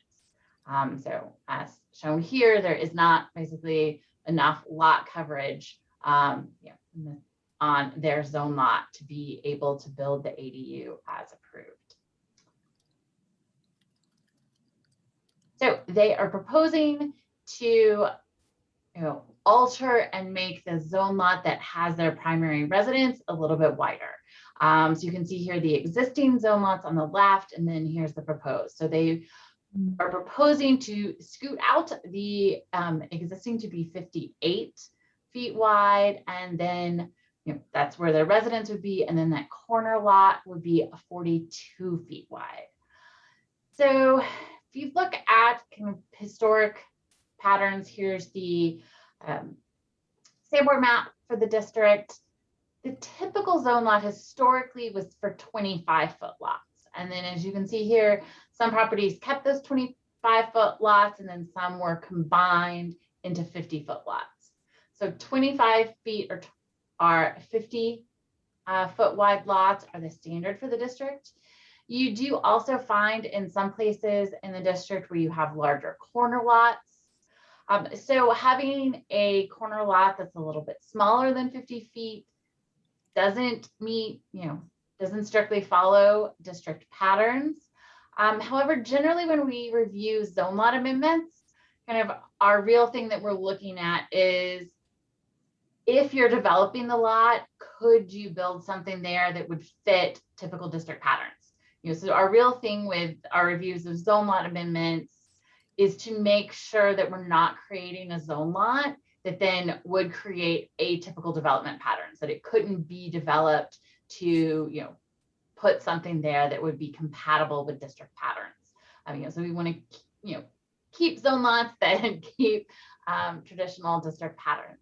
[SPEAKER 19] So as shown here, there is not basically enough lot coverage on their zone lot to be able to build the ADU as approved. So they are proposing to alter and make the zone lot that has their primary residence a little bit wider. So you can see here the existing zone lots on the left, and then here's the proposed. So they are proposing to scoot out the existing to be 58 feet wide, and then that's where their residence would be, and then that corner lot would be 42 feet wide. So if you look at kind of historic patterns, here's the Sanborn map for the district. The typical zone lot historically was for 25-foot lots. And then as you can see here, some properties kept those 25-foot lots, and then some were combined into 50-foot lots. So 25 feet are 50-foot wide lots are the standard for the district. You do also find in some places in the district where you have larger corner lots. So having a corner lot that's a little bit smaller than 50 feet doesn't meet, doesn't strictly follow district patterns. However, generally when we review zone lot amendments, kind of our real thing that we're looking at is if you're developing the lot, could you build something there that would fit typical district patterns? So our real thing with our reviews of zone lot amendments is to make sure that we're not creating a zone lot that then would create atypical development patterns, that it couldn't be developed to, put something there that would be compatible with district patterns. So we want to, keep zone lots that keep traditional district patterns.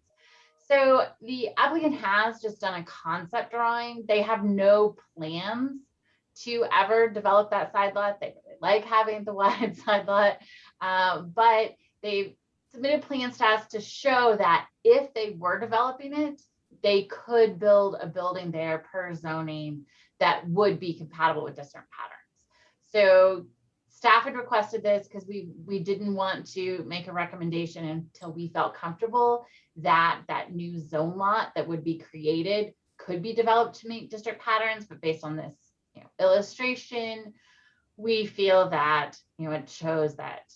[SPEAKER 19] So the applicant has just done a concept drawing. They have no plans to ever develop that side lot. They really like having the wide side lot, but they've submitted plans to us to show that if they were developing it, they could build a building there per zoning that would be compatible with district patterns. So staff had requested this because we didn't want to make a recommendation until we felt comfortable that that new zone lot that would be created could be developed to meet district patterns. But based on this illustration, we feel that it shows that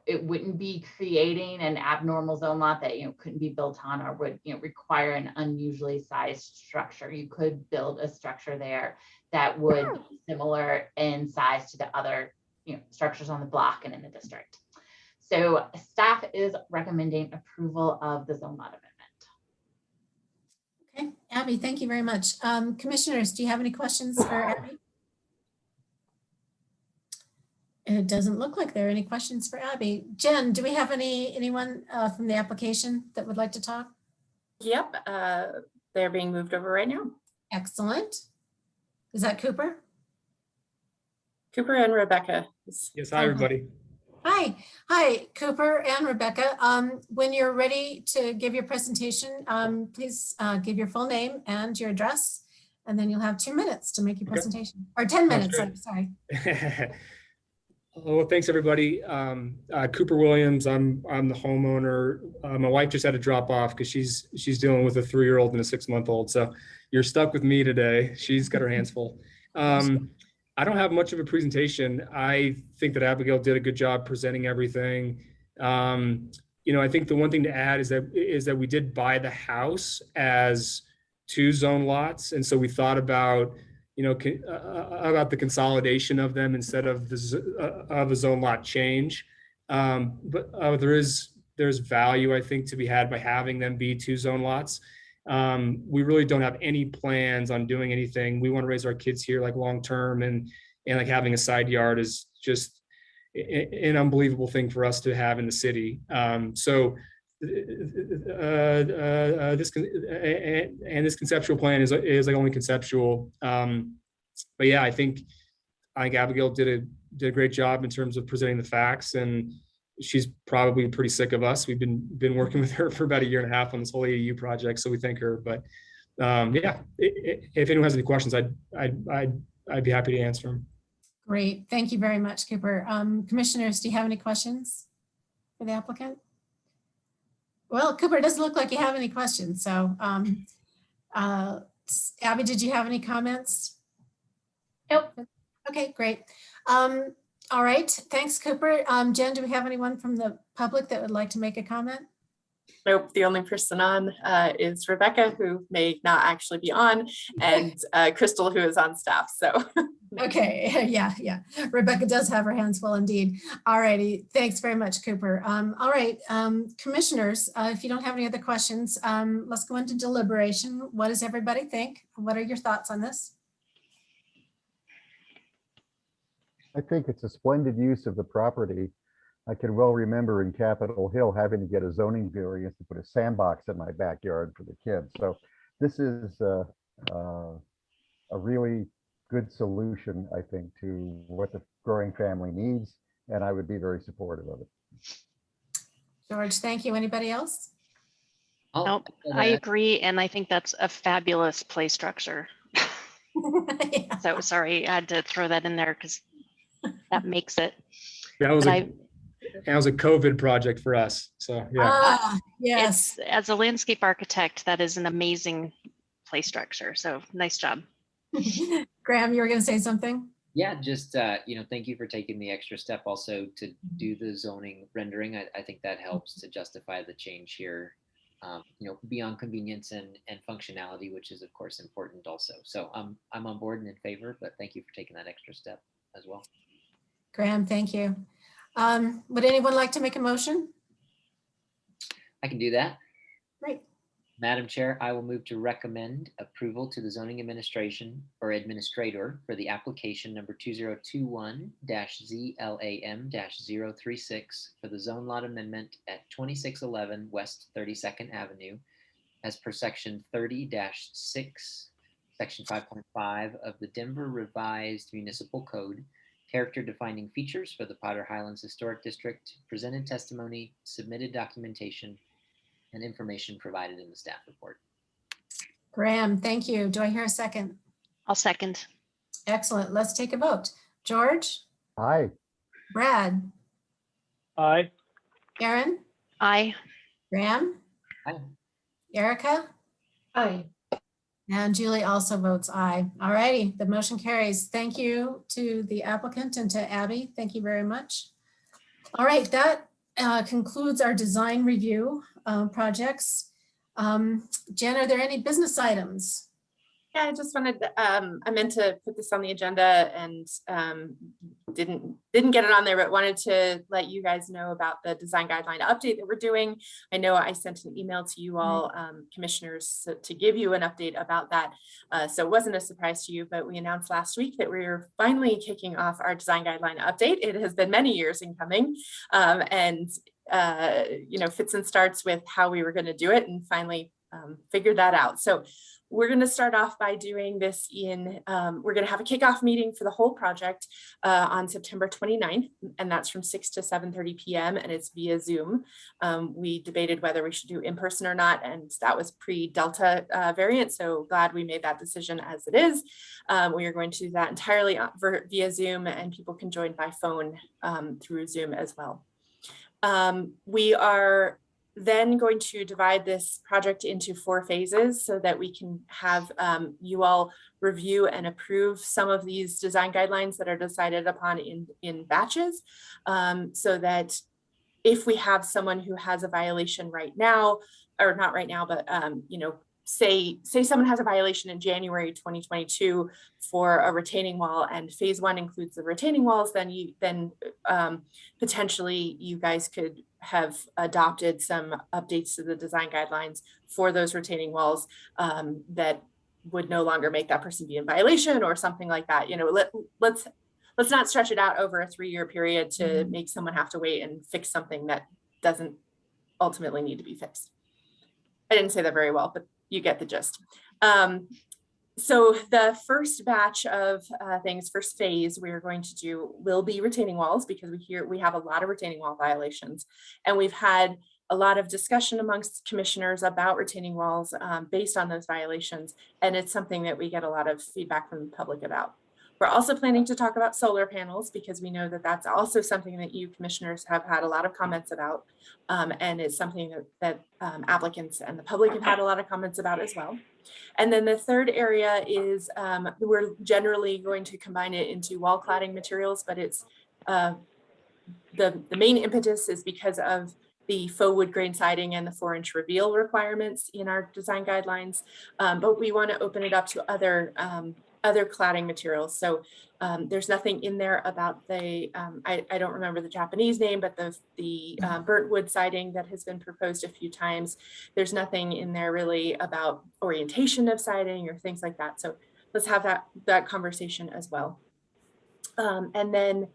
[SPEAKER 19] it wouldn't be creating an abnormal zone lot that couldn't be built on or would require an unusually sized structure. You could build a structure there that would be similar in size to the other structures on the block and in the district. So staff is recommending approval of the zone lot amendment.
[SPEAKER 1] Okay, Abby, thank you very much. Commissioners, do you have any questions for Abby? It doesn't look like there are any questions for Abby. Jen, do we have anyone from the application that would like to talk?
[SPEAKER 7] Yep, they're being moved over right now.
[SPEAKER 1] Excellent. Is that Cooper?
[SPEAKER 7] Cooper and Rebecca.
[SPEAKER 20] Yes, hi, everybody.
[SPEAKER 1] Hi, Cooper and Rebecca. When you're ready to give your presentation, please give your full name and your address, and then you'll have 2 minutes to make your presentation, or 10 minutes, I'm sorry.
[SPEAKER 20] Well, thanks everybody. Cooper Williams, I'm the homeowner. My wife just had to drop off because she's dealing with a 3-year-old and a 6-month-old. So you're stuck with me today. She's got her hands full. I don't have much of a presentation. I think that Abigail did a good job presenting everything. I think the one thing to add is that we did buy the house as 2 zone lots, and so we thought about about the consolidation of them instead of a zone lot change. But there's value, I think, to be had by having them be 2 zone lots. We really don't have any plans on doing anything. We want to raise our kids here like long-term, and like having a side yard is just an unbelievable thing for us to have in the city. This conceptual plan is like only conceptual. But yeah, I think Abigail did a great job in terms of presenting the facts, and she's probably pretty sick of us. We've been working with her for about 1.5 years on this whole ADU project, so we thank her. But yeah, if anyone has any questions, I'd be happy to answer them.
[SPEAKER 1] Great, thank you very much, Cooper. Commissioners, do you have any questions for the applicant? Well, Cooper, it doesn't look like you have any questions. So Abby, did you have any comments?
[SPEAKER 19] Nope.
[SPEAKER 1] Okay, great. All right, thanks, Cooper. Jen, do we have anyone from the public that would like to make a comment?
[SPEAKER 7] Nope, the only person on is Rebecca, who may not actually be on, and Crystal, who is on staff. So
[SPEAKER 1] okay, yeah. Rebecca does have her hands full indeed. All righty, thanks very much, Cooper. All right, commissioners, if you don't have any other questions, let's go into deliberation. What does everybody think? What are your thoughts on this?
[SPEAKER 2] I think it's a splendid use of the property. I can well remember in Capitol Hill having to get a zoning variance to put a sandbox in my backyard for the kids. So this is a really good solution, I think, to what the growing family needs, and I would be very supportive of it.
[SPEAKER 1] George, thank you. Anybody else?
[SPEAKER 4] Nope, I agree, and I think that's a fabulous play structure.
[SPEAKER 1] Yeah.
[SPEAKER 4] So sorry, I had to throw that in there because that makes it.
[SPEAKER 20] That was a COVID project for us. So yeah.
[SPEAKER 1] Yes.
[SPEAKER 4] As a landscape architect, that is an amazing play structure. So nice job.
[SPEAKER 1] Graham, you were going to say something?
[SPEAKER 5] Yeah, just thank you for taking the extra step also to do the zoning rendering. I think that helps to justify the change here. Beyond convenience and functionality, which is of course important also. So I'm on board and in favor, but thank you for taking that extra step as well.
[SPEAKER 1] Graham, thank you. Would anyone like to make a motion?
[SPEAKER 5] I can do that.
[SPEAKER 1] Great.
[SPEAKER 5] Madam Chair, I will move to recommend approval to the zoning administration or administrator for the application number 2021-ZLAM-036 for the zone lot amendment at 2611 West 32nd Avenue as per section 30-6, section 5.5 of the Denver Revised Municipal Code, character defining features for the Potter Highlands Historic District, presented testimony, submitted documentation, and information provided in the staff report.
[SPEAKER 1] Graham, thank you. Do I hear a second?
[SPEAKER 4] I'll second.
[SPEAKER 1] Excellent. Let's take a vote. George?
[SPEAKER 2] Aye.
[SPEAKER 1] Brad?
[SPEAKER 3] Aye.
[SPEAKER 1] Aaron?
[SPEAKER 4] Aye.
[SPEAKER 1] Graham?
[SPEAKER 5] Aye.
[SPEAKER 1] Erica?
[SPEAKER 6] Aye.
[SPEAKER 1] And Julie also votes aye. All righty, the motion carries. Thank you to the applicant and to Abby. Thank you very much. All right, that concludes our design review projects. Jen, are there any business items?
[SPEAKER 7] yeah, I just wanted, I meant to put this on the agenda and didn't get it on there, but wanted to let you guys know about the design guideline update that we're doing. I know I sent an email to you all, commissioners, to give you an update about that. So it wasn't a surprise to you, but we announced last week that we're finally kicking off our design guideline update. It has been many years in coming, and fits and starts with how we were going to do it, and finally figured that out. So we're going to start off by doing this we're going to have a kickoff meeting for the whole project on September 29th, and that's from 6 to 7:30 p.m. and it's via Zoom. We debated whether we should do in person or not, and that was pre-Delta variant, so glad we made that decision as it is. We are going to do that entirely via Zoom, and people can join by phone through Zoom as well. We are then going to divide this project into 4 phases so that we can have you all review and approve some of these design guidelines that are decided upon in batches, so that if we have someone who has a violation right now, or not right now, but say someone has a violation in January 2022 for a retaining wall, and phase 1 includes the retaining walls, then potentially you guys could have adopted some updates to the design guidelines for those retaining walls that would no longer make that person be in violation or something like that. You know, let's not stretch it out over a 3-year period to make someone have to wait and fix something that doesn't ultimately need to be fixed. I didn't say that very well, but you get the gist. So the first batch of things, first phase we're going to do will be retaining walls, because we have a lot of retaining wall violations, and we've had a lot of discussion amongst commissioners about retaining walls based on those violations, and it's something that we get a lot of feedback from the public about. We're also planning to talk about solar panels, because we know that that's also something that you commissioners have had a lot of comments about, and it's something that applicants and the public have had a lot of comments about as well. And then the third area is we're generally going to combine it into wall cladding materials, but it's the main impetus is because of the faux wood grain siding and the 4-inch reveal requirements in our design guidelines, but we want to open it up to other cladding materials. So there's nothing in there about the, I don't remember the Japanese name, but the burnt wood siding that has been proposed a few times. There's nothing in there really about orientation of siding or things like that. So let's have that conversation as well. And then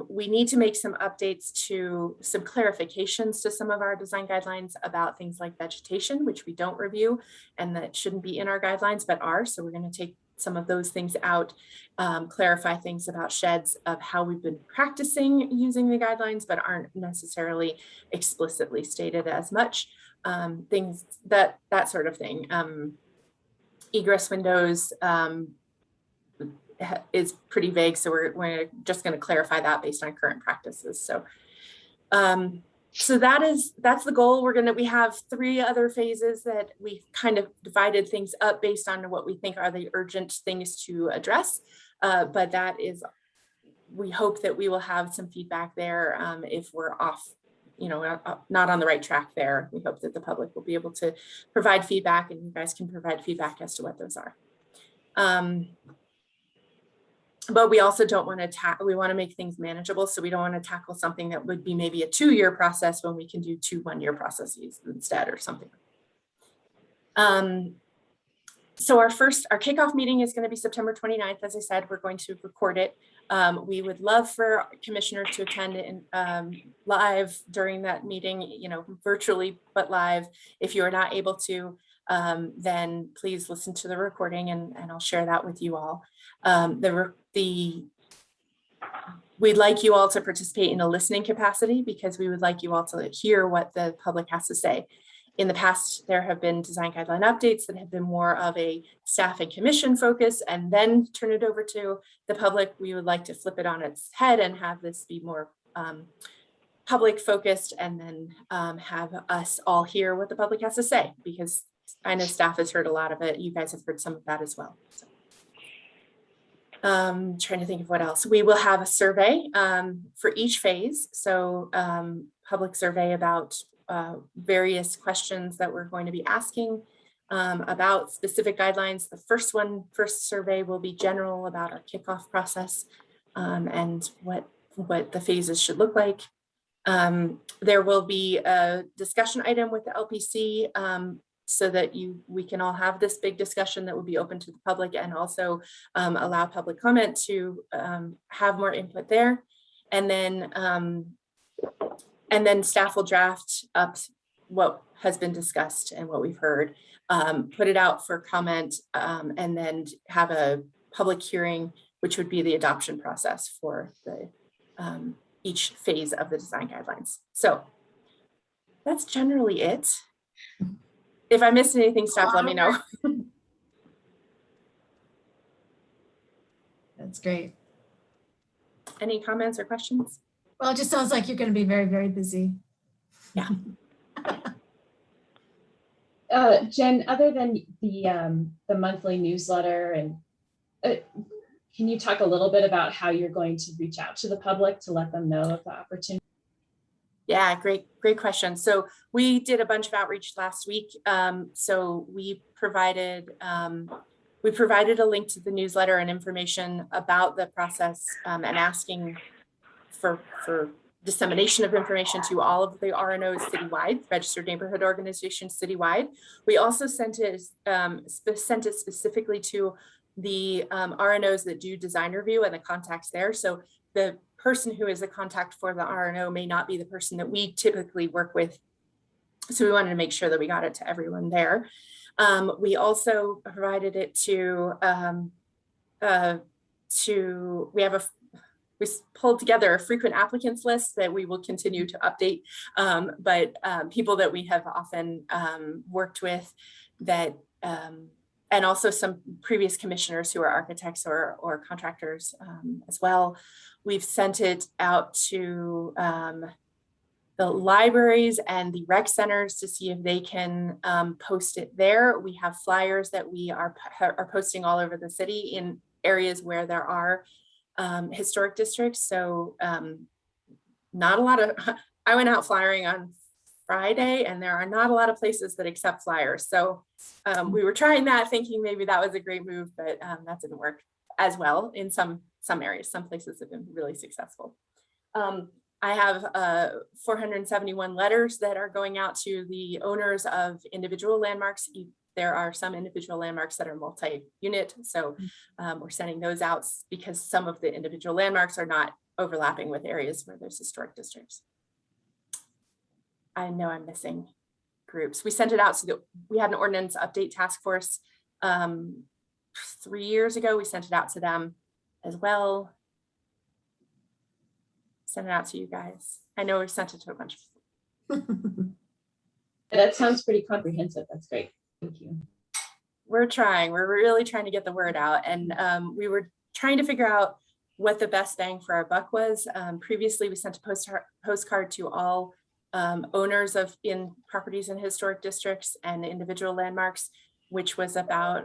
[SPEAKER 7] we need to make some updates to some clarifications to some of our design guidelines about things like vegetation, which we don't review and that shouldn't be in our guidelines, but are. So we're going to take some of those things out, clarify things about sheds of how we've been practicing using the guidelines, but aren't necessarily explicitly stated as much. Things that sort of thing. Egress windows is pretty vague, so we're just going to clarify that based on current practices. So so that's the goal. We have 3 other phases that we kind of divided things up based on what we think are the urgent things to address. But that is, we hope that we will have some feedback there if we're off, you know, not on the right track there. We hope that the public will be able to provide feedback, and you guys can provide feedback as to what those are. But we also don't want to we want to make things manageable. So we don't want to tackle something that would be maybe a 2-year process when we can do 2 1-year processes instead or something. So our kickoff meeting is going to be September 29th. As I said, we're going to record it. We would love for commissioners to attend live during that meeting, you know, virtually, but live. If you are not able to, then please listen to the recording and I'll share that with you all. We'd like you all to participate in a listening capacity, because we would like you all to hear what the public has to say. In the past, there have been design guideline updates that have been more of a staff and commission focus and then turn it over to the public. We would like to flip it on its head and have this be more public focused, and then have us all hear what the public has to say, because I know staff has heard a lot of it. You guys have heard some of that as well. So. Trying to think of what else. We will have a survey for each phase. So public survey about various questions that we're going to be asking about specific guidelines. The first survey will be general about our kickoff process and what the phases should look like. There will be a discussion item with the LPC so that we can all have this big discussion that will be open to the public, and also allow public comment to have more input there. And then staff will draft up what has been discussed and what we've heard, put it out for comment, and then have a public hearing, which would be the adoption process for the each phase of the design guidelines. So that's generally it. If I missed anything, staff, let me know.
[SPEAKER 1] That's great.
[SPEAKER 7] Any comments or questions?
[SPEAKER 1] Well, it just sounds like you're going to be very, very busy.
[SPEAKER 7] Yeah.
[SPEAKER 6] Jen, other than the monthly newsletter, and can you talk a little bit about how you're going to reach out to the public to let them know of the opportunity?
[SPEAKER 7] Yeah, great question. So we did a bunch of outreach last week. So we provided a link to the newsletter and information about the process, and asking for dissemination of information to all of the RNOs citywide, registered neighborhood organizations citywide. We also sent it specifically to the RNOs that do design review and the contacts there. So the person who is a contact for the RNO may not be the person that we typically work with. So we wanted to make sure that we got it to everyone there. We also provided it we pulled together a frequent applicants list that we will continue to update, but people that we have often worked with that, and also some previous commissioners who are architects or contractors as well. We've sent it out to the libraries and the rec centers to see if they can post it there. We have flyers that we are posting all over the city in areas where there are historic districts. So not a lot of, I went out flyering on Friday and there are not a lot of places that accept flyers. So we were trying that, thinking maybe that was a great move, but that didn't work as well in some areas. Some places have been really successful. I have 471 letters that are going out to the owners of individual landmarks. There are some individual landmarks that are multi-unit, so we're sending those out because some of the individual landmarks are not overlapping with areas where there's historic districts. I know I'm missing groups. We sent it out so that we had an ordinance update task force 3 years ago. We sent it out to them as well. Send it out to you guys. I know we've sent it to a bunch of people.
[SPEAKER 6] That sounds pretty comprehensive. That's great. Thank you.
[SPEAKER 7] We're trying. We're really trying to get the word out. And we were trying to figure out what the best bang for our buck was. Previously, we sent a postcard to all owners of properties in historic districts and individual landmarks, which was about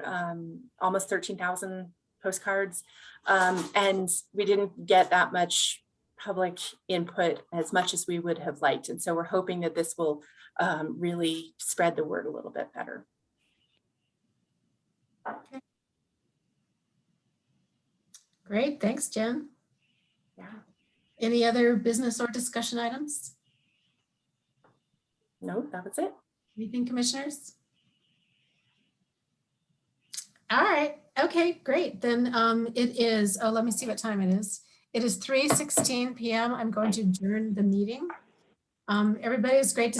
[SPEAKER 7] almost 13,000 postcards. And we didn't get that much public input as much as we would have liked. And so we're hoping that this will really spread the word a little bit better.
[SPEAKER 1] Okay. Great, thanks, Jen.
[SPEAKER 7] Yeah.
[SPEAKER 1] Any other business or discussion items?
[SPEAKER 7] No, that was it.
[SPEAKER 1] Anything, commissioners? All right, okay, great. Then it is, oh, let me see what time it is. It is 3:16 p.m. I'm going to adjourn the meeting. Everybody, it's great to see